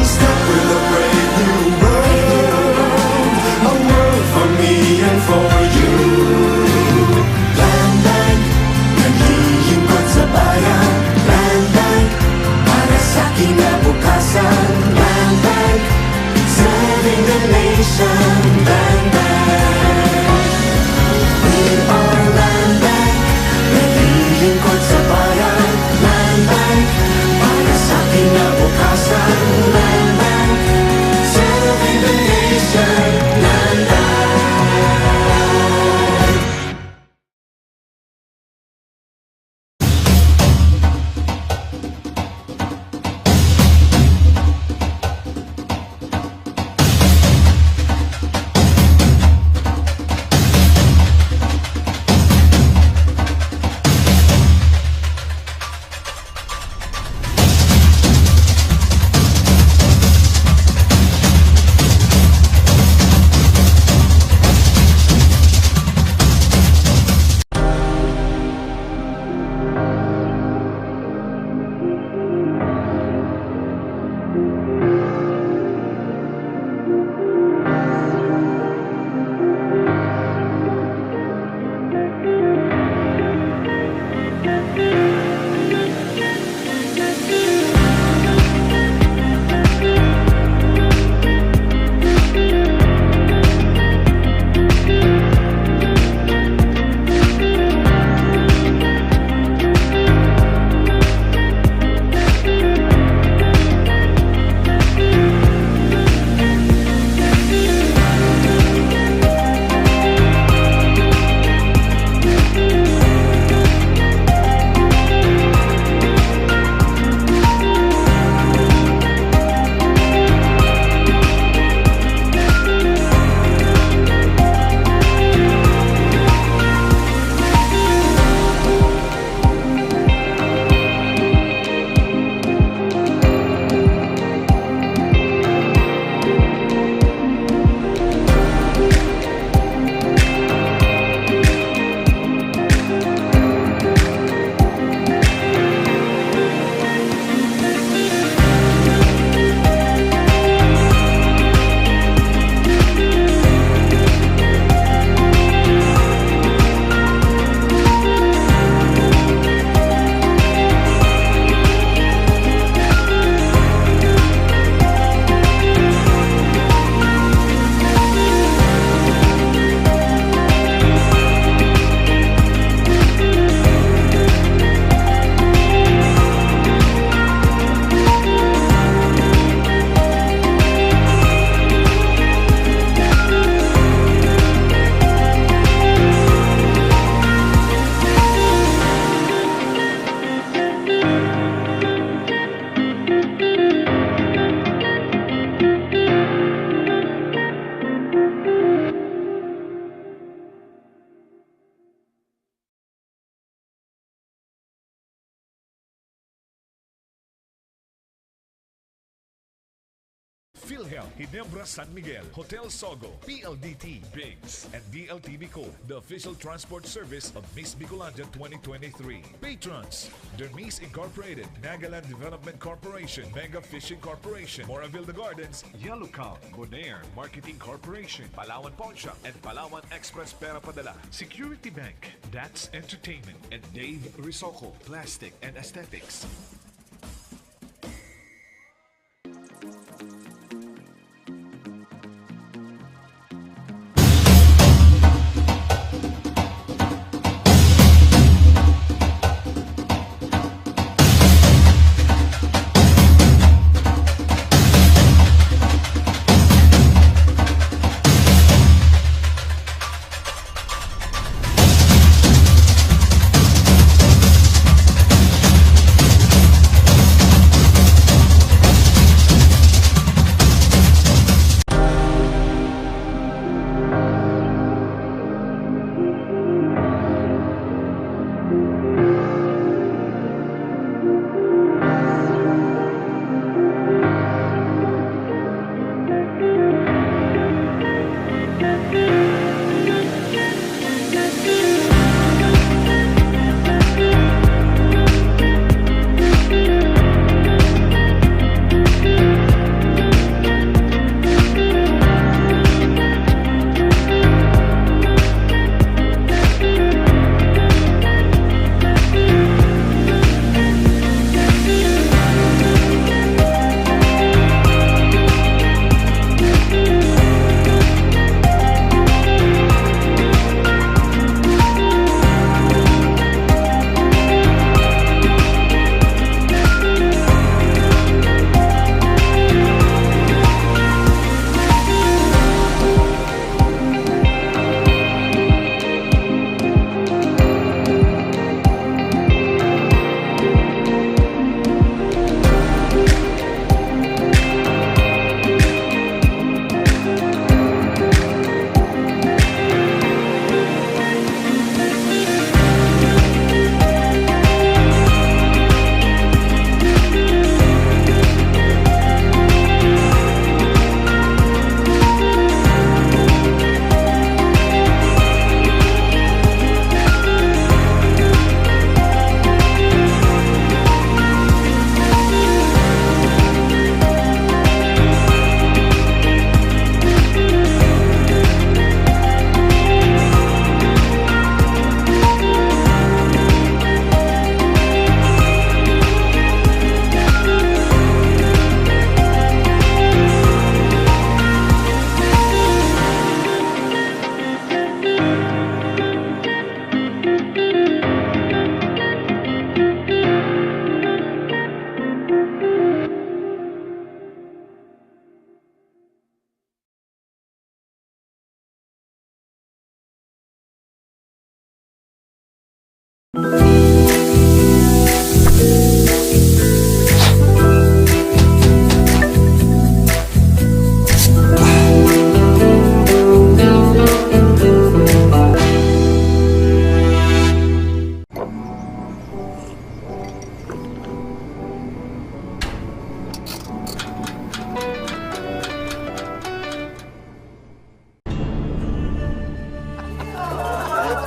Step with a brave PhilHealth, Ginebra San Miguel, Hotel Sogo, PLDT, Biggs, and DLTV Co., the official transport service of Miss Bicolanja 2023. Patrons: Dermis Incorporated, Nagaland Development Corporation, Mega Fishing Corporation, Moraville The Gardens, Yellow Cow, Bonaire Marketing Corporation, Palawan Pawn Shop, and Palawan Express Pera Padala, Security Bank, That's Entertainment, and Dave Risocco, Plastic and Aesthetics.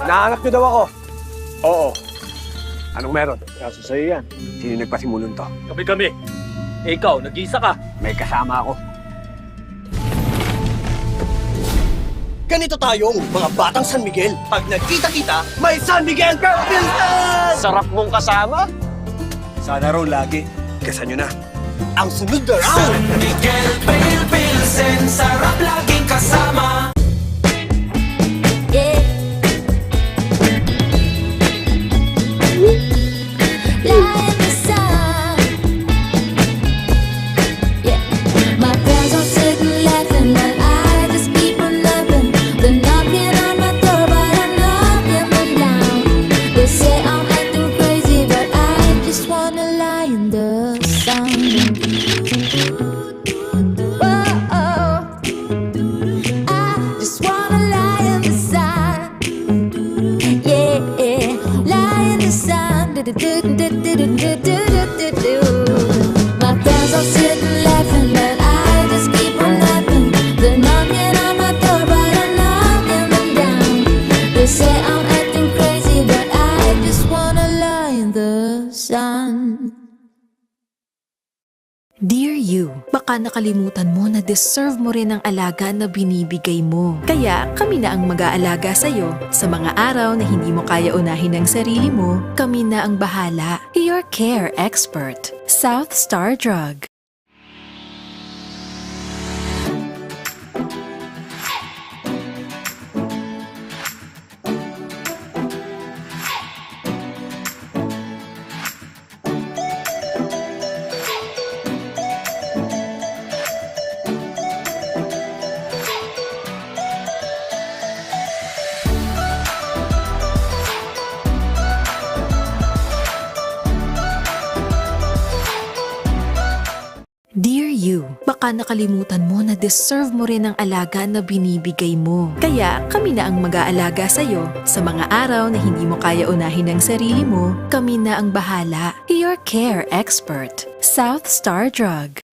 Nahanap niyo daw ako. Oo. Anong meron? Kaso sa'yo yan. Sino nagpasimulon to? Kami. Ikaw, nag-iisa ka. May kasama ako. Ganito tayong mga batang San Miguel. Pag nagkita-kita, may San Miguel Pilsen! Sarap mong kasama. Sana raw lagi. Kasan nyo na. Ang sunod na round! San Miguel Pilsen, sarap laging kasama. Yeah. Lie in the sun. Yeah. My friends all sitting laughing, but I just keep on laughing. They're knocking on my door, but I'm knocking them down. They say I'm acting crazy, but I just wanna lie in the sun. Whoa, I just wanna lie in the sun. Yeah, lie in the sun. My friends all sitting laughing, but I just keep on sun. Dear you, baka nakalimutan mo na deserve mo rin ang alaga na binibigay mo. Kaya kami na ang mag-aalaga sa'yo. Sa mga araw na hindi mo kaya unahin ang sarili mo, kami na ang bahala. Your care expert, South Star Drug. Dear you, baka nakalimutan mo na deserve mo rin ang alaga na binibigay mo. Kaya kami na ang mag-aalaga sa'yo. Sa mga araw na hindi mo kaya unahin ang sarili mo, kami na ang bahala. Your care expert, South Star Drug.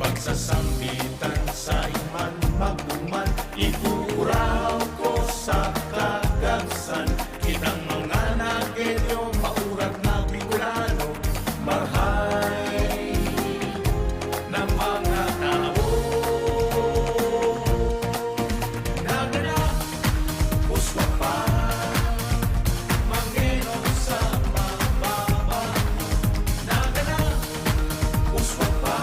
Pagsasambitan sa iman magduman, ikuraw ko sa kagagsan. Kitang mga nagelyo, maurag na Bicolano, marhay na mga tao. Nagana, kuswa pa, mangeno sa mababa. Nagana, kuswa pa,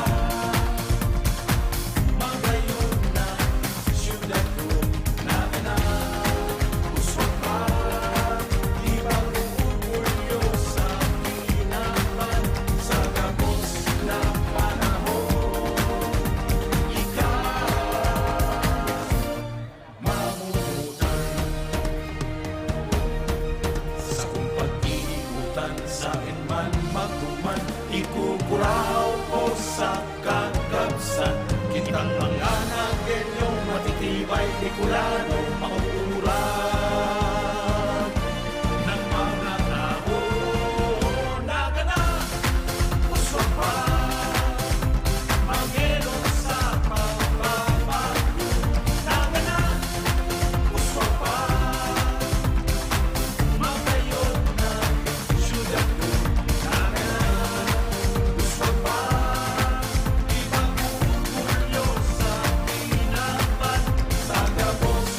sa'kin man magduman, ikukuraw ko sa kagabsan. Kitang mga nagelyo, matitibay Bicolano, maurag ng mga tao. Nagana, kuswa pa, mangelo sa mababa. Nagana, kuswa pa, magayon na syudad ko. Nagana, kuswa pa, ibang orgulyo sa tinapan, sa gabos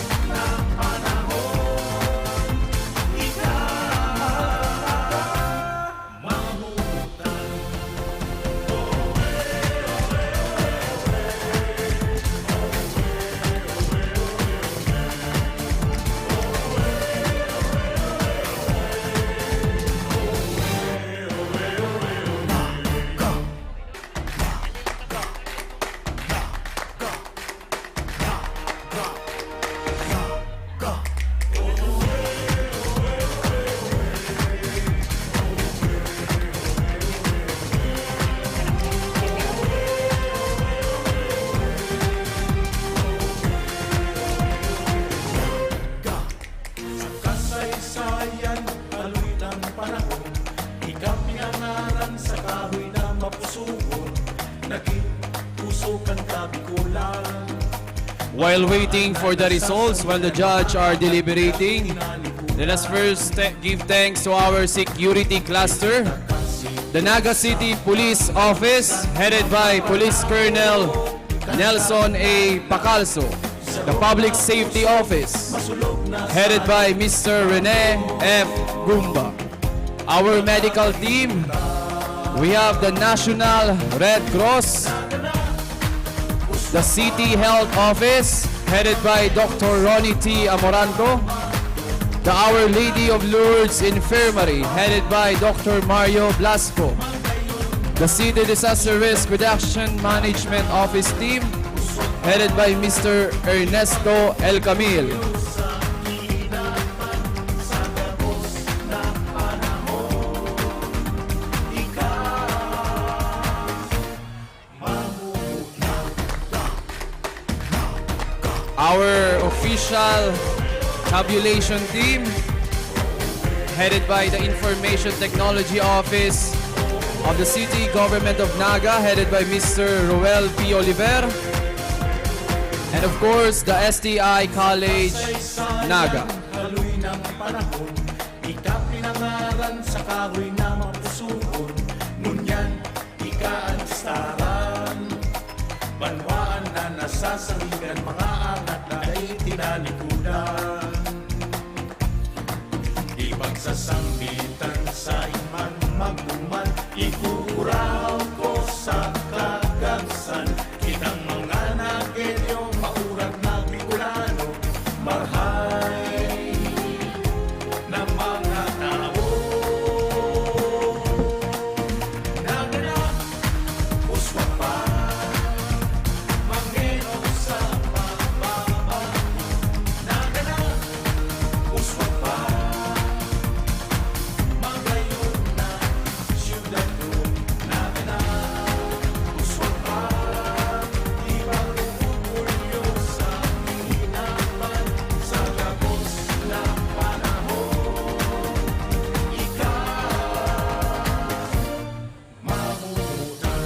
mapusuon, naging puso kang kabikulan. While waiting for the results, while the judge are deliberating, let us first give thanks to our security cluster, the Naga City Police Office, headed by Police Colonel Nelson A. Pacalso, the Public Safety Office, headed by Mr. Rene F. Gumba. Our medical team, we have the National Red Cross, the City Health Office, headed by Dr. Ronnie T. Amoranto, the Our Lady of Lourdes Infirmary, headed by Dr. Mario Blasco, the City Disaster Risk Reduction Management Office team, headed by Mr. Ernesto El Camil. Our official tabulation team, headed by the Information Technology Office of the City Government of Naga, headed by Mr. Roel P. Oliver, and of course, the STI College, Naga. Haloy ng panahon, ika pinangalan sa kahoy na mapusuon, ngunyan, ika ang staran. Banwaan na nasasalingan, mga angat na ay tinalikudan. Ipagsasambitan sa iman, magduman, ikuraw ko sa kagagsan. Kitang mga nagelyo, maurag na Bicolano, marhay na mga tao. Naganap, uswa pa, Mangero sa pababa. Naganap, uswa pa, magayo na siyudad ko. Naganap, uswa pa, ibang pupulyo sa hinapan, sa gabos na panahon. Ikaw, mamumutan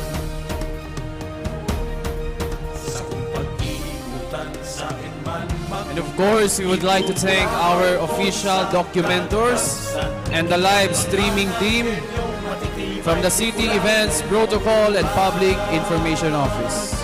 sa kung pag-iikutan sa akin man And of course, we would like to thank our official documentors and the live streaming team from the City Events Protocol and Public Information Office.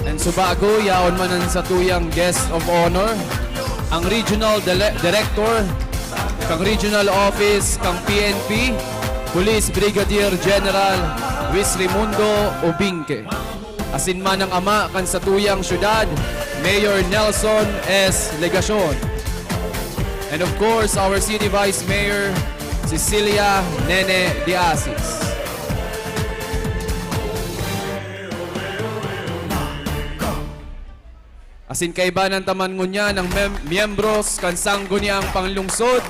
And subago, yaon man ang satuyang guest of honor, ang Regional Director, kang Regional Office, kang PNP, Police Brigadier General Luis Raimundo Obinque. Asin man ang ama kan satuyang syudad, Mayor Nelson S. Legacion. And of course, our City Vice Mayor, Cecilia Nene de Asis. Asin kaibanan taman ngunya ng miyembros kan sangguniang panglungsod.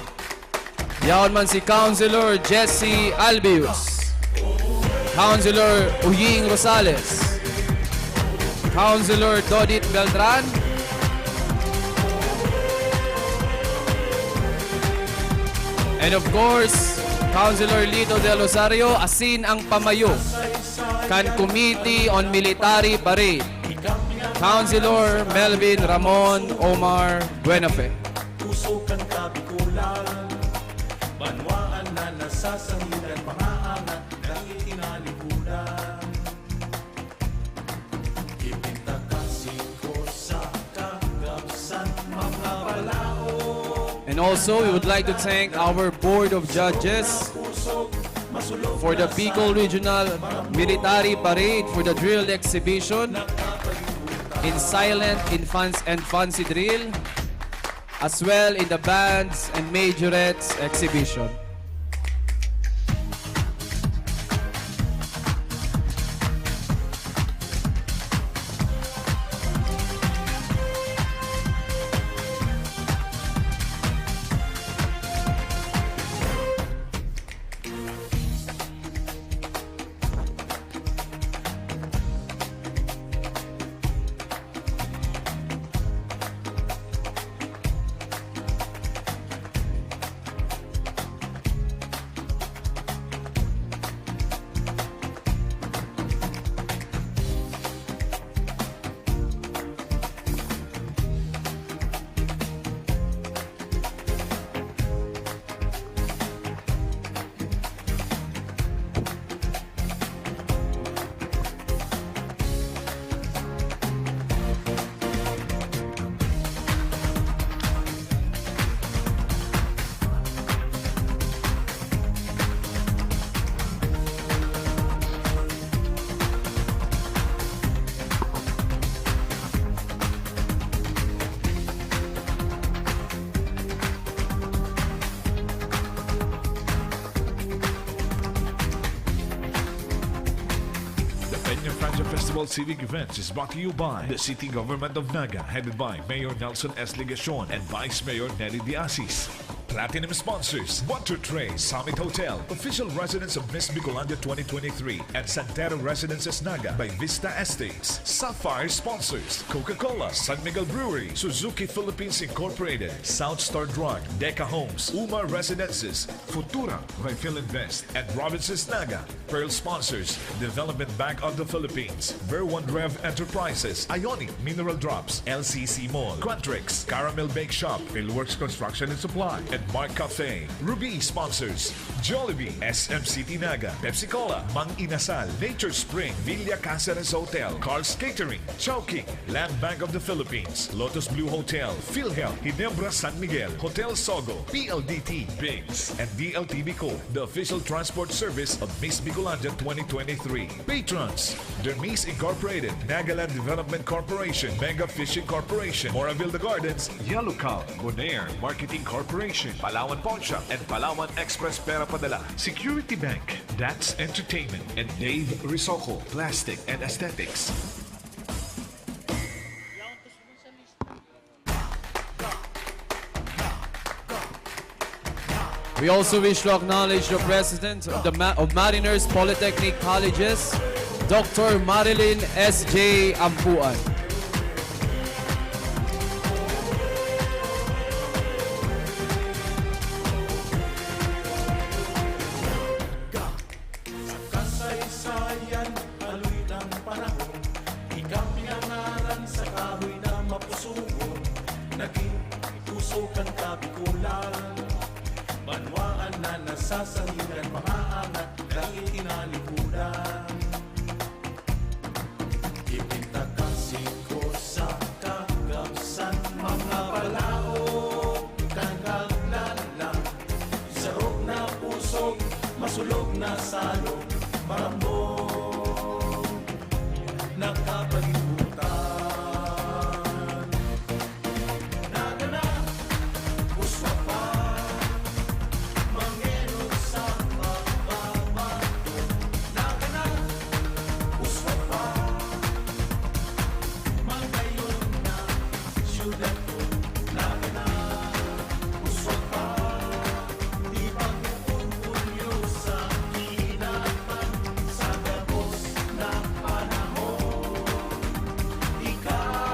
Yaon man si Councilor Jesse Albius, Councilor Uying Rosales, Councilor Dodit Beltran, and of course, Councilor Lito Del Rosario, asin ang pamayo kan Committee on Military Parade, Councilor Melvin Ramon Omar Buenafe. puso kang kabikulan, banwaan na nasasangilan, mga angat na itinalikulan. Ipinta kasi ko sa kagapsan, mga palao. And also, we would like to thank our Board of Judges for the Bicol Regional Military Parade for the drill exhibition in silent, in fancy drill, as well in the bands and majorettes exhibition. Naga Festival Civic Events is brought to you by the City Government of Naga, headed by Mayor Nelson S. Legacion and Vice Mayor Nelly Diasis. Platinum sponsors: Butter Tray Summit Hotel, official residence of Miss Bicolanda 2023, and Santero Residences Naga by Vista Estates. Sapphire sponsors: Coca-Cola, San Miguel Brewery, Suzuki Philippines Incorporated, South Star Drug, Deca Homes, Umar Residences, Futura by Philinvest, and Robinsons Naga. Pearl sponsors: Development Bank of the Philippines, Ver1 Rev Enterprises, Ionic Mineral Drops, LCC Mall, Quantrix, Caramel Bake Shop, Philworks Construction and Supply, and Mark Cafe. Ruby sponsors: Jollibee, SM City Naga, Pepsi Cola, Mang Inasal, Nature Spring, Villa Cáceres Hotel, Carl's Catering, Chowking, Land Bank of the Philippines, Lotus Blue Hotel, PhilHealth, Ginebra San Miguel, Hotel Sogo, PLDT, Biggs, and DLTV Co., the official transport service of Miss Bicolanda 2023. Patrons: Dermis Incorporated, Nagaland Development Corporation, Mega Fishing Corporation, Moraville Gardens, Yellow Cow, Bonaire Marketing Corporation, Palawan Pawn Shop, and Palawan Express Pera Padala, Security Bank, That's Entertainment, and Dave Risoko, Plastic and Aesthetics. We also wish to acknowledge the President of of Mariners Polytechnic Colleges, Dr. Marilyn S.J. Ampuan. Kasaysayan, aloy ng panahon, ikaw pinangalan sa kahoy na mapusuon, naging tusukan kabikulan, banwaan na nasasangilan, mga angat dahil tinalikudan. Ipintakasing ko sa kagamsan, mga palaog, kagaglalang, sarog na pusog, masulog na salog, marambong nakapalibutan. Nagana, uswa pa, mangeno sa pagbabato. Nagana, uswa pa, magayon na siyudad ko. Nagana, uswa pa, di pagpupulyo sa hinapan, sa gabos na panahon. Ikaw,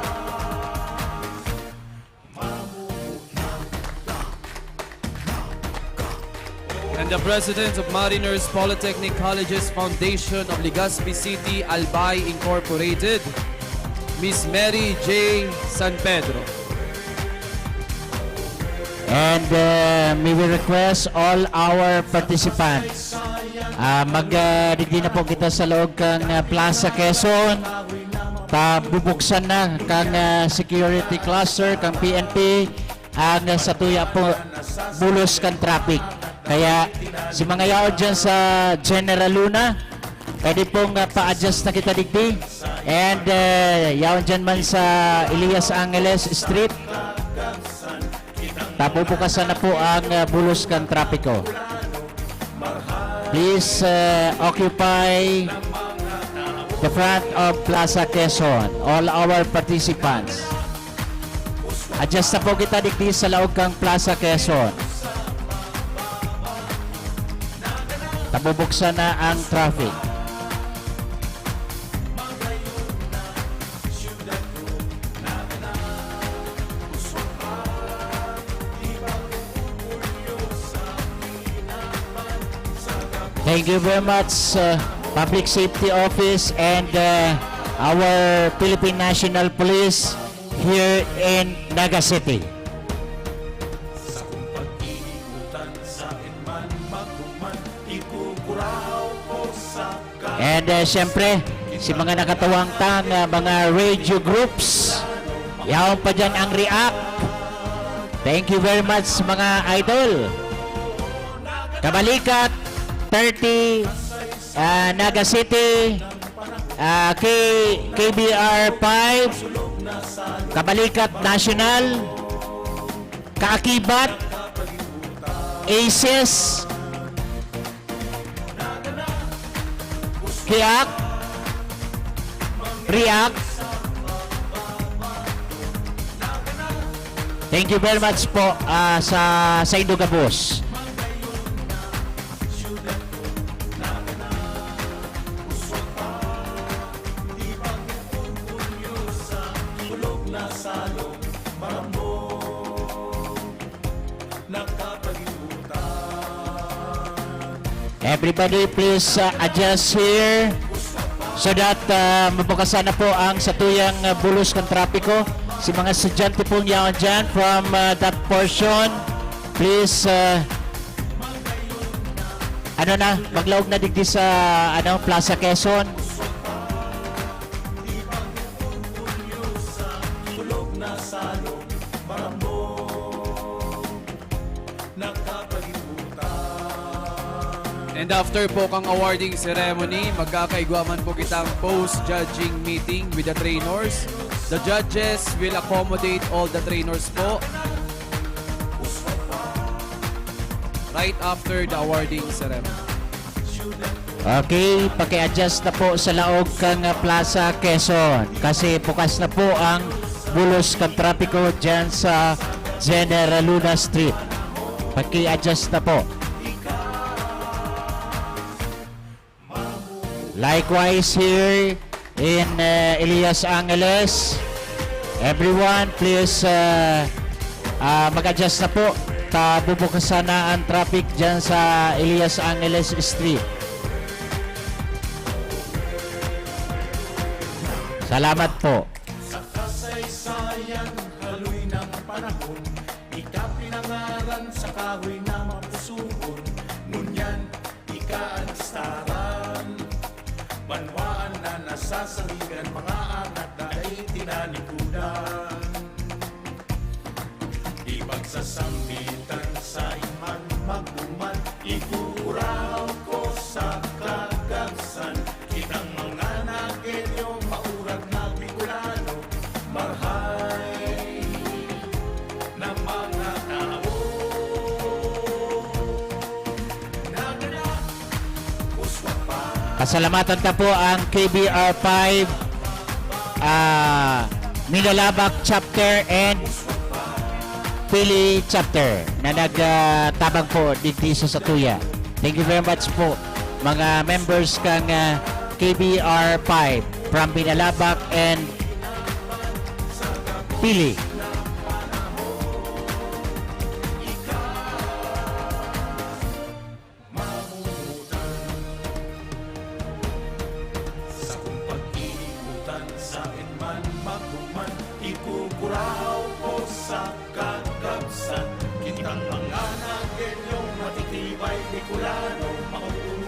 And the President of Mariners Polytechnic Colleges Foundation of Legazpi City, Albay Incorporated, Miss Mary J. San Pedro. And may we request all our participants magdigdi na po kita sa loob kang Plaza Quezon. Bubuksan na kang security cluster, kang PNP, ang sa tuya po bulos kang traffic. Kaya si mga yao dyan sa General Luna, pwede pong pa-adjust na kita digdi. And yao dyan man sa Elias Angeles Street, tapupukasan na po ang bulos kang trapiko. Please occupy the front of Plaza Quezon, all our participants. Adjust na po kita digdi sa laog kang Plaza Quezon. Tabubuksan na ang traffic. Thank you very much, Public Safety Office and our Philippine National Police here in Naga City. And siyempre, si mga nakatawang tang mga radio groups, yaon pa dyan ang React. Thank you very much mga idol. Kabalikat 30, Naga City, KBR 5, Kabalikat National, Kaakibat, ACES, Kiak, react? Thank you very much po sa Indogabos. Everybody please adjust here so that mabukasan na po ang satuyang bulos ng trapiko. Si mga estudyante po niya dyan from that portion, please maglaog na digdi sa Plaza Quezon. And after po kang awarding ceremony, magkakaigwaman po kitang post-judging meeting with the trainers. The judges will accommodate all the trainers po right after the awarding ceremony. Okay, paki-adjust na po sa laog kang Plaza Quezon kasi bukas na po ang bulos kang trapiko dyan sa General Luna Street. Paki-adjust na po. Likewise here in Elias Angeles, everyone please mag-adjust na po. Bubukasan na ang traffic dyan sa Elias Angeles Street. Salamat po. Sa kasaysayan, haloy ng panahon, ika pinangalan sa kahoy na mapusuon. Ngunyan, ika ang staran, banwaan na nasasaligan, mga anak na ay tinanikudan. Ipagsasambitan sa iman magduman, ikuraw ko sa kagagsan. Kitang mga nagelyo, maurag na Bicolano, marhay na mga tao. Naganak, puswa pa. Pasalamatan ka po ang KBR 5 Minalabak chapter and Pili chapter na nagtabang po dito sa Satuya. Thank you very much po mga members kang KBR 5 from Minalabak and Pili. Sa kung pag-iikutan sa inman magduman, ikukuraw ko sa kagabsan. Kitang mga nagelyong matitibay Bicolano, maurag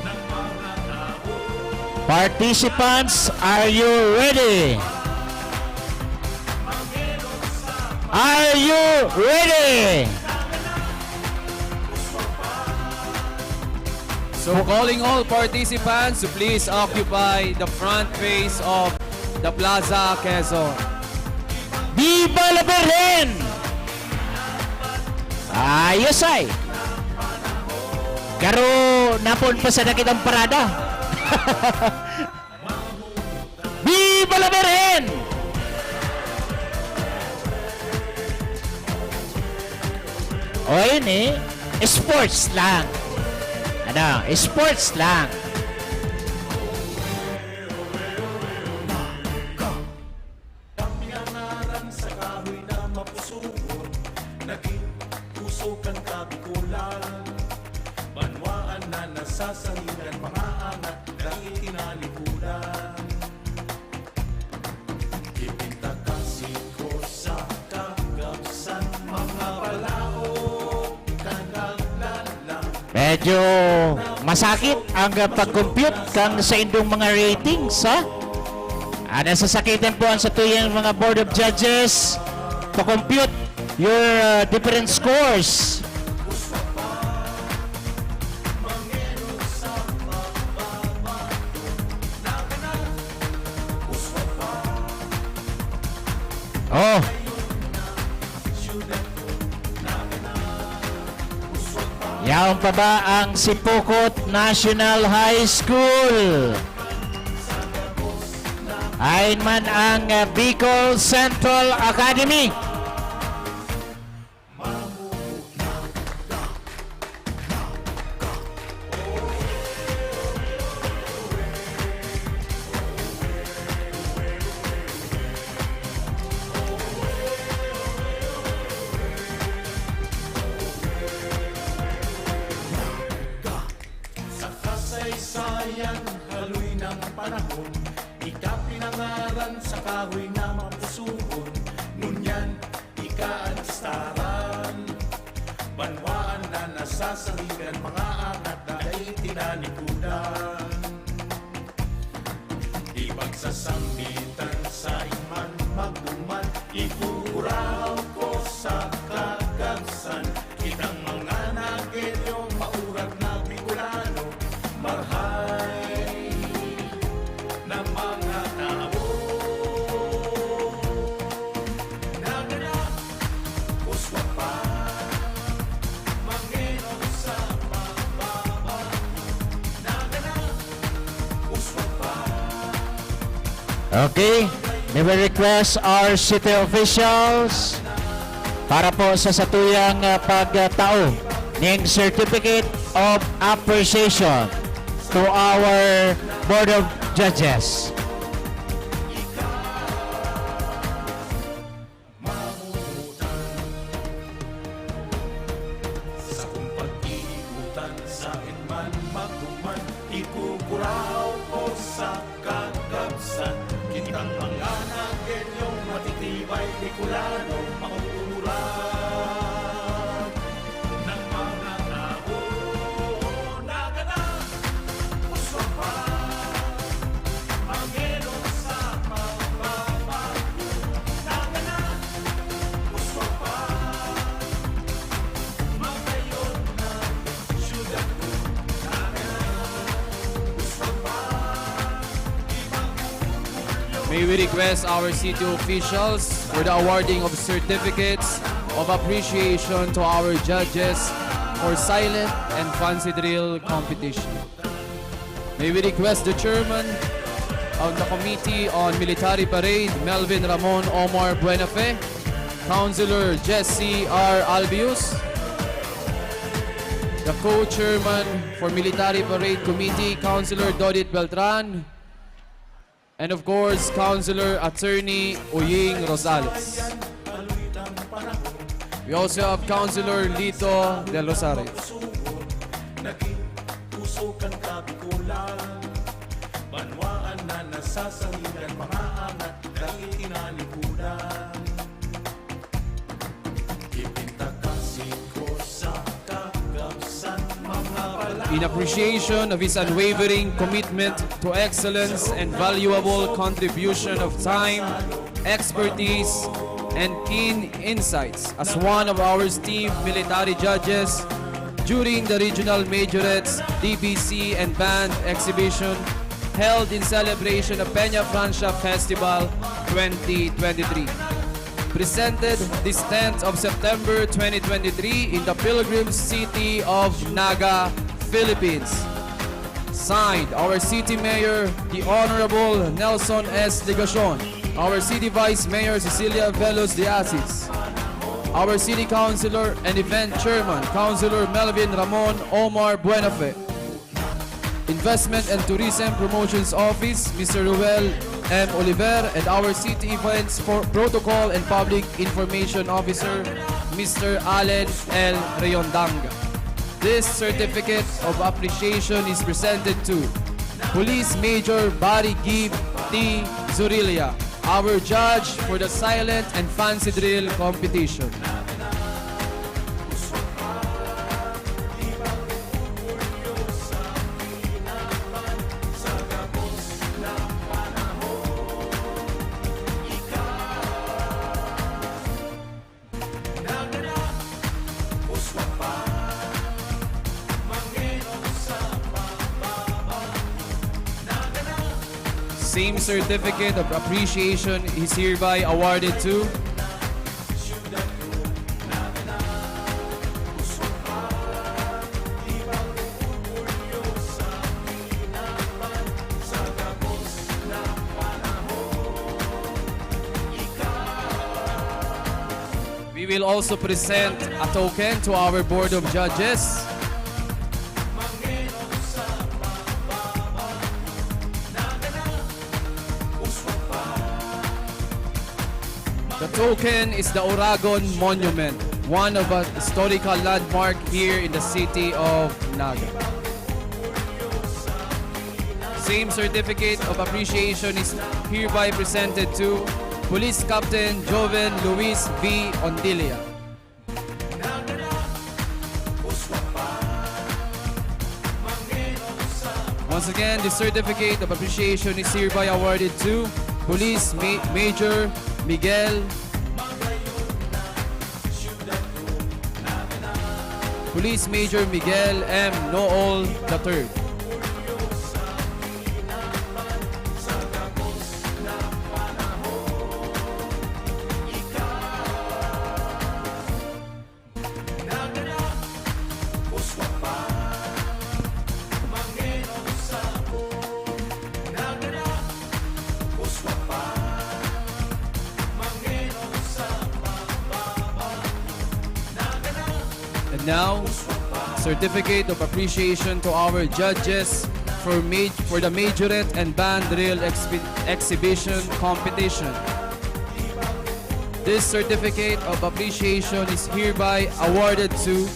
ng mga tao. Participants, are you ready? Are you ready? So calling all participants to please occupy the front face of the Plaza Quezon. Viva la Berlin! Ayos ay! Karo napon pa sa nakitang parada. Viva la Berlin! O yun sports lang. Sports lang. Pinangalan sa kahoy na mapusuon, naging puso kang kabikulan. Banwaan na nasasaligan, mga anak dahil tinalikudan. Ipintakasiko sa kagabsan, mga palaot, kanaglalang. Medyo masakit ang pag-compute kang sa indong mga ratings, ha? Nasasakitan po ang satuyang mga Board of Judges to compute your different scores. Oh. Yaon pa ba ang Sipokot National High School? ay man ang Bicol Central Academy. Sa kasaysayan, haloy ng panahon, ika pinangalan sa kahoy na mapusuon. Ngunyan, ika ang staran, banwaan na nasasaligan, mga angat na ay tinanikudan. Di pagsasambitan sa iman magduman, ikuraw ko sa kagagsan, kitang mga nagelyo, maurag na Bicolano, marhay na mga tao. Naganak, kuswa pa, Mangeno sa mababa. Naganak, kuswa pa. Okay, may we request our city officials para po sa satuyang pagtao ng Certificate of Appreciation to our Board of Judges. Sa kung pag-iikutan sa inman magduman, ikukuraw ko sa kagabsan, kitang mga nagenyong matitibay Bicolano, mauurag ng mga tao. Naganak, kuswa pa, Mangeno sa mababa. Naganak, kuswa pa, magayon na syudad ko. May we request our city officials for the awarding of certificates of appreciation to our judges for silent and fancy drill competition. May we request the chairman of the Committee on Military Parade, Melvin Ramon Omar Buenafe, Councilor Jesse R. Albius, the co-chairman for Military Parade Committee, Councilor Dodit Beltran, and of course, Councilor Attorney Uying Rosales. We also have Councilor Lito Del Rosario. Naging tusukan ka Bicolan, banwaan na nasasaligan, mga angat dahil tinalikudan. Ipintakasik ko sa kagabsan, mga pala. In appreciation of his unwavering commitment to excellence and valuable contribution of time, expertise, and keen insights as one of our esteemed military judges during the Regional Majorates DBC and Band exhibition held in celebration of Peña Francia Festival 2023. Presented this 10th of September 2023 in the pilgrim city of Naga, Philippines. Signed, our City Mayor, the Honorable Nelson S. Ligacion, our City Vice Mayor, Cecilia Velos de Asis, our City Councilor and Event Chairman, Councilor Melvin Ramon Omar Buenafe, Investment and Tourism Promotions Office, Mr. Ruel M. Oliver, and our City Events for Protocol and Public Information Officer, Mr. Allen L. Rayondanga. This certificate of appreciation is presented to Police Major Barry Gibb T. Zurilia, our judge for the silent and fancy drill competition. Same certificate of appreciation is hereby awarded to We will also present a token to our Board of Judges. The token is the Oragon Monument, one of a historical landmark here in the city of Naga. Same certificate of appreciation is hereby presented to Police Captain Joven Luis V. Ondilia. Once again, the certificate of appreciation is hereby awarded to Police Major Miguel Police Major Miguel M. Nool III. And now, certificate of appreciation to our judges for the Majorette and Band Drill Exhibition Competition. This certificate of appreciation is hereby awarded to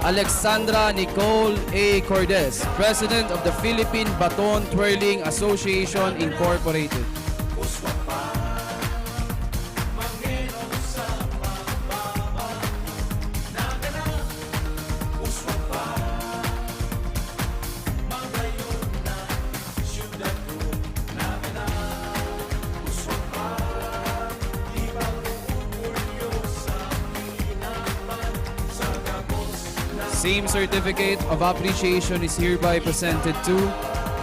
Alexandra Nicole A. Cordes, President of the Philippine Baton Twirling Association Incorporated. Same certificate of appreciation is hereby presented to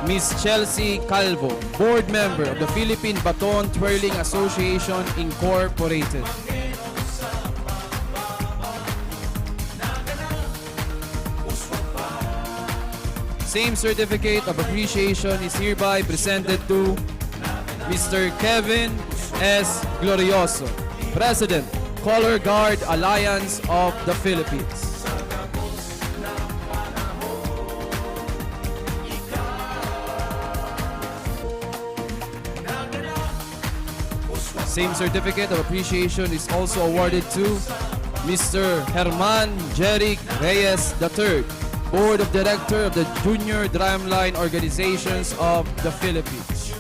Miss Chelsea Calvo, Board Member of the Philippine Baton Twirling Association Incorporated. Same certificate of appreciation is hereby presented to Mr. Kevin S. Glorioso, President, Color Guard Alliance of the Philippines. Same certificate of appreciation is also awarded to Mr. Herman Jeric Reyes III, Board of Director of the Junior Drumline Organizations of the Philippines.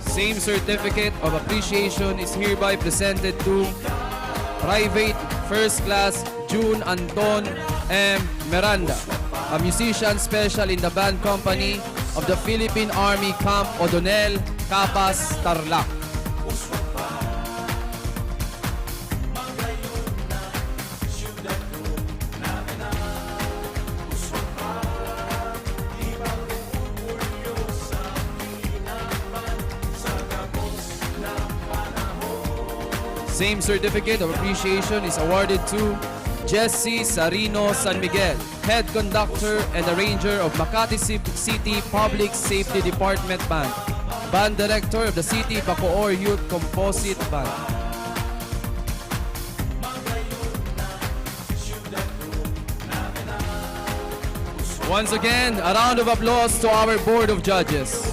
Same certificate of appreciation is hereby presented to Private First Class June Anton M. Miranda, a musician special in the band company of the Philippine Army Camp O'Donnell, Capas, Tarlac. Same certificate of appreciation is awarded to Jesse Sarino San Miguel, Head Conductor and Arranger of Makati City Public Safety Department Band, Band Director of the City Bacoor Youth Composite Band. Once again, a round of applause to our Board of Judges.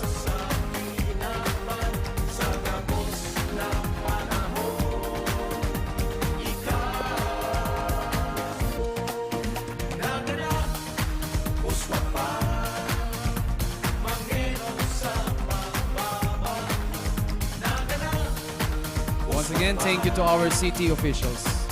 Once again, thank you to our city officials.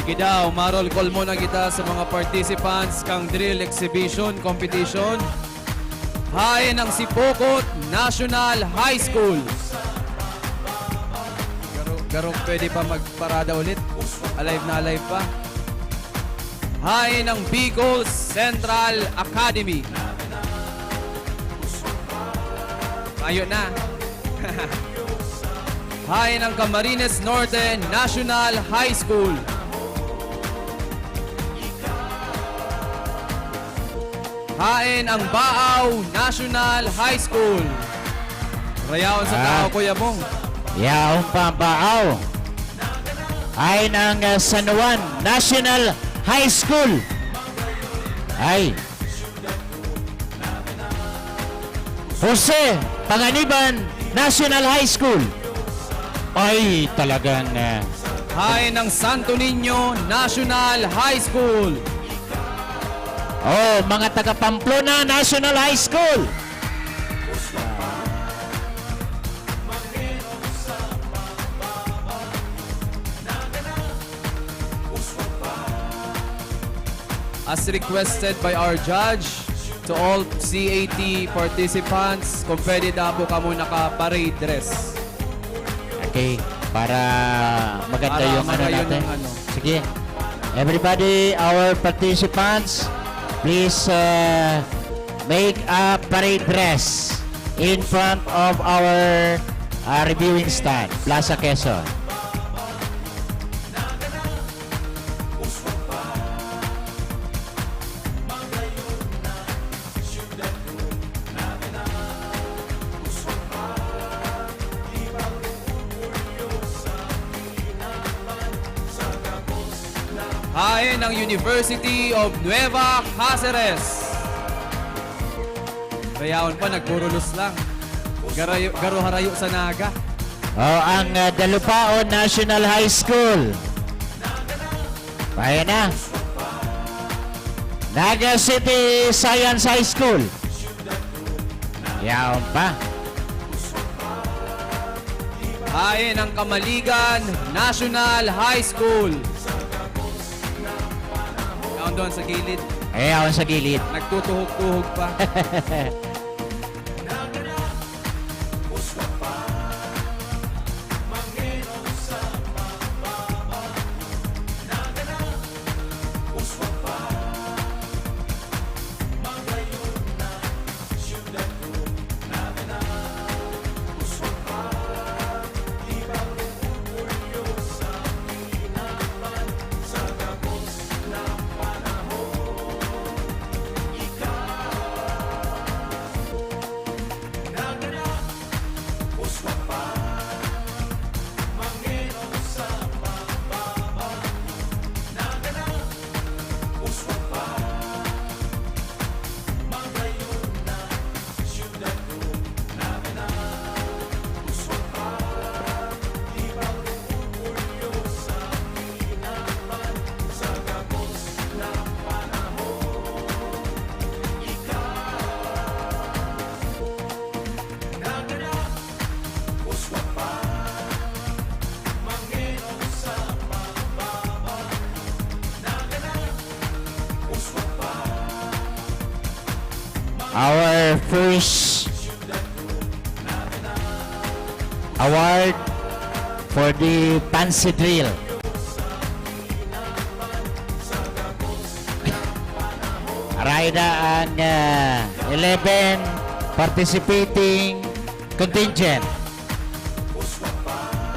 Sige daw, marol call mo na kita sa mga participants kang drill exhibition competition. Hain ng Sipokot National High School. Garong pwede pa magparada ulit. Alive na alive pa. Hain ng Bicol Central Academy. Ayun na. Hain ng Camarines Norte National High School. Hain ang Baaw National High School. Rayaon sa tao, Kuya Bong. Yaong Pambaaw ay ng San Juan National High School. Ay. Jose Panganiban National High School. Ay, talagang... Hain ng Santo Niño National High School. Oh, mga taga Pamplona National High School. As requested by our judge, to all CAT participants, kung pwede daw po ka muna naka-parade dress. Okay, para maganda Para yung ano magayon natin. ang ano. Sige. Everybody, our participants, please make a parade dress in front of our reviewing stand, Plaza Quezon. Hain ng University of Nueva Cáceres. Rayaon pa, nagpurulos lang. Garo-harayo sa naga. Oh, ang Dalupaon National High School. Kaya na. Naga City Science High School. Yaon pa. Hain ng Kamaligan National High School. Yaon doon sa gilid. Yaon sa gilid. Nagtutuhog-tuhog pa. Our first award for the Fancy Drill. Raida ang 11 participating contingent.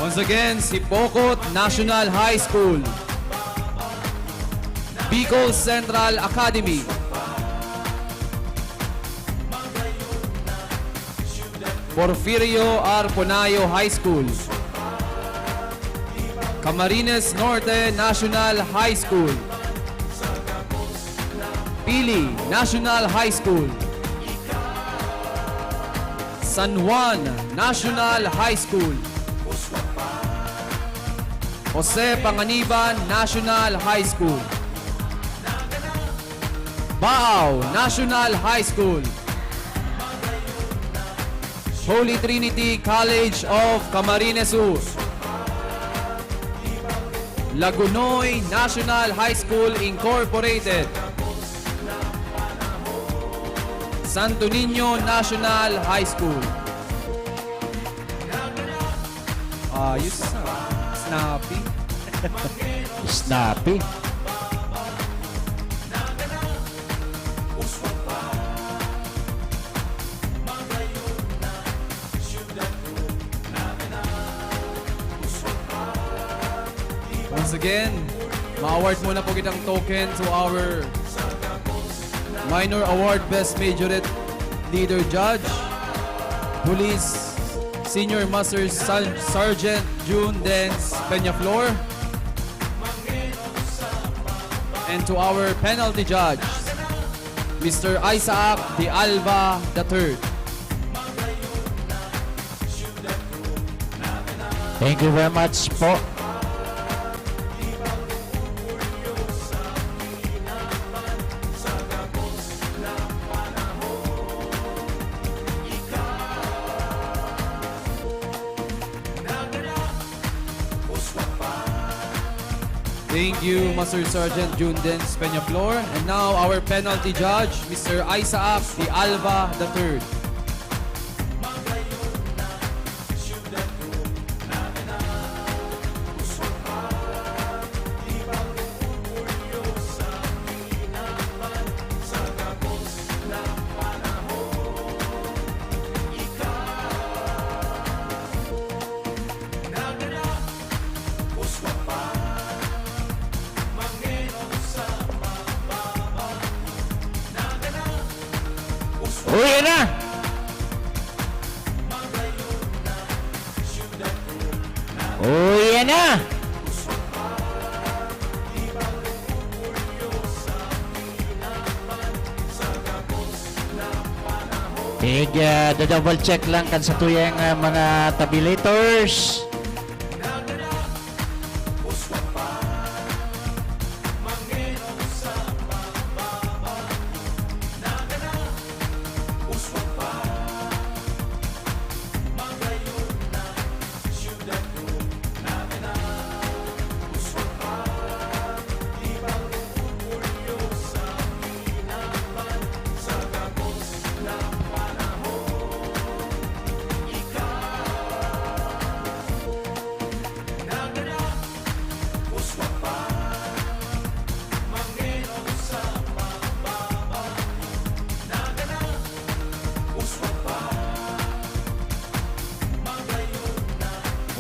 Once again, Sipokot National High School. Bicol Central Academy. Porfirio R. Ponayo High School. Camarines Norte National High School. Pili National High School. San Juan National High School. Jose Panganiban National High School. Baaw National High School. Holy Trinity College of Camarines Sur. Lagunoy National High School Incorporated. Santo Niño National High School. Ayos na. Snappy. Snappy. Once again, ma-award muna po kitang token to our Minor Award Best Majorette Leader Judge, Police Senior Master Sergeant June Dens Peñaflor, and to our penalty judge, Mr. Isaac De Alba III. Thank you very much po. Thank you, Master Sergeant Jundens Peñaflor. And now our penalty judge, Mr. Isaac De Alba III. Uwi na! Uwi na! Double check lang kan sa tuyang mga tabulators.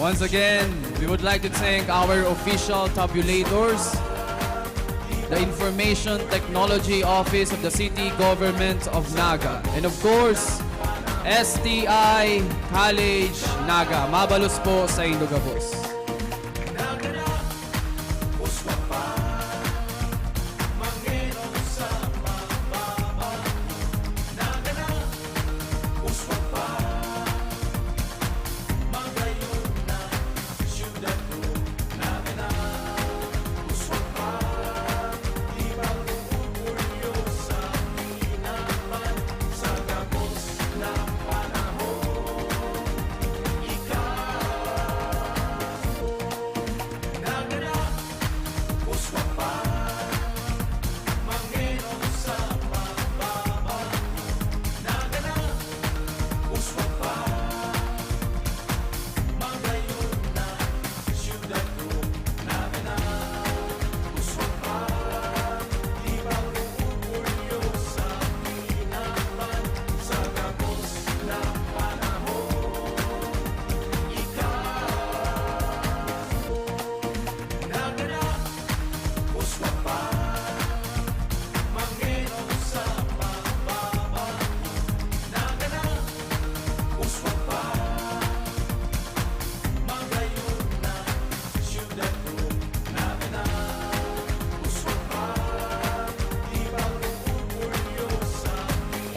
Once again, we would like to thank our official tabulators, the Information Technology Office of the City Government of Naga, and of course, STI College Naga. Mabalos po sa Indogabos.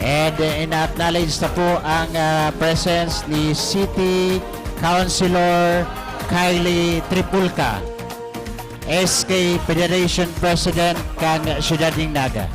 And ina-acknowledge na po ang presence ni City Councilor Kylie Tripulca, SK Federation President kan Ciudad ng Naga.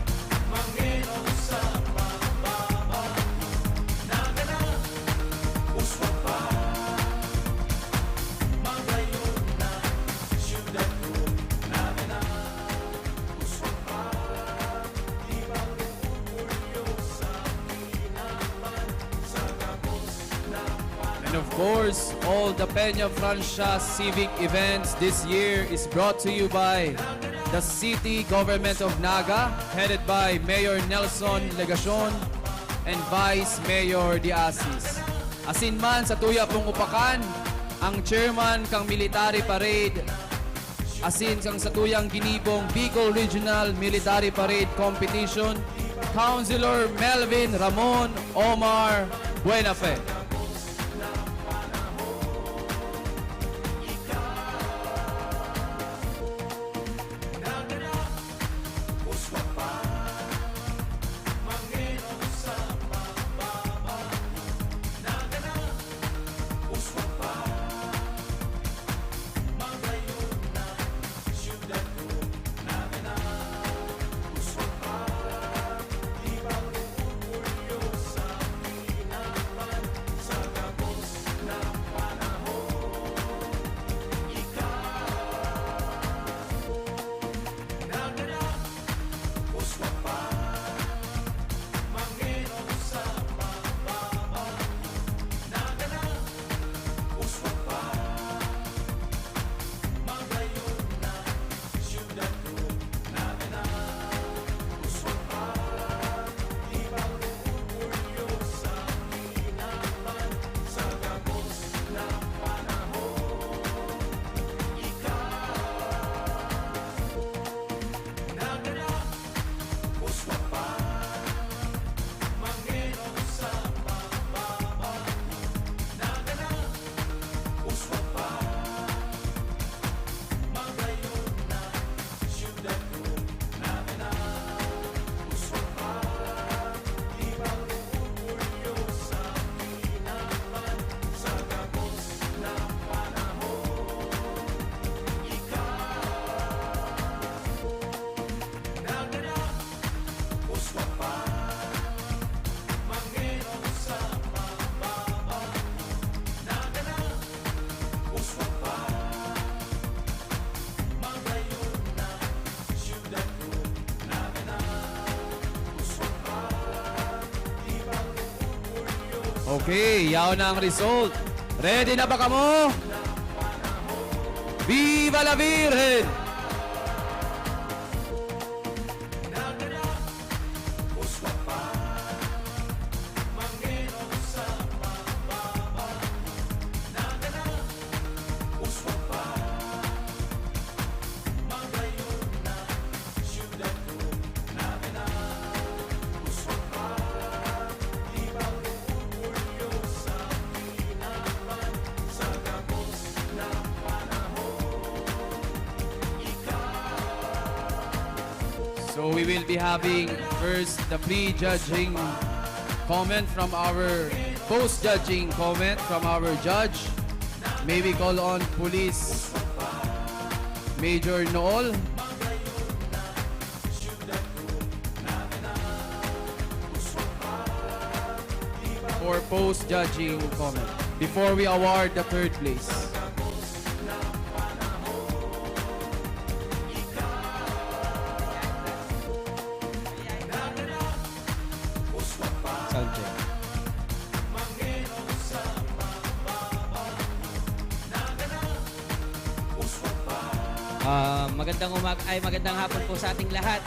And of course, all the Peña Francia civic events this year is brought to you by the City Government of Naga, headed by Mayor Nelson Legacion and Vice Mayor Diasis. Asinman sa tuya pong upakan, ang chairman kang military parade, asin kang sa tuyang ginibong Bicol Regional Military Parade Competition, Councilor Melvin Ramon Omar Buenafe. Okay, yaw na ang result. Ready na ba kamo? Viva la Virgen! So we will be having first the pre-judging comment from our post-judging comment from our judge. May we call on Police Major Nool. For post-judging comment before we award the third place. Magandang hapon po sa ating lahat.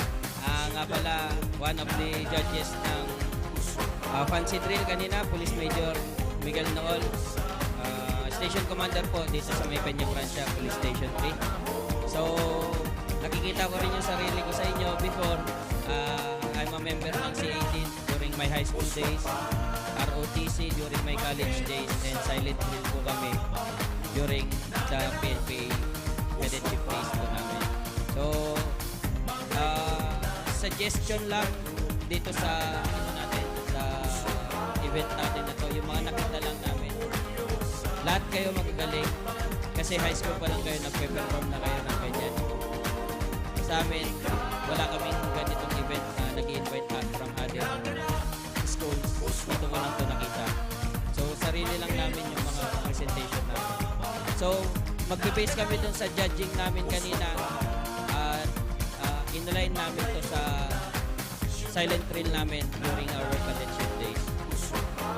Nga pala, one of the judges ng Fancy Drill kanina, Police Major Miguel Nool. Station Commander po dito sa may Peña Francia Police Station 3. So, nakikita ko rin yung sarili ko sa inyo before. I'm a member ng C18 during my high school days, ROTC during my college days, and silent drill po kami during the PNP cadetship days po namin. So, suggestion lang dito sa sa event natin na to, yung mga nakita lang namin. Lahat kayo magagaling kasi high school pa lang kayo nagpe-perform na kayo ng ganyan. Sa amin, wala kaming ganitong event na nag-i-invite from other schools. Dito ko lang to nakita. So, sarili lang namin yung mga presentation namin. So, magbe-base kami dun sa judging namin kanina. In-line namin to sa silent drill namin during our cadetship days.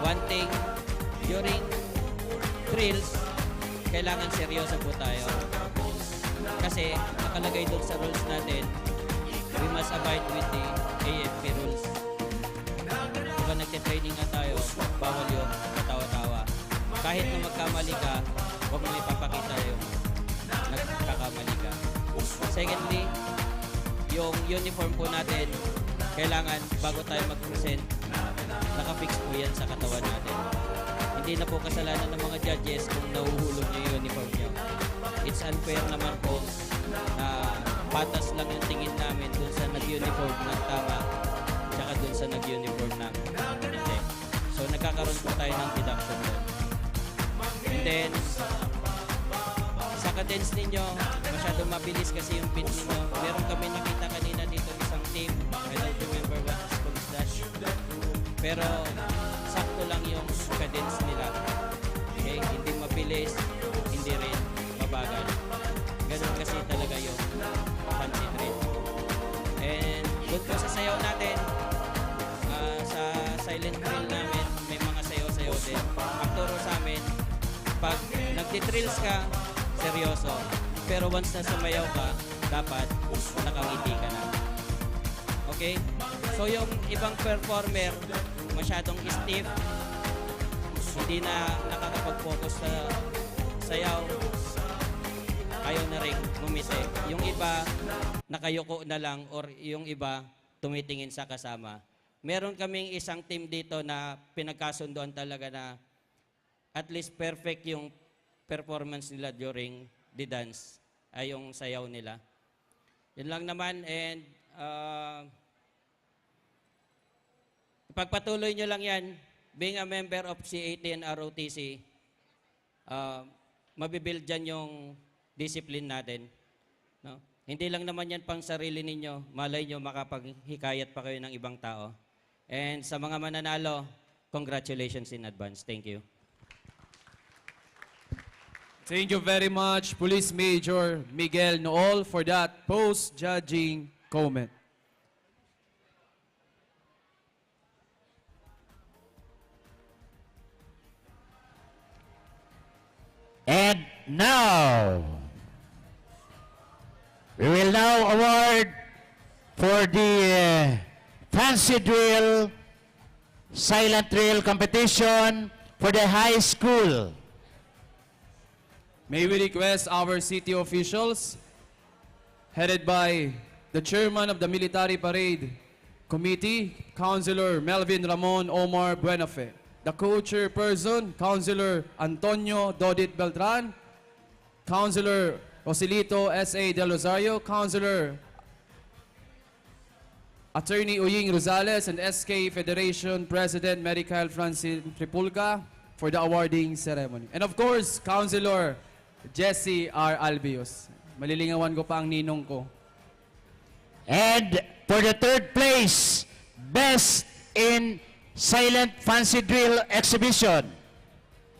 One thing, during drills, kailangan seryoso po tayo. Kasi nakalagay doon sa rules natin, we must abide with the AFP rules. Diba nagte-training nga tayo, bawal yung katawa-tawa. Kahit na magkamali ka, huwag mo ipapakita yung nagkakamali ka. Secondly, yung uniform po natin, kailangan bago tayo mag-present, nakafix po yan sa katawan natin. Hindi na po kasalanan ng mga judges kung nahuhulog nyo yung uniform nyo. It's unfair naman po na patas lang yung tingin namin dun sa nag-uniform ng tama tsaka dun sa nag-uniform ng hindi. So nagkakaroon po tayo ng deduction doon. And then, sa cadence ninyo, masyadong mabilis kasi yung beat ninyo. Meron kami nakita kanina dito isang team. I don't remember what is called dash. Pero sakto lang yung cadence nila. Okay? Hindi mabilis, hindi rin mabagal. Ganun kasi talaga yung fancy drill. And doon po sa sayaw natin, sa silent drill namin, may mga sayaw-sayaw din. Ang turo sa amin, pag nagtitrills ka, seryoso. Pero once na sumayaw ka, dapat nakangiti ka na. Okay? So yung ibang performer, masyadong stiff, hindi na nakakapag-focus sa sayaw, ayaw na rin ngumiti. Yung iba, nakayuko na lang or yung iba, tumitingin sa kasama. Meron kaming isang team dito na pinagkasundoan talaga na at least perfect yung performance nila during the dance, ay yung sayaw nila. Yun lang naman, and pagpatuloy nyo lang yan, being a member of C18 and ROTC, mabibuild dyan yung discipline natin. No? Hindi lang naman yan pang sarili ninyo, malay nyo makapaghikayat pa kayo ng ibang tao. And sa mga mananalo, congratulations in advance. Thank you. Thank you very much, Police Major Miguel Nool, for that post-judging comment. And now, we will now award for the fancy drill, silent drill competition for the high school. May we request our city officials, headed by the chairman of the Military Parade Committee, Councilor Melvin Ramon Omar Buenafe, the co-chairperson, Councilor Antonio Dodit Beltran, Councilor Rosilito S.A. Del Rosario, Councilor Attorney Uying Rosales, and SK Federation President Medical Francine Tripulca for the awarding ceremony. And of course, Councilor Jesse R. Albios. Malilingawan ko pa ang ninong ko. And for the third place, Best in Silent Fancy Drill Exhibition.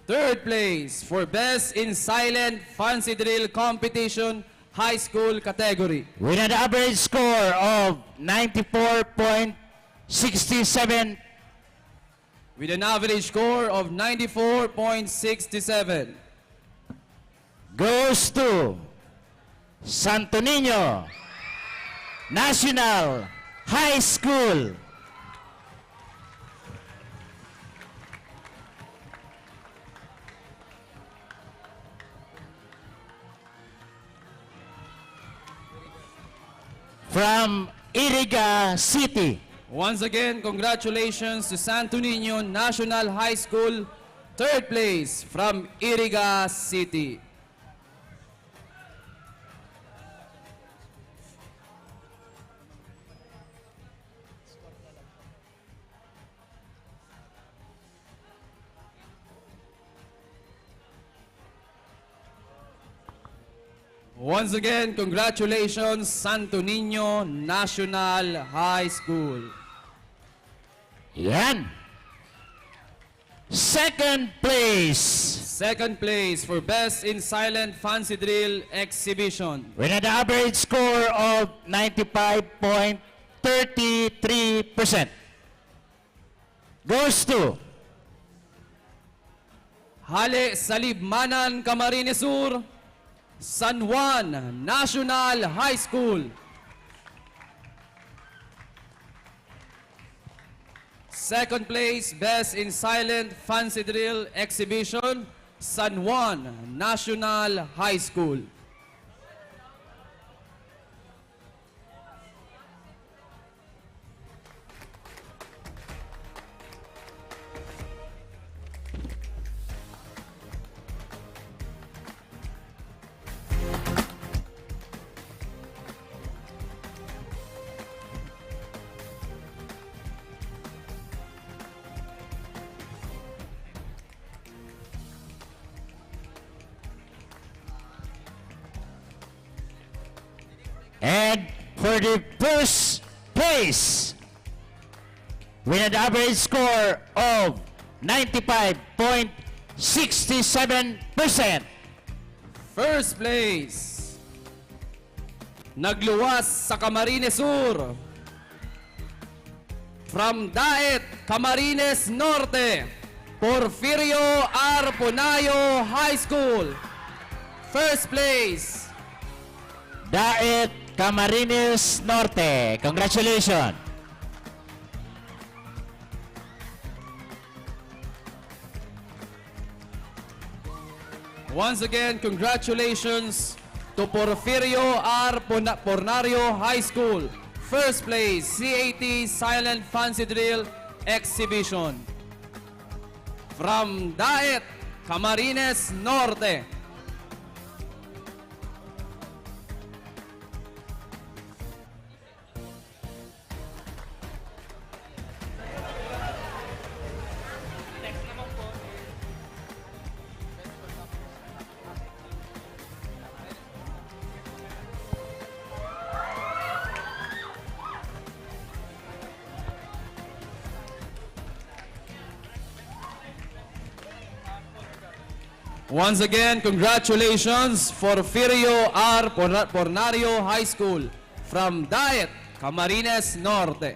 Third place for Best in Silent Fancy Drill Competition High School category. With an average score of 94.67. With an average score of 94.67. Goes to Santo Niño National High School. From Iriga City. Once again, congratulations to Santo Niño National High School, third place from Iriga City. Once again, congratulations, Santo Niño National High School. Yan. Second place. Second place for Best in Silent Fancy Drill Exhibition. With an average score of 95.33%. Goes to Hale Salibmanan, Camarines Sur, San Juan National High School. Second place, Best in Silent Fancy Drill Exhibition, San Juan National High School. And for the first place, with an average score of 95.67%. First place, nagluwas sa Camarines Sur. From Daet, Camarines Norte, Porfirio R. Punayo High School. First place, Daet, Camarines Norte. Congratulations. Once again, congratulations to Porfirio R. Pornario High School. First place, CAT Silent Fancy Drill Exhibition. From Daet, Camarines Norte. Once again, congratulations for Porfirio R. Pornario High School from Daet, Camarines Norte.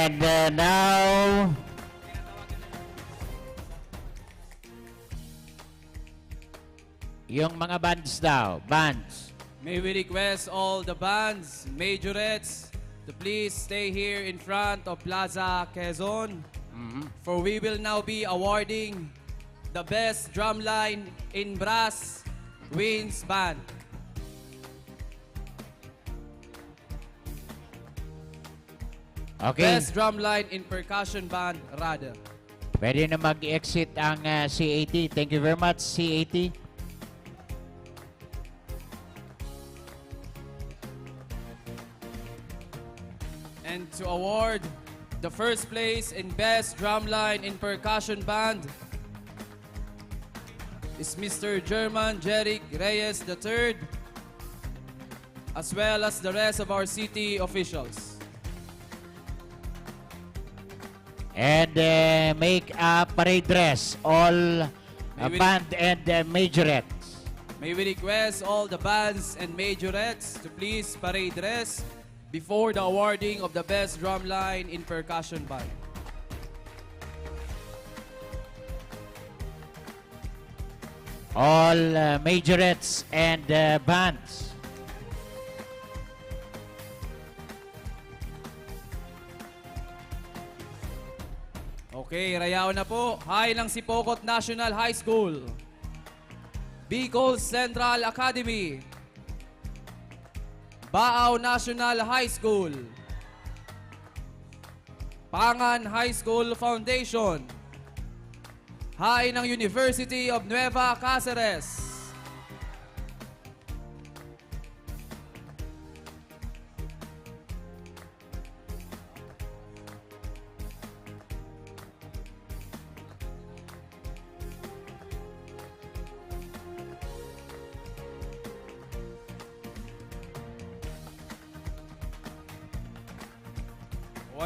And now, yung mga bands daw, bands. May we request all the bands, majorettes, to please stay here in front of Plaza Quezon. For we will now be awarding the best drumline in brass winds band. Okay. Best drumline in percussion band, rather. Pwede na mag-exit ang C80. Thank you very much, C80. And to award the first place in Best Drumline in Percussion Band is Mr. German Jeric Reyes III, as well as the rest of our city officials. And make a parade dress, all band and majorettes. May we request all the bands and majorettes to please parade dress before the awarding of the Best Drumline in Percussion Band. All majorettes and bands. Okay, rayaw na po. Hi ng Sipokot National High School, Bicol Central Academy, Baaw National High School, Pangan High School Foundation, Hi ng University of Nueva Cáceres,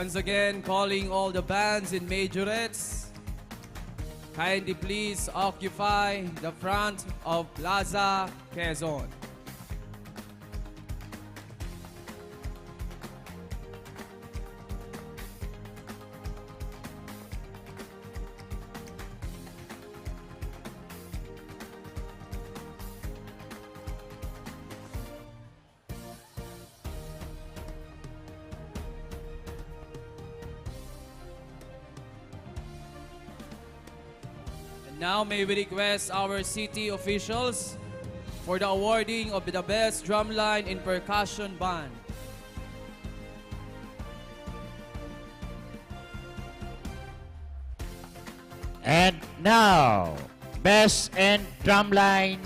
once again, calling all the bands and majorettes, kindly please occupy the front of Plaza Quezon. Now may we request our city officials for the awarding of the Best Drumline in Percussion Band. And now, Best and Drumline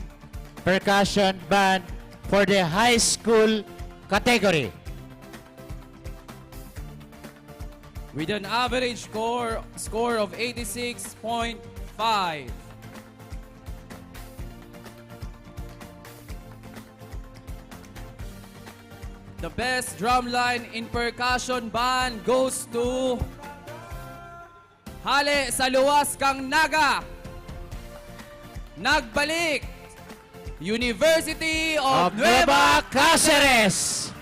Percussion Band for the high school category. With an average score of 86.5. The best drumline in percussion band goes to Hale sa Luwas Kang Naga, Nagbalik, University of Nueva Cáceres.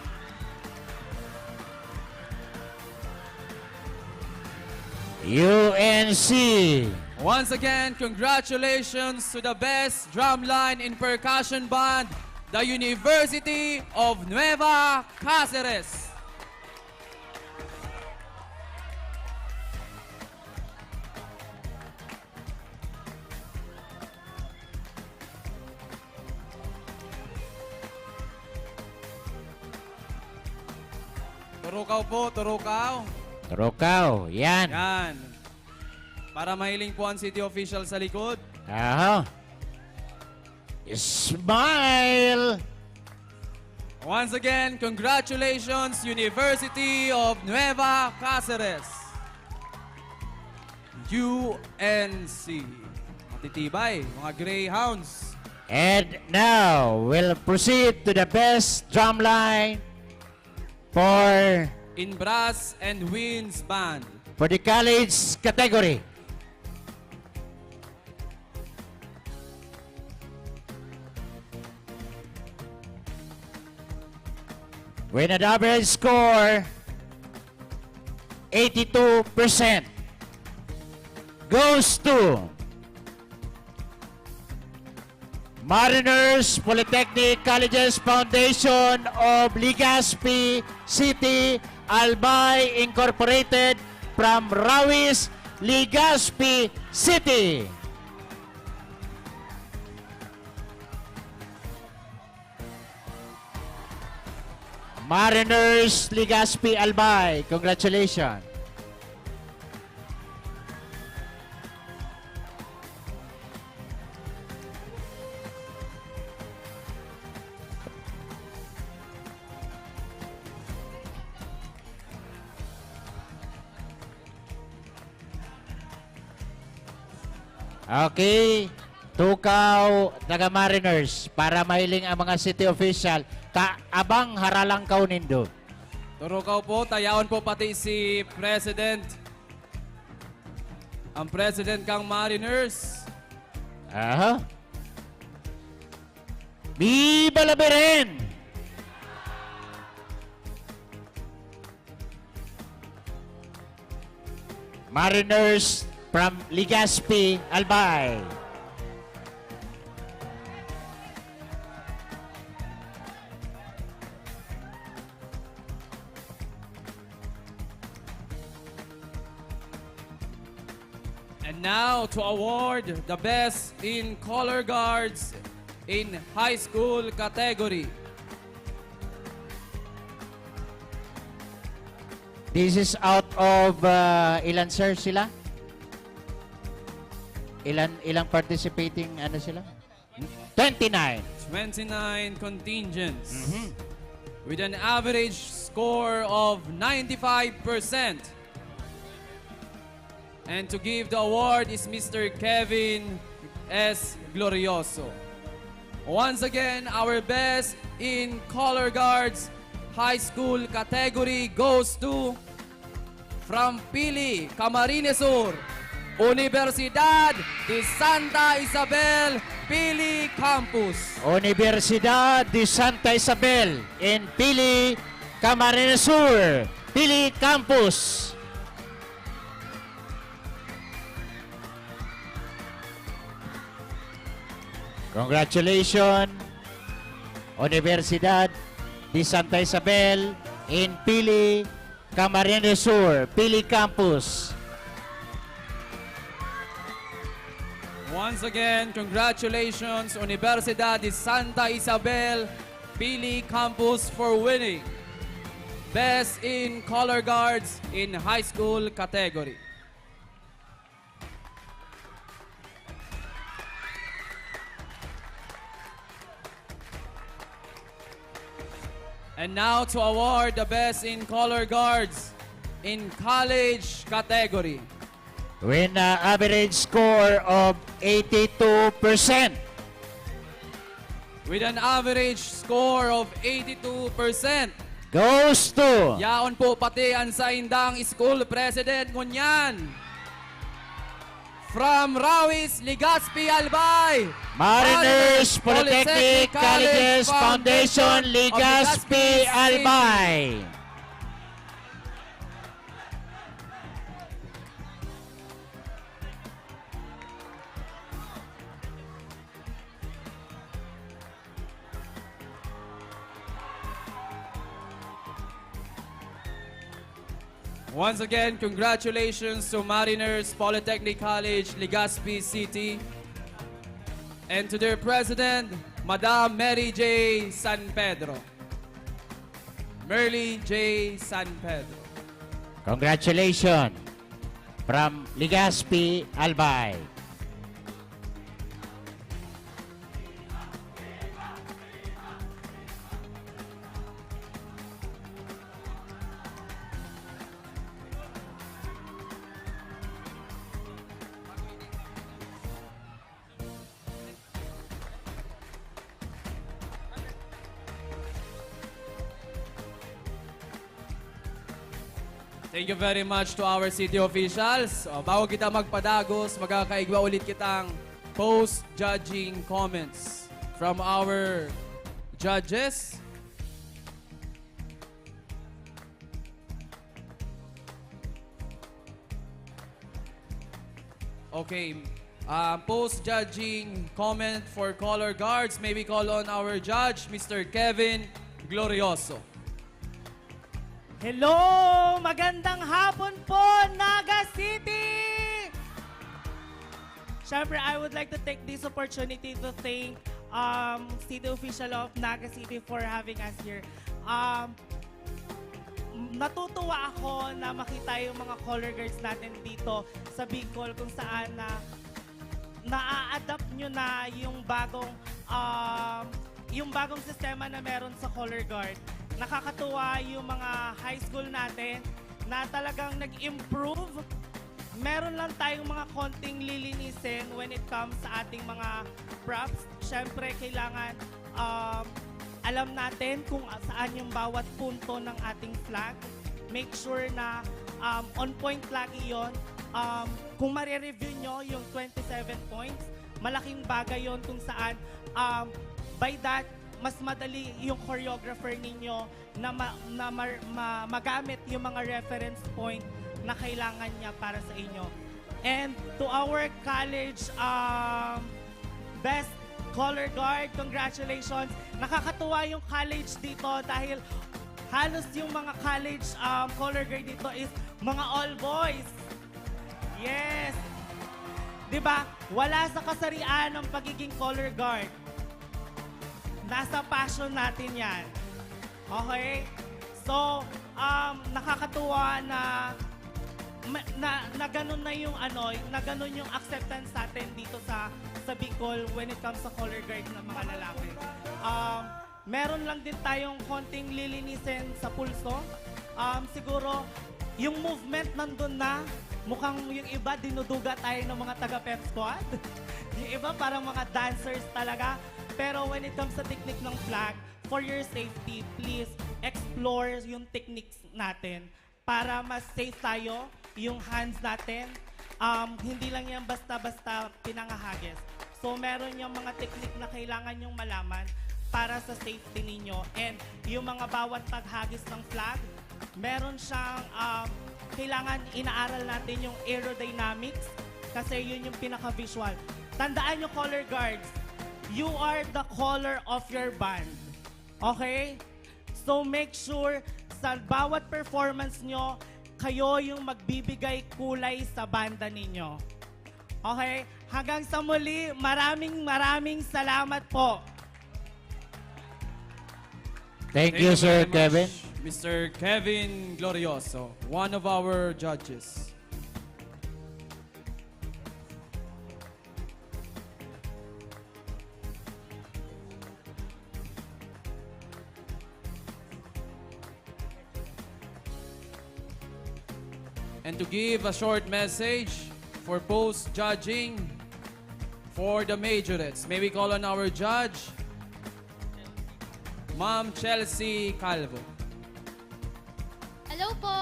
UNC. Once again, congratulations to the best drumline in percussion band, the University of Nueva Cáceres. Turukaw po, turukaw. Turukaw, yan. Yan. Para mahiling po ang city official sa likod. Aha. Smile! Once again, congratulations, University of Nueva Cáceres. UNC. Matitibay, mga Greyhounds. And now, we'll proceed to the best drumline for In Brass and Winds Band. For the college category. With an average score 82% goes to Mariners Polytechnic Colleges Foundation of Legazpi City, Albay Incorporated from Rawis, Legazpi City. Mariners Legazpi Albay, congratulations. Okay, tukaw taga Mariners para mahiling ang mga city official abang haralang kaw nindo. Turukaw po, tayaon po pati si President. Ang President kang Mariners. Aha. Viva la Beren! Mariners from Legazpi, Albay. And now to award the best in color guards in high school category. This is out of ilan sir sila? Ilang participating ano sila? 29. 29 contingents. With an average score of 95%. And to give the award is Mr. Kevin S. Glorioso. Once again, our best in color guards high school category goes to from Pili, Camarines Sur, Universidad de Santa Isabel, Pili Campus. Universidad de Santa Isabel in Pili, Camarines Sur, Pili Campus. Congratulations, Universidad de Santa Isabel in Pili, Camarines Sur, Pili Campus. Once again, congratulations, Universidad de Santa Isabel, Pili Campus for winning Best in Color Guards in High School category. And now to award the best in color guards in college category. With an average score of 82%. With an average score of 82%. Goes to Yaon po pati ang sa indang school president ngunyan. From Rawis, Legazpi, Albay. Mariners Polytechnic Colleges Foundation, Legazpi, Albay. Once again, congratulations to Mariners Polytechnic College, Legazpi City, and to their president, Madam Mary J. San Pedro. Merly J. San Pedro. Congratulations from Legazpi, Albay. Thank you very much to our city officials. Bago kita magpadagos, magkakaigwa ulit kitang post-judging comments from our judges. Okay. Post-judging comment for color guards. May we call on our judge, Mr. Kevin Glorioso. Hello! Magandang hapon po, Naga City! Siyempre, I would like to take this opportunity to thank City Official of Naga City for having us here. Natutuwa ako na makita yung mga color guards natin dito sa Bicol kung saan na-adapt nyo na yung bagong sistema na meron sa color guard. Nakakatuwa yung mga high school natin na talagang nag-improve. Meron lang tayong mga konting lilinisin when it comes sa ating mga props. Siyempre, kailangan alam natin kung saan yung bawat punto ng ating flag. Make sure na on point lagi yon. Kung marireview nyo yung 27 points, malaking bagay yon kung saan by that, mas madali yung choreographer ninyo na magamit yung mga reference point na kailangan niya para sa inyo. And to our college best color guard, congratulations. Nakakatuwa yung college dito dahil halos yung mga college color guard dito is mga all boys. Yes! Diba? Wala sa kasarian ng pagiging color guard. Nasa passion natin yan. Okay? So, nakakatuwa na ganun na yung na ganun yung acceptance natin dito sa Bicol when it comes sa color guard ng mga lalaki. Meron lang din tayong konting lilinisin sa pulso. Siguro, yung movement nandun na. Mukhang yung iba dinuduga tayo ng mga taga-pep squad. Yung iba parang mga dancers talaga. Pero when it comes sa technique ng flag, for your safety, please explore yung techniques natin para mas safe tayo, yung hands natin. Hindi lang yan basta-basta pinangahagis. So meron yung mga technique na kailangan yung malaman para sa safety ninyo. And yung mga bawat paghagis ng flag, meron siyang kailangan inaaral natin yung aerodynamics kasi yun yung pinaka-visual. Tandaan yung color guards. You are the color of your band. Okay? So make sure sa bawat performance nyo, kayo yung magbibigay kulay sa banda ninyo. Okay? Hanggang sa muli, maraming salamat po. Thank you, Sir very Kevin. much, Mr. Kevin Glorioso, one of our judges. And to give a short message for post-judging for the majorettes, may we call on our judge, Ma'am Chelsea Calvo. Hello po,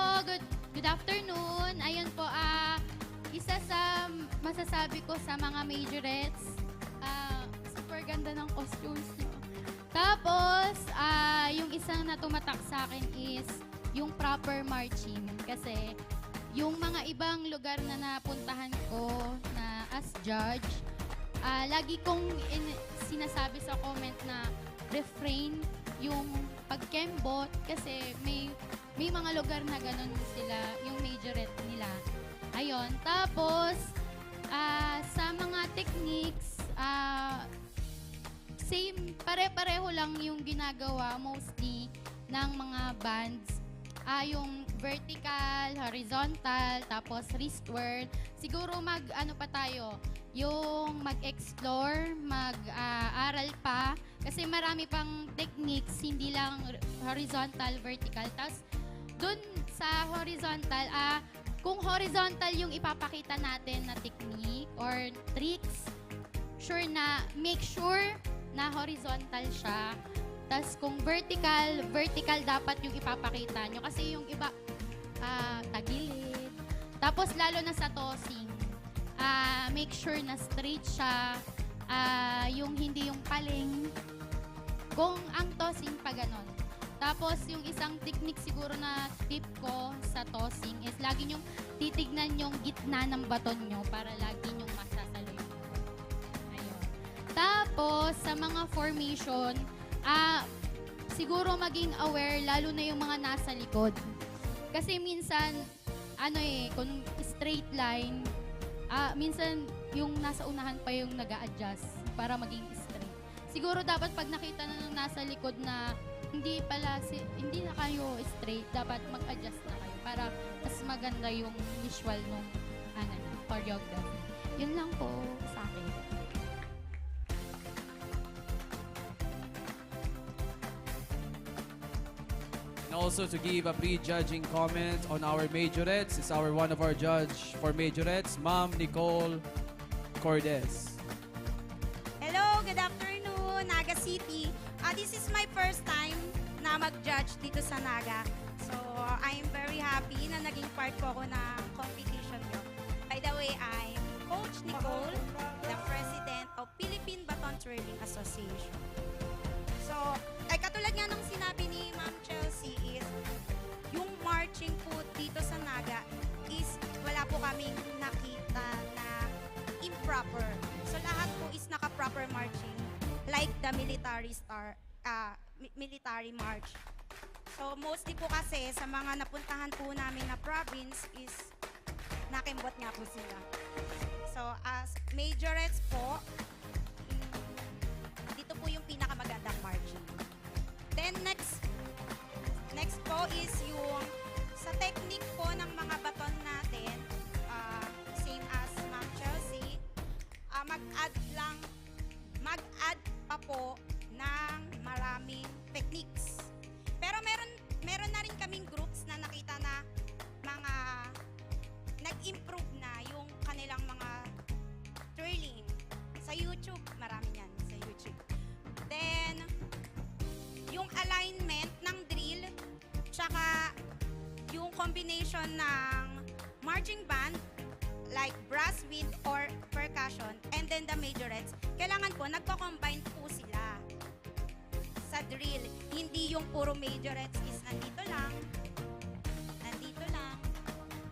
good afternoon. Ayun po, isa sa masasabi ko sa mga majorettes, super ganda ng costumes nyo. Tapos, yung isang na tumatak sa akin is yung proper marching. Kasi, yung mga ibang lugar na napuntahan ko na as judge, lagi kong sinasabi sa comment na refrain yung pagkembot kasi may mga lugar na ganun sila, yung majorette nila. Ayun. Tapos, sa mga techniques, same, pare-pareho lang yung ginagawa mostly ng mga bands. Yung vertical, horizontal, tapos wristward. Siguro ano pa tayo, yung mag-explore, mag-aral pa. Kasi marami pang techniques, hindi lang horizontal, vertical. Tapos, dun sa horizontal, kung horizontal yung ipapakita natin na technique or tricks, make sure na horizontal siya. Tapos kung vertical dapat yung ipapakita nyo. Kasi yung iba, tagilid. Tapos lalo na sa tossing, make sure na straight siya. Yung hindi yung paling. Kung ang tossing pa ganon. Tapos yung isang technique siguro na tip ko sa tossing is lagi nyong titignan yung gitna ng baton nyo para lagi nyong Tapos, sa mga formation, siguro maging aware, lalo na yung mga nasa likod. Kasi minsan, kung straight line, minsan yung nasa unahan pa yung nag-a-adjust para maging straight. Siguro dapat pag nakita na ng nasa likod na hindi na kayo straight, dapat mag-adjust na kayo para mas maganda yung visual nung choreography. Yun lang po sa akin. And also to give a pre-judging comment on our majorettes is one of our judge for majorettes, Ma'am Nicole Cordes. Hello, good afternoon, Naga City. This is my first time na mag-judge dito sa Naga. So, I'm very happy na naging part ko ako ng competition nyo. By the way, I'm Coach Nicole, the President of Philippine Baton Twirling Association. So, katulad nga ng sinabi ni Ma'am Chelsea is, yung marching po dito sa Naga is wala po kaming nakita na improper. So, lahat po is naka-proper marching like the military march. So, mostly po kasi sa mga napuntahan po namin na province is nakimbot nga po sila. So, as majorettes po, dito po yung pinakamagandang marching. Then, next po is yung sa technique po ng mga baton natin, same as Ma'am Chelsea, mag-add pa po ng maraming techniques. Pero meron na rin kaming groups na nakita na mga nag-improve na yung kanilang mga twirling. Sa YouTube, marami yan sa YouTube. Then, yung alignment ng drill, tsaka yung combination ng marching band, like brass wind or percussion, and then the majorettes, kailangan po nagko-combine po sila sa drill. Hindi yung puro majorettes is nandito lang,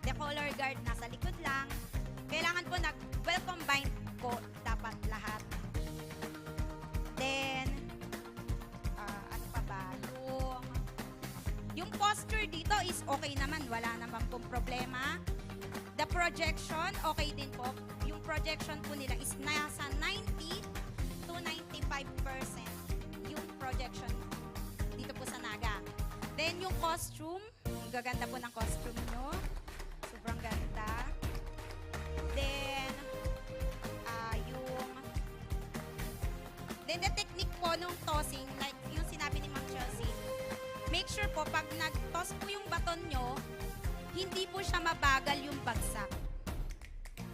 the color guard nasa likod lang. Kailangan po well-combined po dapat lahat. Then, ano pa ba? Yung posture dito is okay naman, wala naman pong problema. The projection, okay din po. Yung projection po nila is nasa 90 to 95% yung projection dito po sa Naga. Then yung costume, ang gaganda po ng costume nyo. Sobrang ganda. Then, then the technique po nung tossing, like yung sinabi ni Ma'am Chelsea, make sure po pag nag-toss po yung baton nyo, hindi po siya mabagal yung bagsak.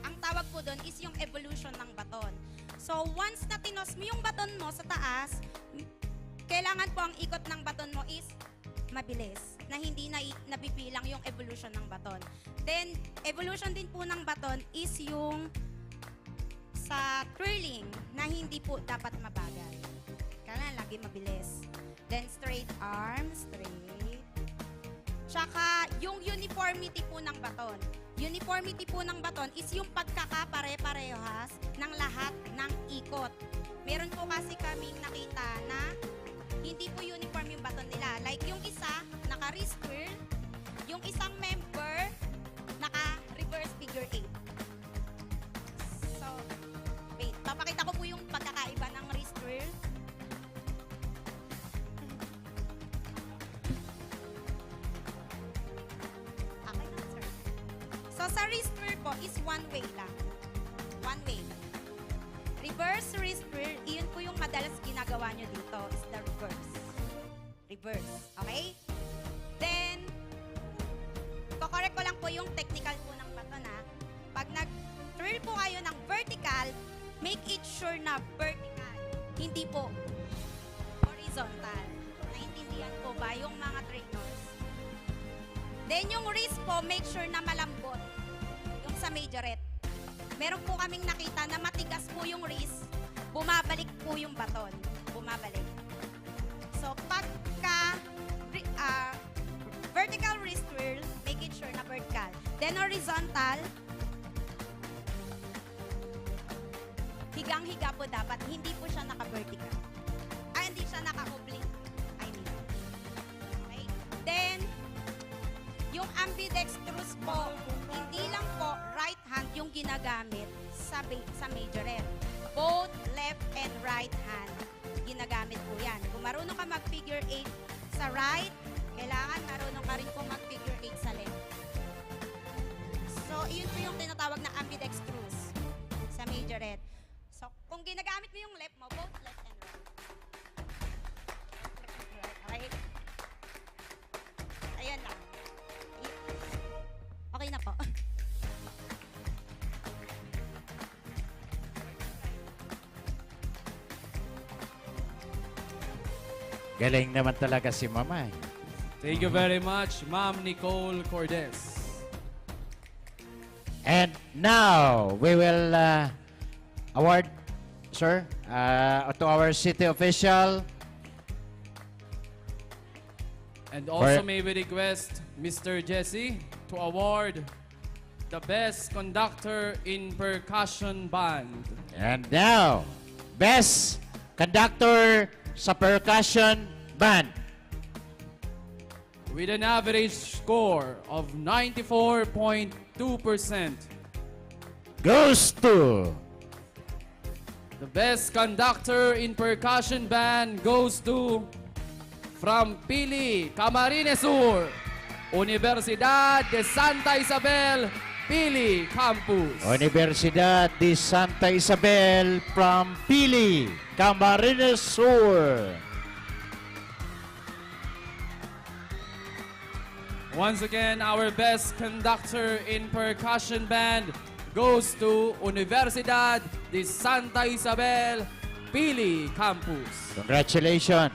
Ang tawag po doon is yung evolution ng baton. So, once na tinos mo yung baton mo sa taas, kailangan po ang ikot ng baton mo is mabilis, na hindi na nabibilang yung evolution ng baton. Then, evolution din po ng baton is yung sa twirling, na hindi po dapat mabagal. Kailangan lagi mabilis. Then, straight arm, straight. Tsaka, yung uniformity po ng baton. Uniformity po ng baton is yung pagkakapare-parehas ng lahat ng ikot. Meron po kasi kaming nakita na hindi po uniform yung baton nila. Like yung isa, naka-wrist twirl. Yung isang member, naka-reverse figure 8. So, wait. Papakita ko po yung pagkakaiba ng wrist twirl. So, sa wrist twirl po is one way lang. One way. Reverse wrist twirl, iyon po yung madalas ginagawa nyo dito, is the reverse. Reverse. Okay? Then, kukorek ko lang po yung technical po ng baton ha. Pag nag-twirl po kayo ng vertical, make it sure na vertical. Hindi po horizontal. Naintindihan po ba yung mga trainers? Then yung wrist po, make sure na malambot. Yung sa majorette. Meron po kaming nakita na matigas po yung wrist, bumabalik po yung baton. Bumabalik. So, pagka vertical wrist twirl, make it sure na vertical. Then horizontal, higang higa po dapat, hindi po siya naka-vertical. Hindi siya naka-oblique. I mean. Okay? Then, yung ambidextrous po, hindi lang po right hand yung ginagamit sa majorette. Both left and right hand ginagamit po yan. Kung marunong ka mag-figure 8 sa right, kailangan marunong ka rin po mag-figure 8 sa left. So, yun po yung tinatawag na ambidextrous sa majorette. So, kung ginagamit mo yung left mo, both left and right. Okay? Ayan lang. Okay na po. Galing naman talaga si Mama. Thank you very much, Ma'am Nicole Cordes. And now, we will award, sir, to our city official. And also may we request Mr. Jesse to award the Best Conductor in Percussion Band. And now, Best Conductor sa Percussion Band. With an average score of 94.2%. Goes to The Best Conductor in Percussion Band goes to from Pili, Camarines Sur, Universidad de Santa Isabel, Pili Campus. Universidad de Santa Isabel from Pili, Camarines Sur. Once again, our Best Conductor in Percussion Band goes to Universidad de Santa Isabel, Pili Campus. Congratulations.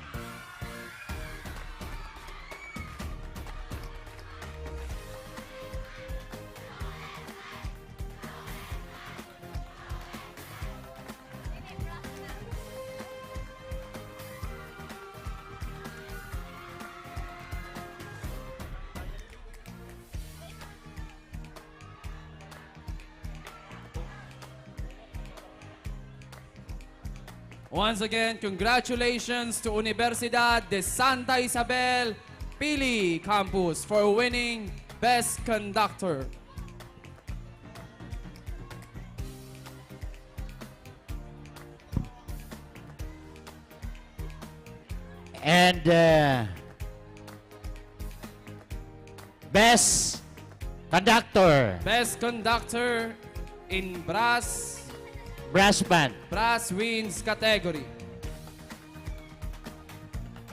Once again, congratulations to Universidad de Santa Isabel, Pili Campus for winning Best Conductor. And Best Conductor, Best Conductor in Brass Band, Winds category.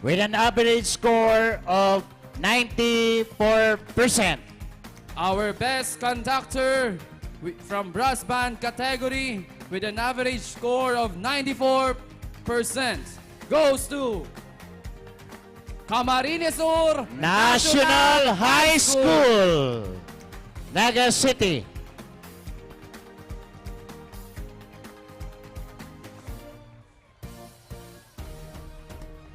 with an average score of 94%. Our Best Conductor from Brass Band category with an average score of 94% goes to Camarines Sur National High School, Naga City.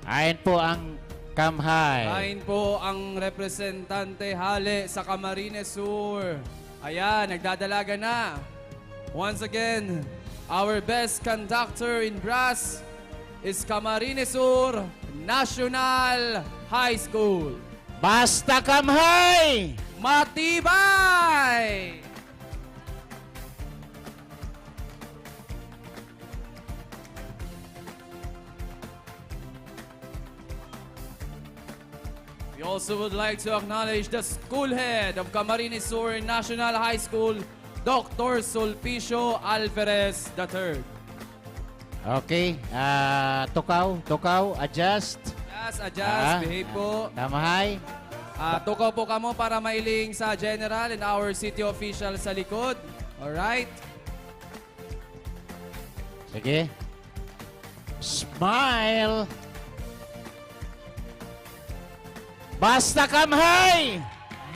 Ayan po ang kamhay. Ayon po ang representante hali sa Camarines Sur. Ayan, nagdadalaga na. Once again, our Best Conductor in Brass is Camarines Sur National High School. Basta kamhay! Matibay! We also would like to acknowledge the school head of Camarines Sur National High School, Dr. Sulpicio Alvarez III. Okay, tukaw, adjust. Yes, adjust, behave po. Namahay. Tukaw po kamo para mailing sa general and our city official sa likod. Alright? Sige. Smile. Basta kamhay!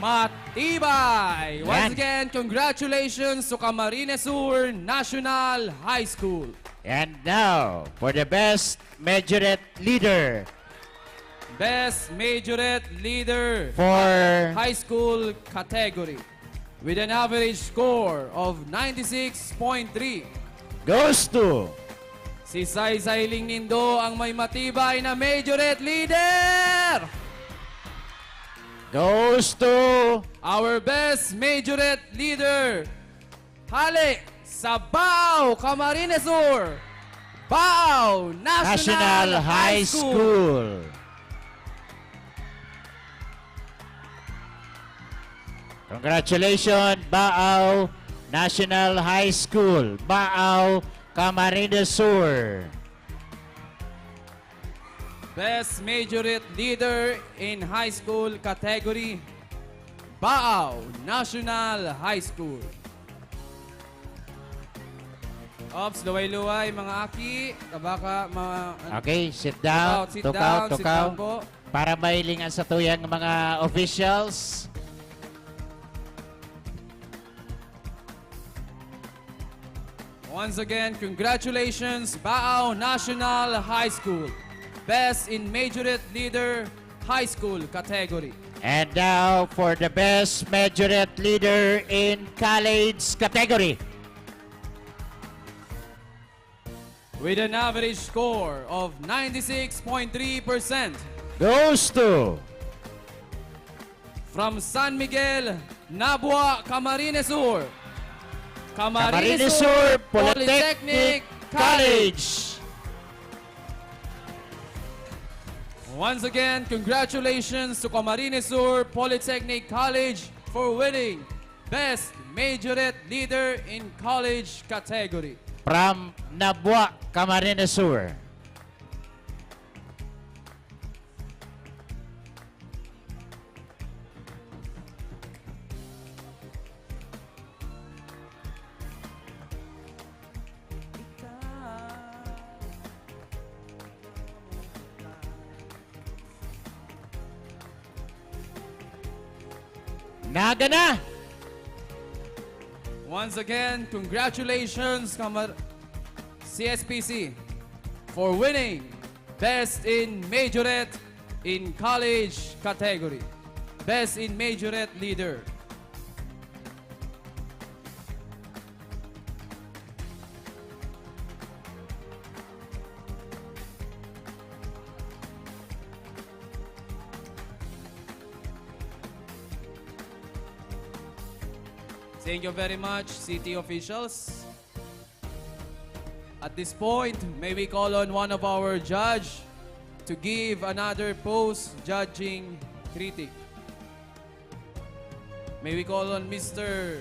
Matibay! Yan. Once again, congratulations to Camarines Sur National High School. And now, for the best majorette leader Best Majorette Leader for High School category with an average score of 96.3 goes to Si Saysay Nindo ang may matibay na majorette leader! Goes to Our best majorette leader, Hale sa Bao, Camarines Sur, Bao National High School. Congratulations, Bao National High School, Bao, Camarines Sur. Best majorette leader in high school category, Bao National High School. Ops, luway-luway mga aki, kabaka mga... Okay, sit down, sit tukaw, down po. para mailingan sa tuyang mga officials. Once again, congratulations, Bao National High School. Best in Majorette Leader High School category. And now for the best majorette leader in college category. With an average score of 96.3%. Goes to From San Miguel, Nabua, Camarines Sur. Camarines Sur Polytechnic College. Once again, congratulations to Camarines Sur Polytechnic College for winning Best Majorette Leader in College category. From Nabua, Camarines Sur. Naga na! Once again, congratulations CSPC for winning Best in Majorette in College category. Best in Majorette Leader. Thank you very much, city officials. At this point, may we call on one of our judge to give another post-judging critic. May we call on Mr.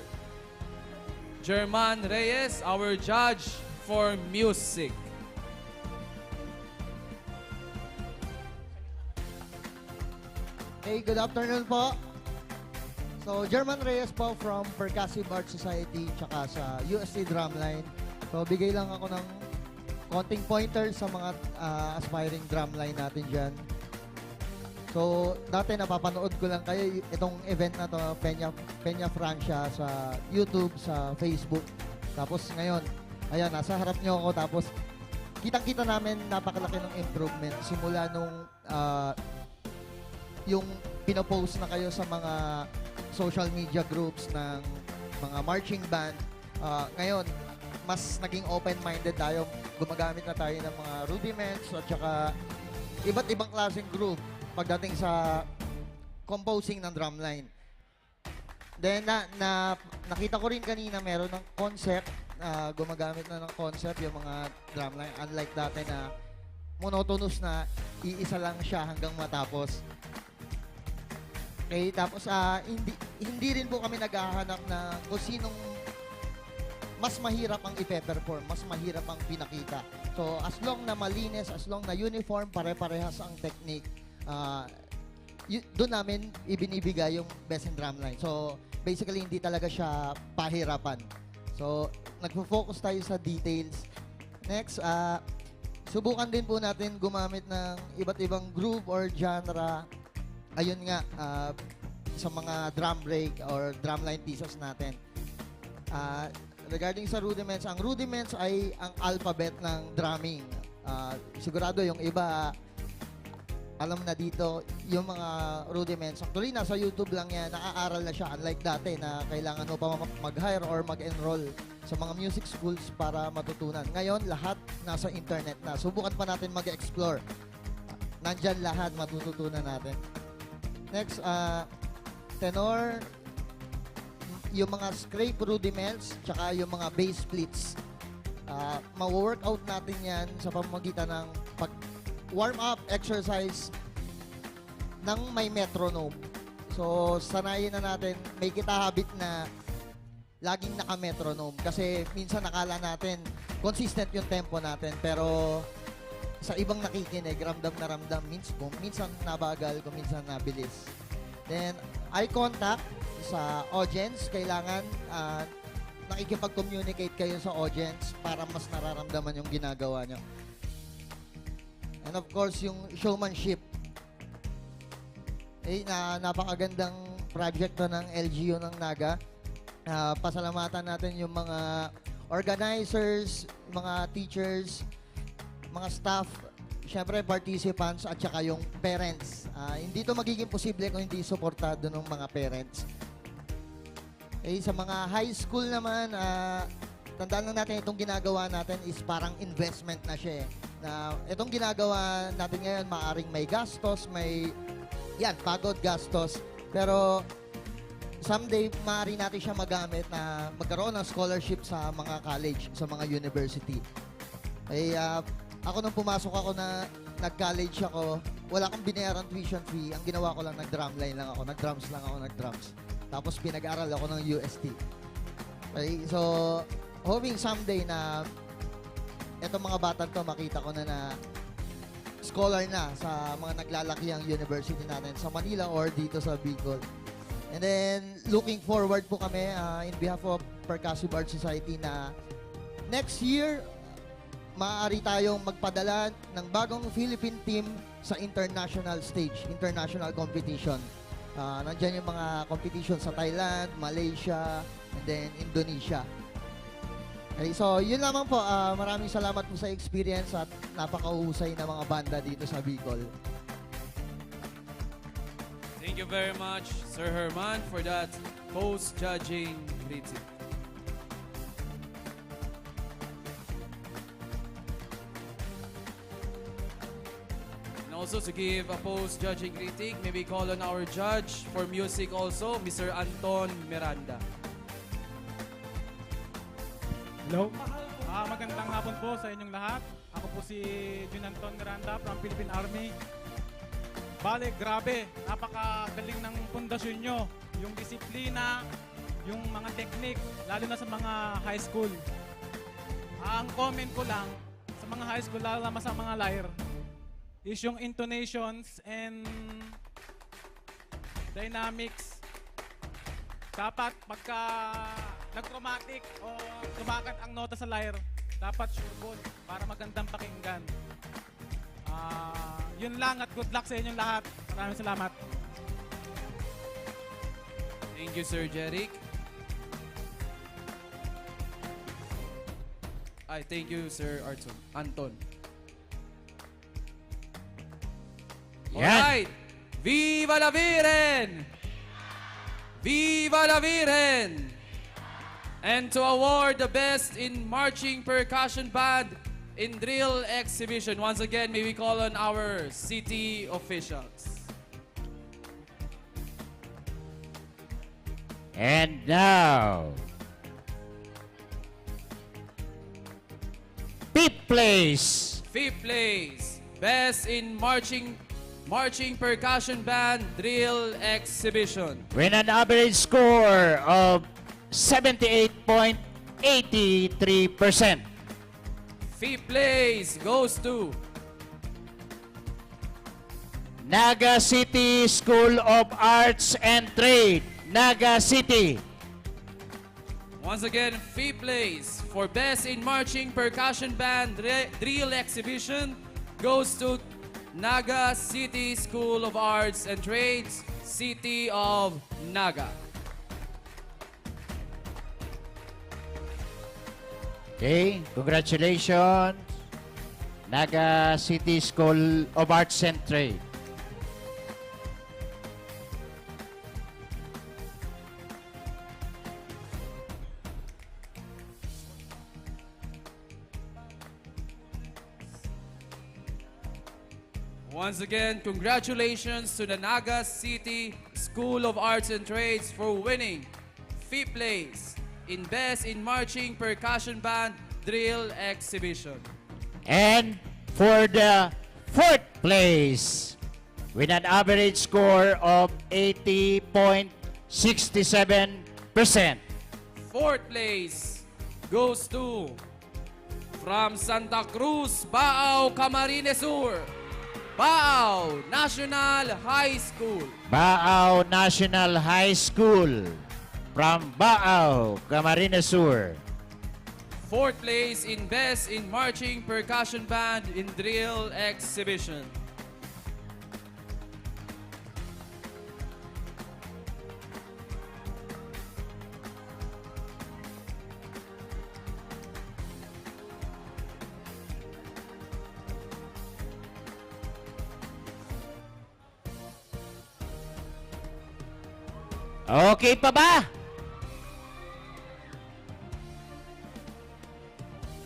German Reyes, our judge for music. Hey, good afternoon po. So, German Reyes po from Percussive Art Society tsaka sa UST Drumline. So, bigay lang ako ng konting pointers sa mga aspiring drumline natin dyan. So, dati napapanood ko lang kayo itong event na to, Peña Francia sa YouTube, sa Facebook. Tapos ngayon, ayan, nasa harap nyo ako. Tapos, kitang-kita namin napakalaki ng improvement. Simula nung yung pinopost na kayo sa mga social media groups ng mga marching band. Ngayon, mas naging open-minded tayo. Gumagamit na tayo ng mga rudiments at saka iba't ibang klaseng group pagdating sa composing ng drumline. Then, nakita ko rin kanina meron ng concept, gumagamit na ng concept yung mga drumline. Unlike dati na monotonous na iisa lang siya hanggang matapos. Okay, tapos hindi rin po kami naghahanap na kung sinong mas mahirap ang ipe-perform, mas mahirap ang pinakita. So, as long na malinis, as long na uniform, pare-parehas ang technique, doon namin ibinibigay yung best in drumline. So, basically, hindi talaga siya pahirapan. So, nagpo-focus tayo sa details. Next, subukan din po natin gumamit ng iba't ibang groove or genre. Ayun nga, sa mga drum break or drumline pieces natin. Regarding sa rudiments, ang rudiments ay ang alphabet ng drumming. Sigurado yung iba, alam na dito yung mga rudiments. Actually, nasa YouTube lang yan, nakaaral na siya. Unlike dati na kailangan mo pa mag-hire or mag-enroll sa mga music schools para matutunan. Ngayon, lahat nasa internet na. Subukan pa natin mag-explore. Nandyan lahat, matututunan natin. Next, tenor, yung mga scrape rudiments, tsaka yung mga bass splits. Ma-workout natin yan sa pamamagitan ng warm-up exercise ng may metronome. So, sanayin na natin, may kita habit na laging naka-metronome. Kasi minsan nakala natin, consistent yung tempo natin. Pero sa ibang nakikinig, ramdam na ramdam. Minsan nabagal, kung minsan nabilis. Then, eye contact sa audience. Kailangan nakikipag-communicate kayo sa audience para mas nararamdaman yung ginagawa nyo. And of course, yung showmanship. Napakagandang project to ng LGU ng Naga. Pasalamatan natin yung mga organizers, mga teachers, mga staff, syempre participants, at saka yung parents. Hindi to magiging posible kung hindi suportado ng mga parents. Sa mga high school naman, tandaan lang natin itong ginagawa natin is parang investment na siya. Na itong ginagawa natin ngayon, maaring may gastos, pagod gastos. Pero someday, maaari natin siya magamit na magkaroon ng scholarship sa mga college, sa mga university. Ako nung pumasok ako na nag-college ako, wala akong binayaran tuition fee. Ang ginawa ko lang, nag-drumline lang ako, nag-drums. Tapos pinag-aral ako ng UST. So, hoping someday na etong mga batang to, makita ko na scholar na sa mga naglalaki ang university natin sa Manila or dito sa Bicol. And then, looking forward po kami in behalf of Percussive Arts Society na next year, maaari tayong magpadala ng bagong Philippine team sa international stage, international competition. Nandiyan yung mga competition sa Thailand, Malaysia, and then Indonesia. Okay, so yun lamang po. Maraming salamat po sa experience at napakahusay na mga banda dito sa Bicol. Thank you very much, Sir Herman, for that post-judging greeting. And also to give a post-judging greeting, may we call on our judge for music also, Mr. Anton Miranda. Hello. Magandang hapon po sa inyong lahat. Ako po si Jun Anton Miranda from Philippine Army. Bale, grabe. Napakagaling ng pundasyon nyo. Yung disiplina, yung mga technique, lalo na sa mga high school. Ang comment ko lang sa mga high school, lalo na sa mga lyre, is yung intonations and dynamics. Dapat pagka nag-chromatic o tumakat ang nota sa lyre, dapat sure ball para magandang pakinggan. Yun lang at good luck sa inyong lahat. Maraming salamat. Thank you, Sir Jeric. Thank you, Sir Anton. Yan. Alright! Viva la Viren! Viva la Viren! And to award the best in marching percussion band in drill exhibition, once again, may we call on our city officials. And now, fifth place. Fifth place, best in marching percussion band drill exhibition. With an average score of 78.83%. Fifth place goes to Naga City School of Arts and Trade, Naga City. Once again, fifth place for best in marching percussion band drill exhibition goes to Naga City School of Arts and Trades, City of Naga. Okay, congratulations, Naga City School of Arts and Trade. Once again, congratulations to the Naga City School of Arts and Trades for winning 5th place in Best in Marching Percussion Band Drill Exhibition. And for the 4th place, with an average score of 80.67%. 4th place goes to from Santa Cruz, Baao, Camarines Sur, Baao National High School. Baao National High School from Baao, Camarines Sur. 4th place in Best in Marching Percussion Band in Drill Exhibition. Okay pa ba?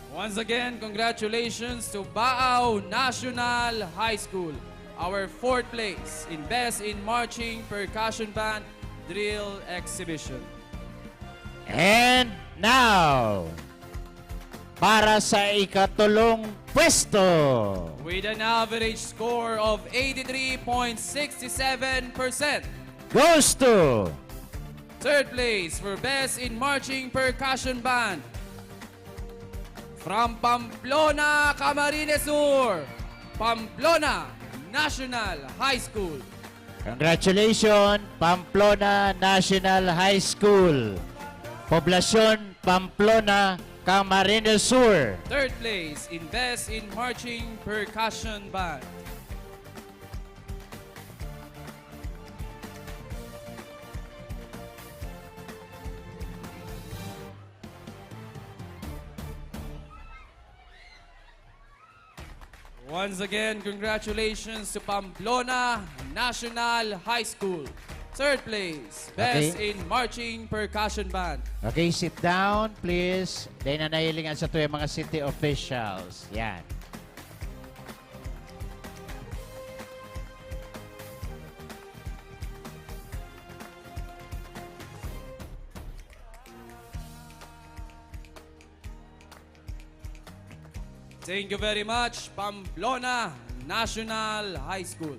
Once again, congratulations to Baao National High School, our 4th place in Best in Marching Percussion Band Drill Exhibition. And now, para sa ikatulong pwesto, With an average score of 83.67%. goes to 3rd place for Best in Marching Percussion Band from Pamplona, Camarines Sur, Pamplona National High School. Congratulations, Pamplona National High School. Poblasyon Pamplona, Camarines Sur. 3rd place in Best in Marching Percussion Band. Once again, congratulations to Pamplona National High School. 3rd place, Best Okay. in Marching Percussion Band. Okay, sit down, please. Dahil nanahilingan sa tuwing mga city officials. Yan. Thank you very much, Pamplona National High School.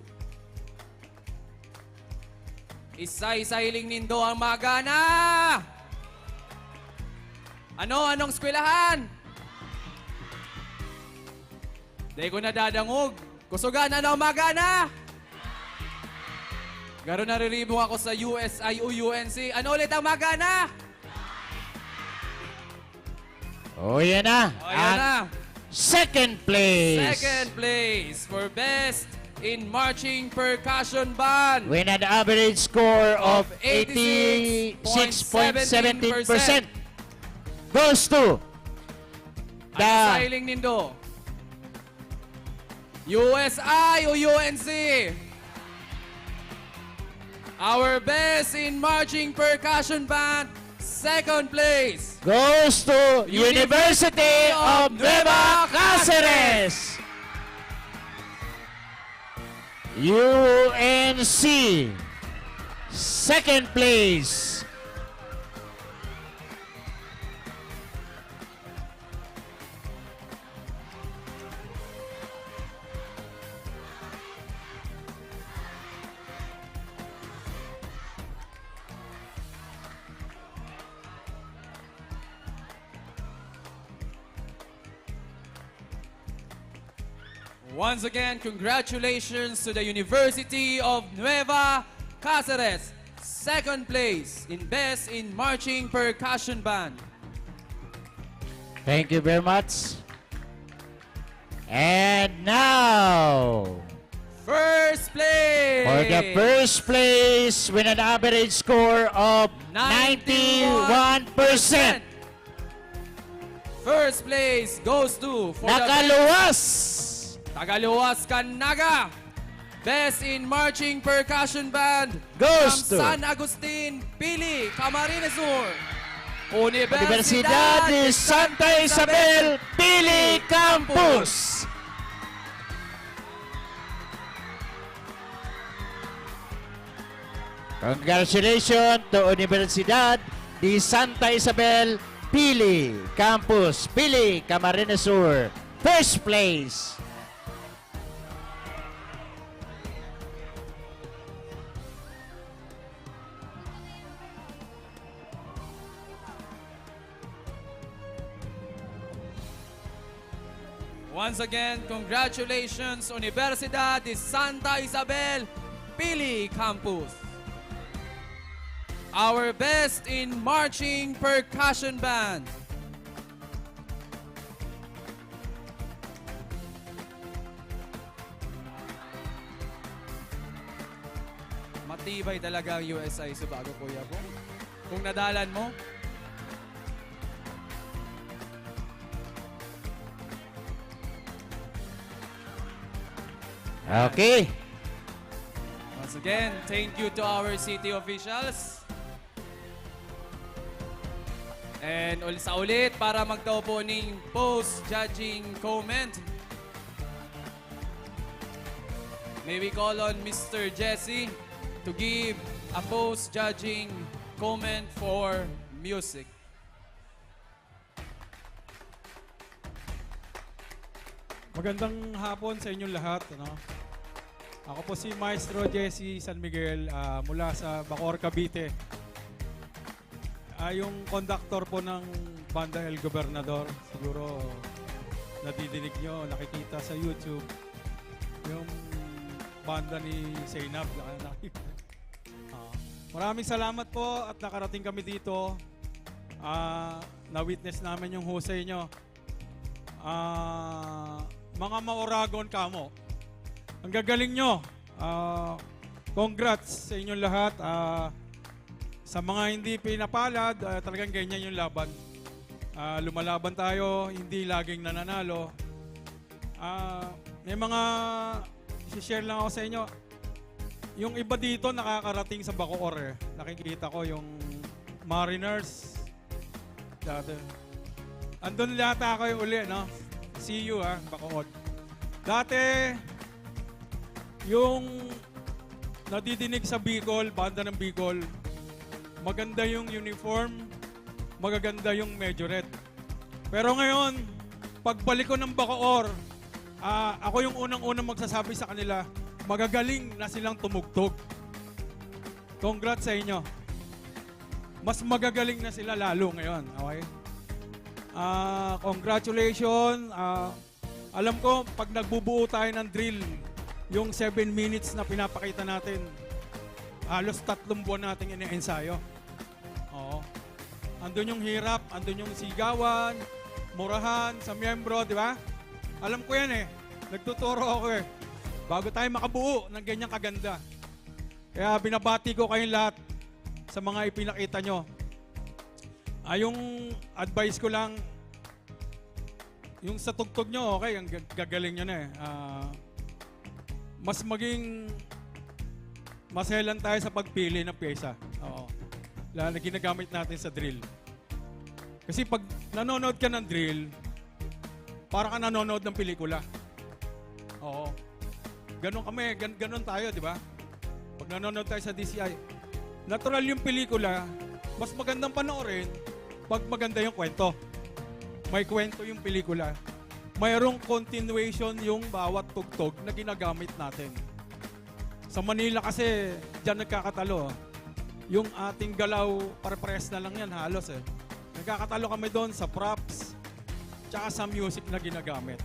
Isa-isailing nindo ang magana! Anong eskwelahan? Di ko nadadangog. Kusugan ang magana! Garo nariribong ako sa USI o UNC. Ano ulit ang magana? O, yan na. O, yan na. 2nd place. 2nd place for Best in Marching Percussion Band. With an average score of 86.17%. Goes to Ang styling nindo. USI o UNC. Our Best in Marching Percussion Band, 2nd place. Goes to University of Nueva Cáceres. UNC. 2nd place. Once again, congratulations to the University of Nueva Cáceres. 2nd place in Best in Marching Percussion Band. Thank you very much. And now, 1st place. for the 1st place with an average score of 91%. 1st place goes to for Nakaluwas. Tagaluwas Naga. Best in Marching Percussion Band Goes from to San Agustin, Pili, Camarines Sur. Universidad de Santa Isabel, Pili Campus. Congratulations to Universidad de Santa Isabel, Pili Campus, Pili, Camarines Sur. First place. Once again, congratulations, Universidad de Santa Isabel, Pili Campus. Our best in marching percussion band. Matibay talaga ang USI Subago, Kuya Bong. Kung nadalan mo, Okay. once again, thank you to our city officials. And sa ulit, para magtao po ng post-judging comment, may we call on Mr. Jesse to give a post-judging comment for music. Magandang hapon sa inyong lahat. Ako po si Maestro Jesse San Miguel mula sa Bacoor, Cavite. Yung conductor po ng Banda El Gobernador, siguro nadidinig nyo, nakikita sa YouTube, yung banda ni Zainab. Maraming salamat po at nakarating kami dito. Na-witness namin yung husay nyo. Mga Mauragon kamo. Ang gagaling nyo. Congrats sa inyong lahat. Sa mga hindi pinapalad, talagang ganyan yung laban. Lumalaban tayo, hindi laging nananalo. May mga share lang ako sa inyo. Yung iba dito nakakarating sa Bacoor. Nakikita ko yung Mariners. Dati. Andun yata ako yung uli, no? See you, Bacoor. Dati, yung nadidinig sa Bicol, banda ng Bicol, maganda yung uniform, magaganda yung majorette. Pero ngayon, pagbalik ko ng Bacoor, ako yung unang-unang magsasabi sa kanila, magagaling na silang tumugtog. Congrats sa inyo. Mas magagaling na sila lalo ngayon. Okay? Congratulations. Alam ko, pag nagbubuo tayo ng drill, yung 7 minutes na pinapakita natin, halos 3 buwan natin ine-ensayo. Oo. Andun yung hirap, andun yung sigawan, murahan sa miyembro, di ba? Alam ko yan eh. Nagtuturo ako eh. Bago tayo makabuo ng ganyang kaganda. Kaya binabati ko kayong lahat sa mga ipinakita nyo. Yung advice ko lang, yung sa tugtog nyo, okay, ang gagaling nyo na eh. Mas maging maselan tayo sa pagpili ng pyesa. Oo. Lalo na ginagamit natin sa drill. Kasi pag nanonood ka ng drill, para ka nanonood ng pelikula. Oo. Ganon kami, ganon tayo, di ba? Pag nanonood tayo sa DCI, natural yung pelikula, mas magandang panoorin pag maganda yung kwento. May kwento yung pelikula. Mayroong continuation yung bawat tugtog na ginagamit natin. Sa Manila kasi, dyan nagkakatalo. Yung ating galaw, pare-pares na lang yan, halos eh. Nagkakatalo kami doon sa props, tsaka sa music na ginagamit.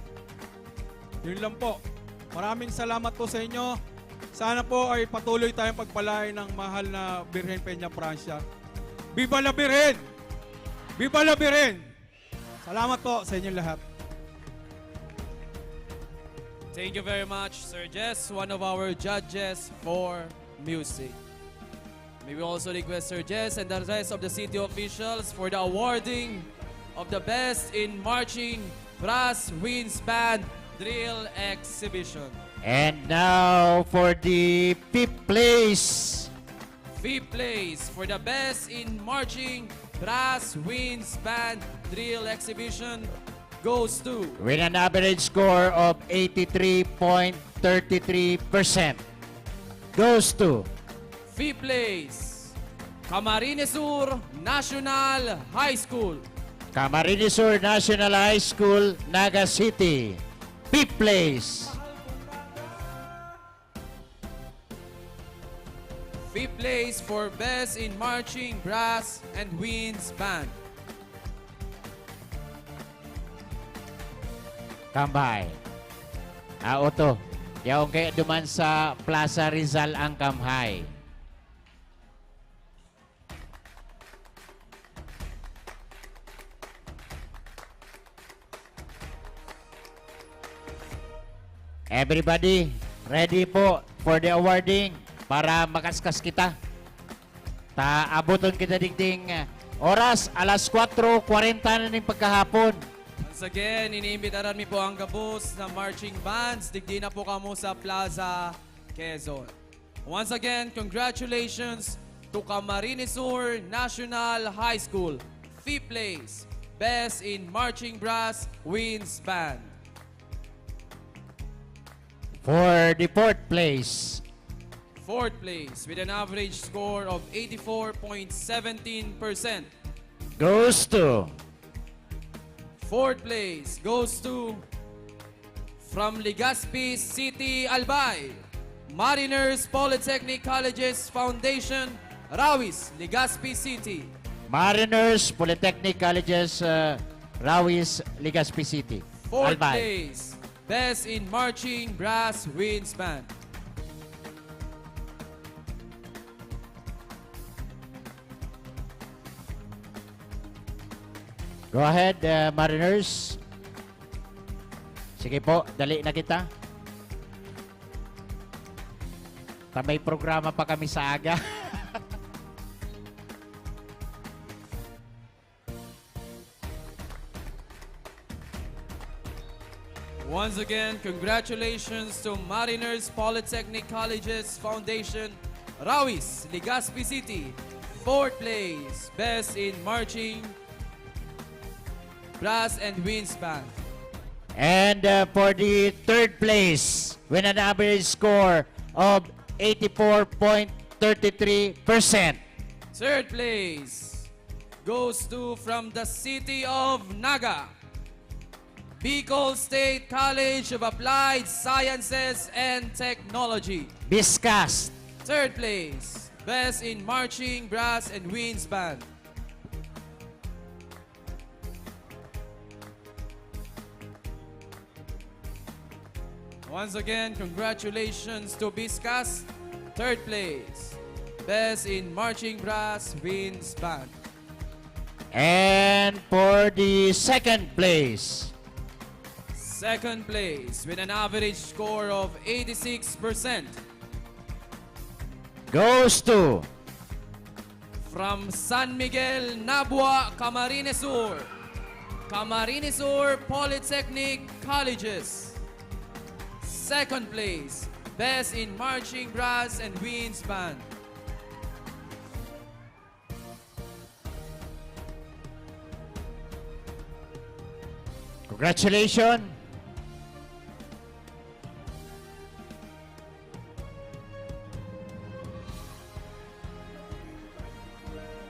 Yun lang po. Maraming salamat po sa inyo. Sana po ay patuloy tayong pagpalain ng mahal na Birhen Peña Francia. Viva la Birhen! Viva la Birhen! Salamat po sa inyong lahat. thank you very much, Sir Jess, one of our judges for music. May we also request Sir Jess and the rest of the city officials for the awarding of the Best in Marching Brass Winds Band Drill Exhibition. And now for the 5th place. 5th place for the Best in Marching Brass Winds Band Drill Exhibition goes to, With an average score of 83.33%. Goes to Fifth place, Camarines Sur National High School. Camarines Sur National High School, Naga City. 5th place. Fifth place for Best in Marching Brass and Winds Band. Kambay. Oto. Yaong kaya duman sa Plaza Rizal ang kamhay. Everybody, ready po for the awarding para makaskas kita. Abuton kita dingding oras, alas 4:40 na ng pagkahapon. Once again, iniimbitaran mi po ang gabos na marching bands. Digdi na po kamo sa Plaza Quezon. Once again, congratulations to Camarines Sur National High School. 5th place, Best in Marching Brass Winds Band. For the 4th place, 4th place with an average score of 84.17%. goes to 4th place goes to from Legazpi City, Albay, Mariners Polytechnic Colleges Foundation, Rawis, Legazpi City. Mariners Polytechnic Colleges, Rawis, Legazpi City. 4th Albay. place, Best in Marching Brass Winds Band. Go ahead, Mariners. Sige po, dali na kita. May programa pa kami sa aga. Once again, congratulations to Mariners Polytechnic Colleges Foundation, Rawis, Legazpi City. 4th place, Best in Marching Brass and Winds Band. And for the 3rd place, with an average score of 84.33%. 3rd place goes to from the city of Naga, Bicol State College of Applied Sciences and Technology. Biscas. 3rd place, Best in Marching Brass and Winds Band. Once again, congratulations to Biscas. 3rd place, Best in Marching Brass Winds Band. And for the 2nd place, 2nd place with an average score of 86% goes to from San Miguel, Nabua, Camarines Sur, Camarines Sur Polytechnic Colleges. 2nd place, Best in Marching Brass and Winds Band. congratulations.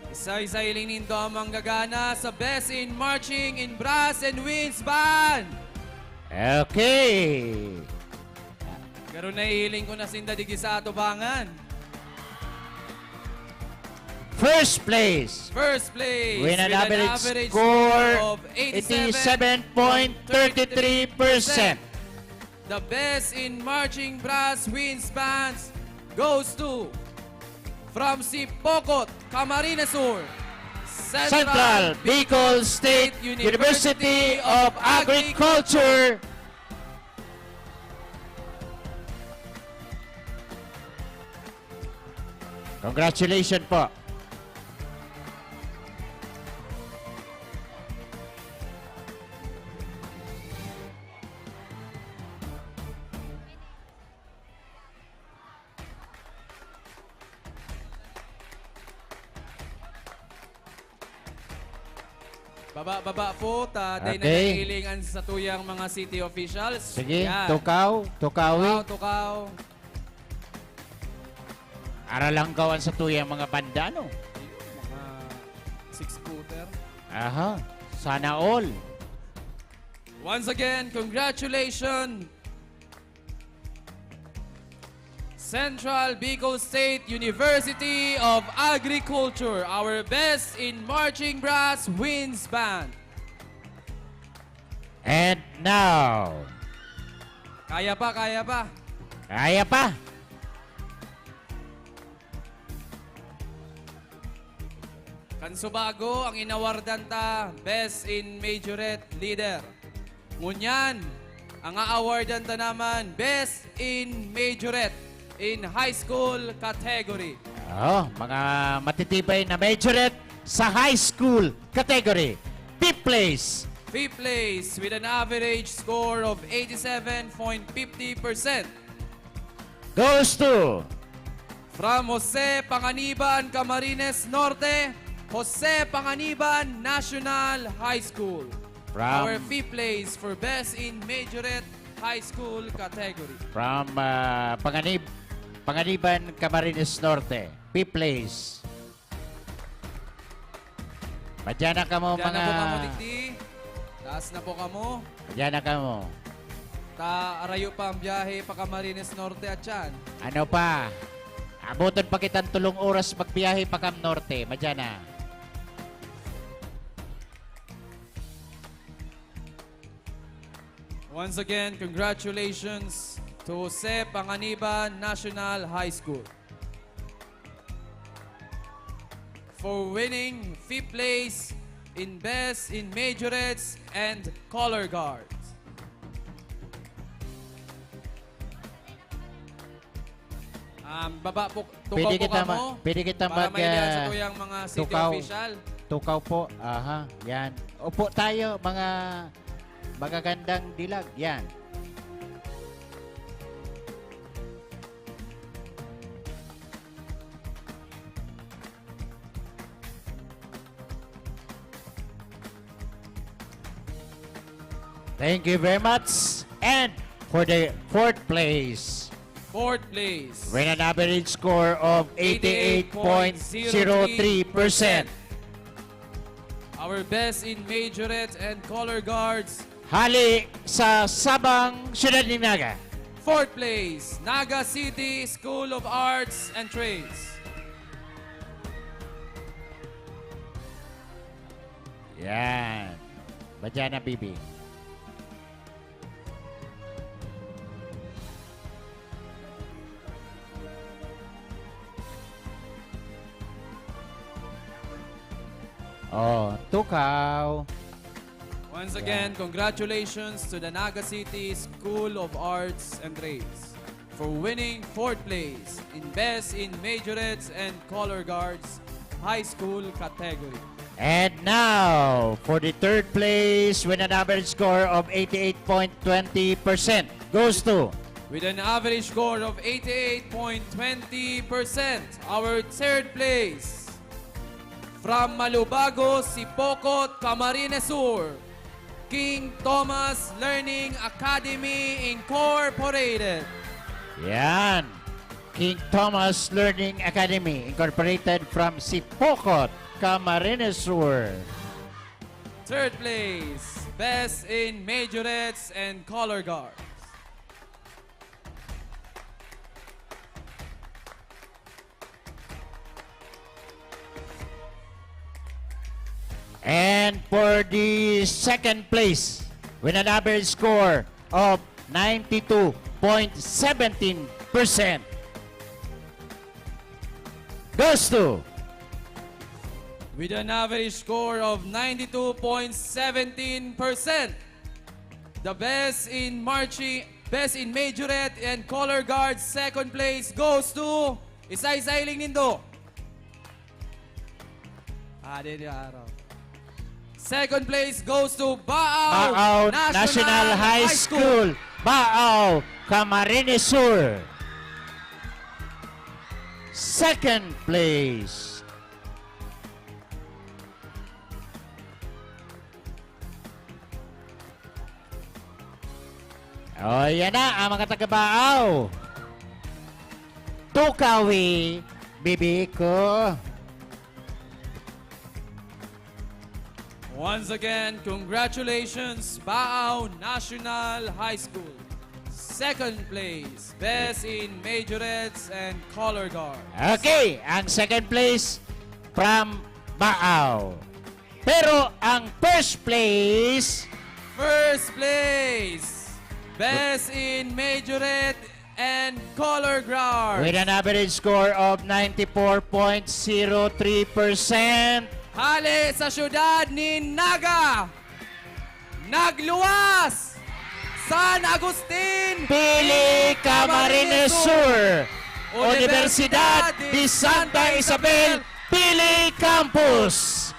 Isa-isa ilinindo ang manggagana sa Best in Marching in Brass and Winds Band. Okay. Karon na ihiling ko na sinda digi sa atubangan. 1st place. 1st place With an average score of 87.33%. The Best in Marching Brass Winds Bands goes to from Sipokot, Camarines Sur, Central Bicol State University of Agriculture. Congratulations po. Baba po, day na Okay. nahilingan sa tuyang mga city officials. Sige, Yan. tukaw, tukawi. Tukaw. Aralanggawan sa tuyang mga banda, no? Mga 6-footer. Aha, sana all. Once again, congratulations, Central Bicol State University of Agriculture, our best in marching brass winds band. And now, Kaya pa, kaya pa. kaya pa. Kansubago ang inawardan ta best in majorette leader. Ngunyan, ang aawardan ta naman best in majorette in high school category. Oh, mga matitibay na majorette sa high school category. Fifth place. Fifth place with an average score of 87.50%. Goes to From Jose Panganiban, Camarines Norte, Jose Panganiban National High School. From- Our fifth place for best in majorette high school category. from Panganiban, Camarines Norte. Fifth place. Madyan na ka mo Diyan na po kamo, mga... Tikti. Taas na po kamo. Madyan na ka mo. Arayo pa ang biyahe pa Camarines Norte at yan. Ano pa? Abutan pa kitang tulong oras magbiyahe pa Cam Norte. Madyan na. Once again, congratulations to Jose Panganiban National High School for winning fifth place in best in majorettes and color guards. Baba po, tukaw po kamo. Pwede kita para mag... mailihan sa tuyang mga city tukaw. official. Tukaw po. Aha, yan. Upo tayo, mga magagandang dilag. Yan. Thank you very much. And for the fourth place, Fourth place. with an average score of 88.03%. Our best in majorette and color guards. Hali sa Sabang, Siyudad ng Naga. Fourth place, Naga City School of Arts and Trades. Yan. Badyan na, Bibi. Oh, tukaw. Once again, congratulations to the Naga City School of Arts and Trades for winning fourth place in Best in Majorettes and Color Guards High School category. And now, for the third place with an average score of 88.20% goes to With an average score of 88.20%, our third place from Malubago, Sipocot, Camarines Sur, King Thomas Learning Academy Incorporated. Yan. King Thomas Learning Academy Incorporated from Sipocot, Camarines Sur. Third place, Best in Majorettes and Color Guards. And for the second place with an average score of 92.17% goes to With an average score of 92.17%, the best in Majorette and Color Guard second place goes to isa-isailing nindo. Dito araw. Second place goes to Baaw National High School. Baaw, Camarines Sur. Second place. O, yan na ang mga taga-Baaw. Tukawi bibig ko. Once again, congratulations, Baao National High School. Second place, best in majorettes and color guard. Okay, ang second place from Baao. Pero ang first place, best in majorette and color guard. with an average score of 94.03%. Hali sa syudad ni Naga. Nagluwas! San Agustin! Pili Camarines Sur, Universidad de Santa Isabel, Pili Campus.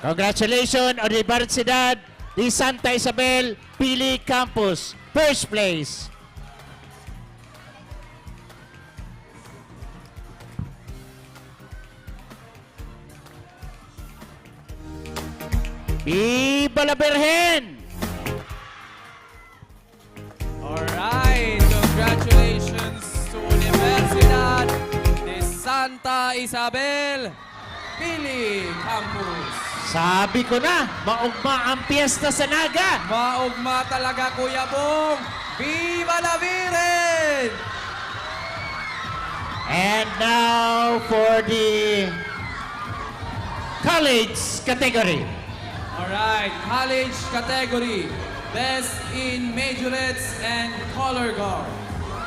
Congratulations, Universidad de Santa Isabel, Pili Campus, first place. Viva la Virgen! Alright, congratulations to Universidad de Santa Isabel, Pili Campus. Sabi ko na, maugma ang piyesta sa Naga. Maugma talaga, Kuya Bong. Viva la Virgen! And now for the college category. Alright, college category. Best in majorettes and color guard.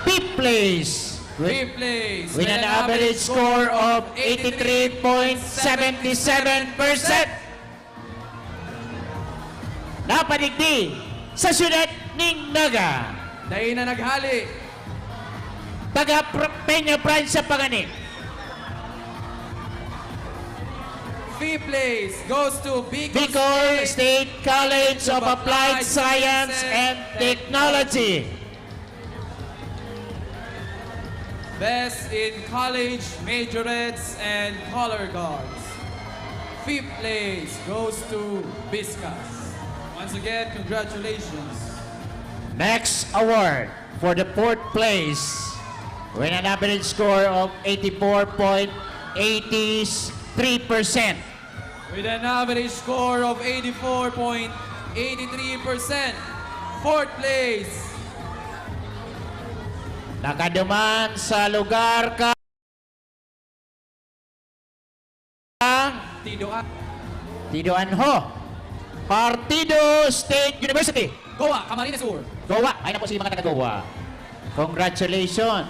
Fifth place. Fifth place. With an average score of 83.77%. Napadigdi sa siyudad ng Naga. Dahil na naghali. Taga Peña Francia Pangani. Fifth place goes to Bicol State College of Applied Science and Technology. Best in college majorettes and color guards. Fifth place goes to Viscas. Once again, congratulations. Next award for the fourth place with an average score of 84.83%. With an average score of 84.83%. Fourth place. Nakaduman sa lugar ka Tido Anho, Partido State University. Goa, Camarines Sur. Goa, ay na po si mga taga-Goa. Congratulations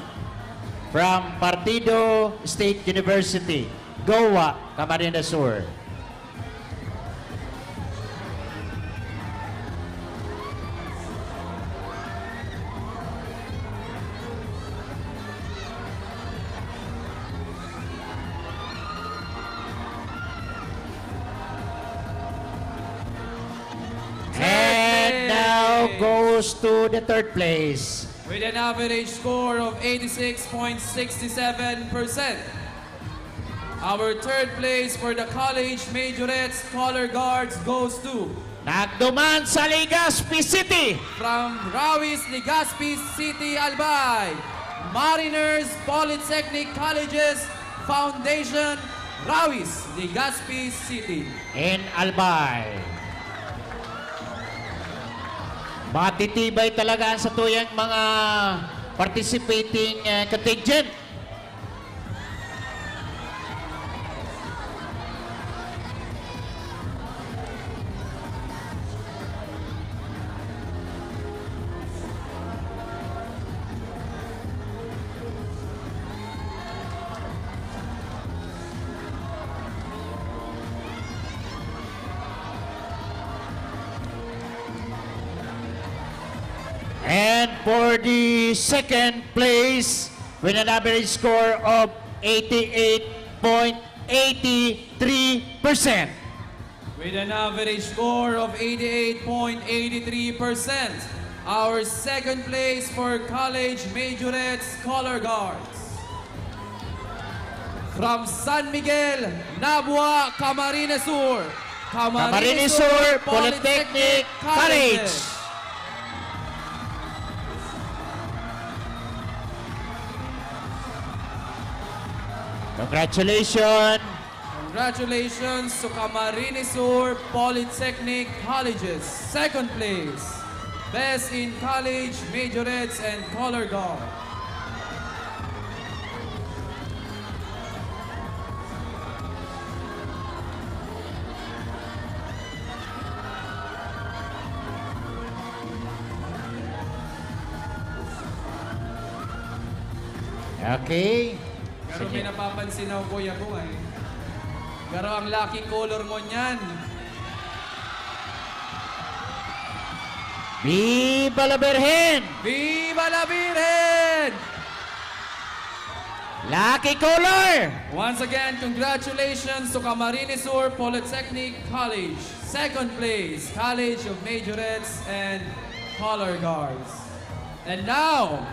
from Partido State University, Goa, Camarines Sur. And now goes to the third place. With an average score of 86.67%. Our third place for the college majorettes color guards goes to Nagduman sa Legazpi City. from Rawis, Legazpi City, Albay. Mariners Polytechnic Colleges Foundation, Rawis, Legazpi City. In Albay. Matitibay talaga sa tuyang mga participating contingent. And for the second place, with an average score of 88.83%. With an average score of 88.83%. Our second place for college majorettes color guards. From San Miguel, Nabua, Camarines Sur. Camarines Sur Polytechnic College. Congratulations. Congratulations to Camarines Sur Polytechnic Colleges. Second place. Best in College, Majorettes, and Color Guard. Okay. Pero may napapansin ako, Kuya ko eh. Pero ang lucky color mo niyan. Viva la Virgen! Viva la Virgen! Lucky color! Once again, congratulations to Camarines Sur Polytechnic College. Second place, College of Majorettes and Color Guards. And now,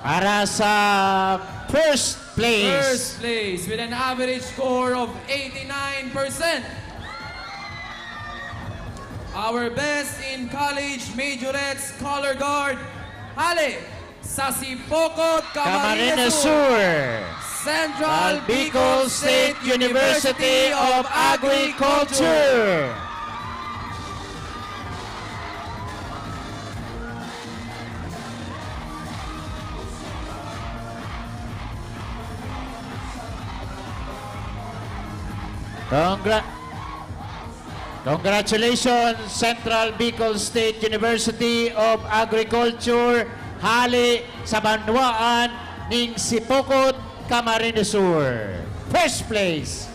para sa first place. First place with an average score of 89%. Our best in College Majorettes Color Guard, Hale Sasipokot Camarines Sur. Central Bicol State University of Agriculture. Congratulations, Central Bicol State University of Agriculture, hali sa banwaan ning Sipokot, Camarines Sur. First place.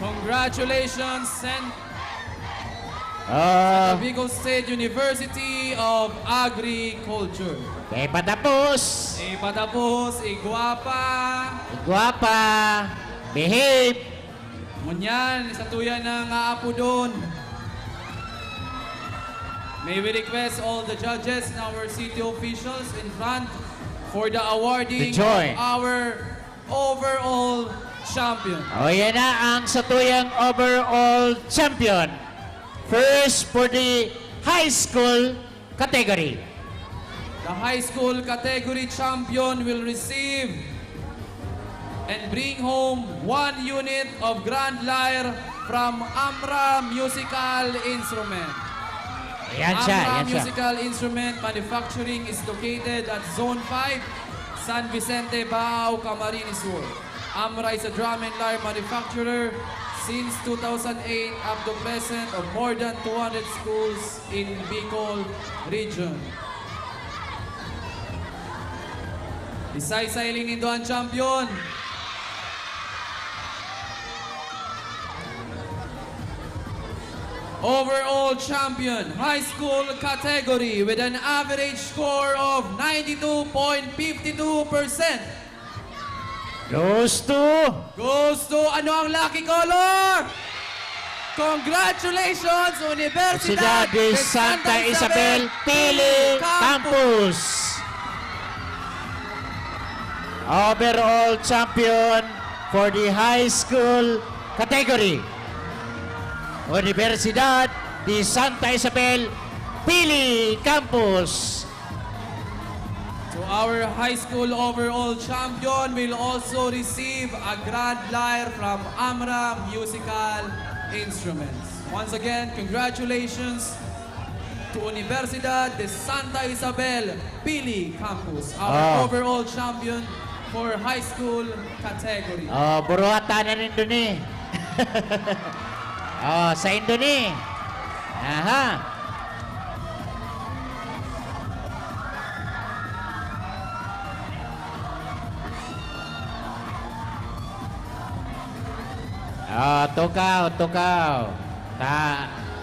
Congratulations, Central Bicol State University of Agriculture. Kay patapos. Patapos, igwapa. Igwapa. Behave. Munyan, sa tuya ng aapo doon. May we request all the judges and our city officials in front for the awarding of our overall champion. O yan na ang satuyang overall champion. First for the high school category. The high school category champion will receive and bring home 1 unit of Grand Lyre from Amra Musical Instrument. Yan siya, Amra yan siya. Musical Instrument Manufacturing is located at Zone 5, San Vicente, Baao, Camarines Sur. Amra is a drum and lyre manufacturer since 2008 up to present of more than 200 schools in Bicol region. Isay-sailing nindo ang champion. Overall champion, high school category with an average score of 92.52%. Goes to ano ang lucky color? Congratulations, Universidad de Santa Isabel, Pili Campus. Overall champion for the high school category. Universidad de Santa Isabel, Pili Campus. So our high school overall champion will also receive a Grand Lyre from Amra Musical Instruments. Once again, congratulations to Universidad de Santa Isabel, Pili Campus, our overall champion for high school category. Buruhatan na rin dun eh. Sa Indoni. Aha. Tukaw.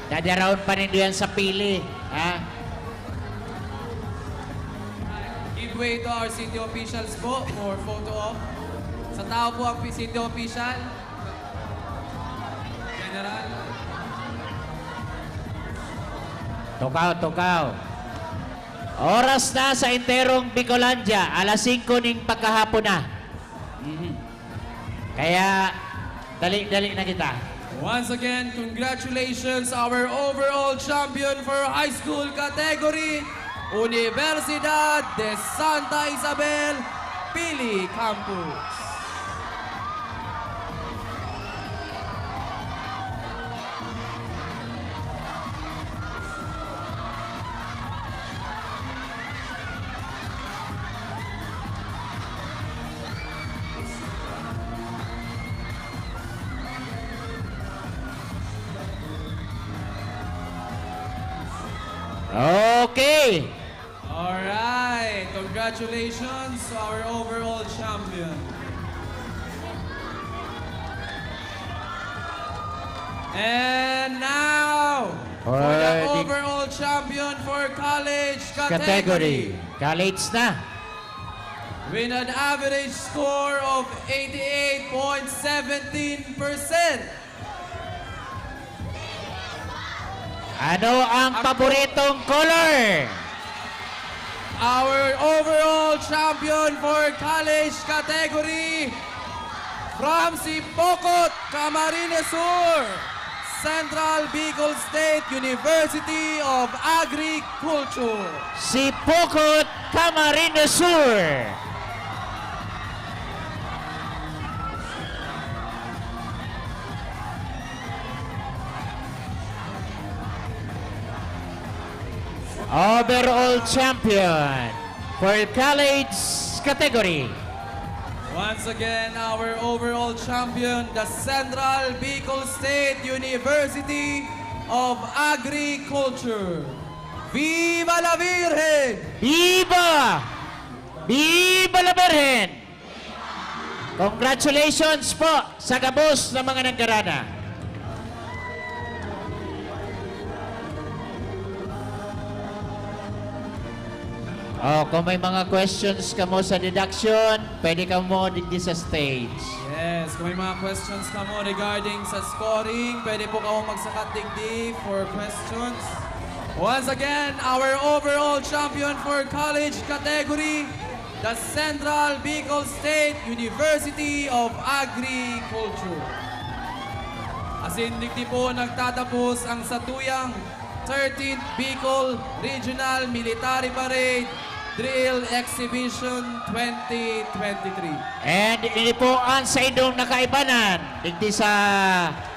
Dadaraon pa rin yan sa pili. Ha? Give way to our city officials po for photo op. Sa tao po ang city official. General. Tukaw. Oras na sa enterong Bicolandia. Alas 5 ning pagkahapon na. Kaya, dali na kita. Once again, congratulations our overall champion for high school category, Universidad de Santa Isabel, Pili Campus. Okay. Alright, congratulations to our overall champion. And now, for the overall champion for college category. College na. With an average score of 88.17%. Ano ang paboritong color? Our overall champion for college category from Sipokot, Camarines Sur, Central Bicol State University of Agriculture. Sipokot, Camarines Sur. Overall champion for college category. Once again, our overall champion, the Central Bicol State University of Agriculture. Viva la Virgen! Viva! Viva la Virgen! Congratulations po sa gabos ng mga nagkarana. Kung may mga questions ka mo sa deduction, pwede ka mo digdi sa stage. Yes, kung may mga questions ka mo regarding sa scoring, pwede po ka mo magsakat digdi for questions. Once again, our overall champion for college category, the Central Bicol State University of Agriculture. As in, digdi po nagtatapos ang satuyang 13th Bicol Regional Military Parade Drill Exhibition 2023. And ini po ang sa inyong nakaibanan. Digdi sa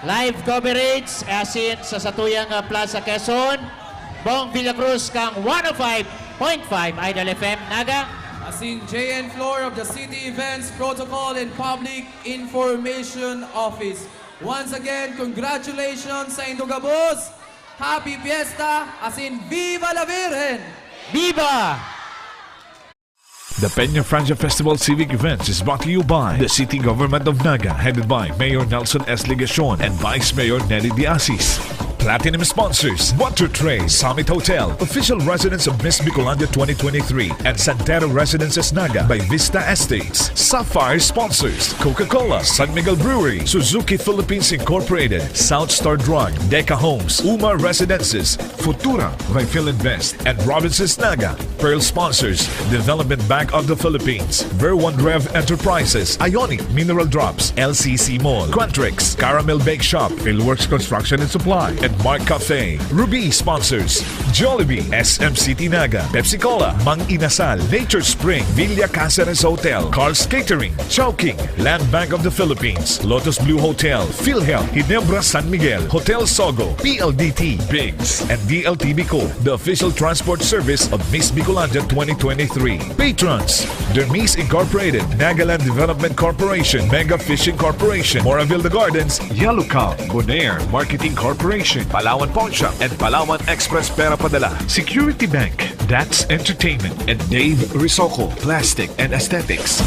live coverage asin sa satuyang Plaza Quezon, Bong Villacruz kang 105.5 Idol FM Naga. As in JN Floor of the City Events Protocol and Public Information Office. Once again, congratulations sa Indogabos. Happy Fiesta, as in Viva la Virgen! Viva! The Peña Francia Festival Civic Events is brought to you by the City Government of Naga, headed by Mayor Nelson S. Ligacion and Vice Mayor Nelly Diasis. Platinum sponsors, Water Tray, Summit Hotel, official residence of Miss Bicolandia 2023, and Santero Residences Naga by Vista Estates. Sapphire sponsors, Coca-Cola, San Miguel Brewery, Suzuki Philippines Incorporated, South Star Drug, Deca Homes, Umar Residences, Futura by Philinvest, and Robinsons Naga. Pearl sponsors, Development Bank of the Philippines, Ver1Rev Enterprises, Ionic Mineral Drops, LCC Mall, Quantrix, Caramel Bake Shop, Philworks Construction and Supply, and Mark Cafe. Ruby sponsors, Jollibee, SM City Naga, Pepsi Cola, Mang Inasal, Nature Spring, Villa Cáceres Hotel, Carl's Catering, Chowking, Land Bank of the Philippines, Lotus Blue Hotel, PhilHealth, Ginebra San Miguel, Hotel Sogo, PLDT, Biggs, and DLT Bico, the official transport service of Miss Bicolandia 2023. Patrons, Dermis Incorporated, Nagaland Development Corporation, Mega Fishing Corporation, Moraville The Gardens, Yellow Cow, Bonaire Marketing Corporation, Palawan Pawn Shop, and Palawan Express Pera Padala, Security Bank, That's Entertainment, and Dave Risoko, Plastic and Aesthetics.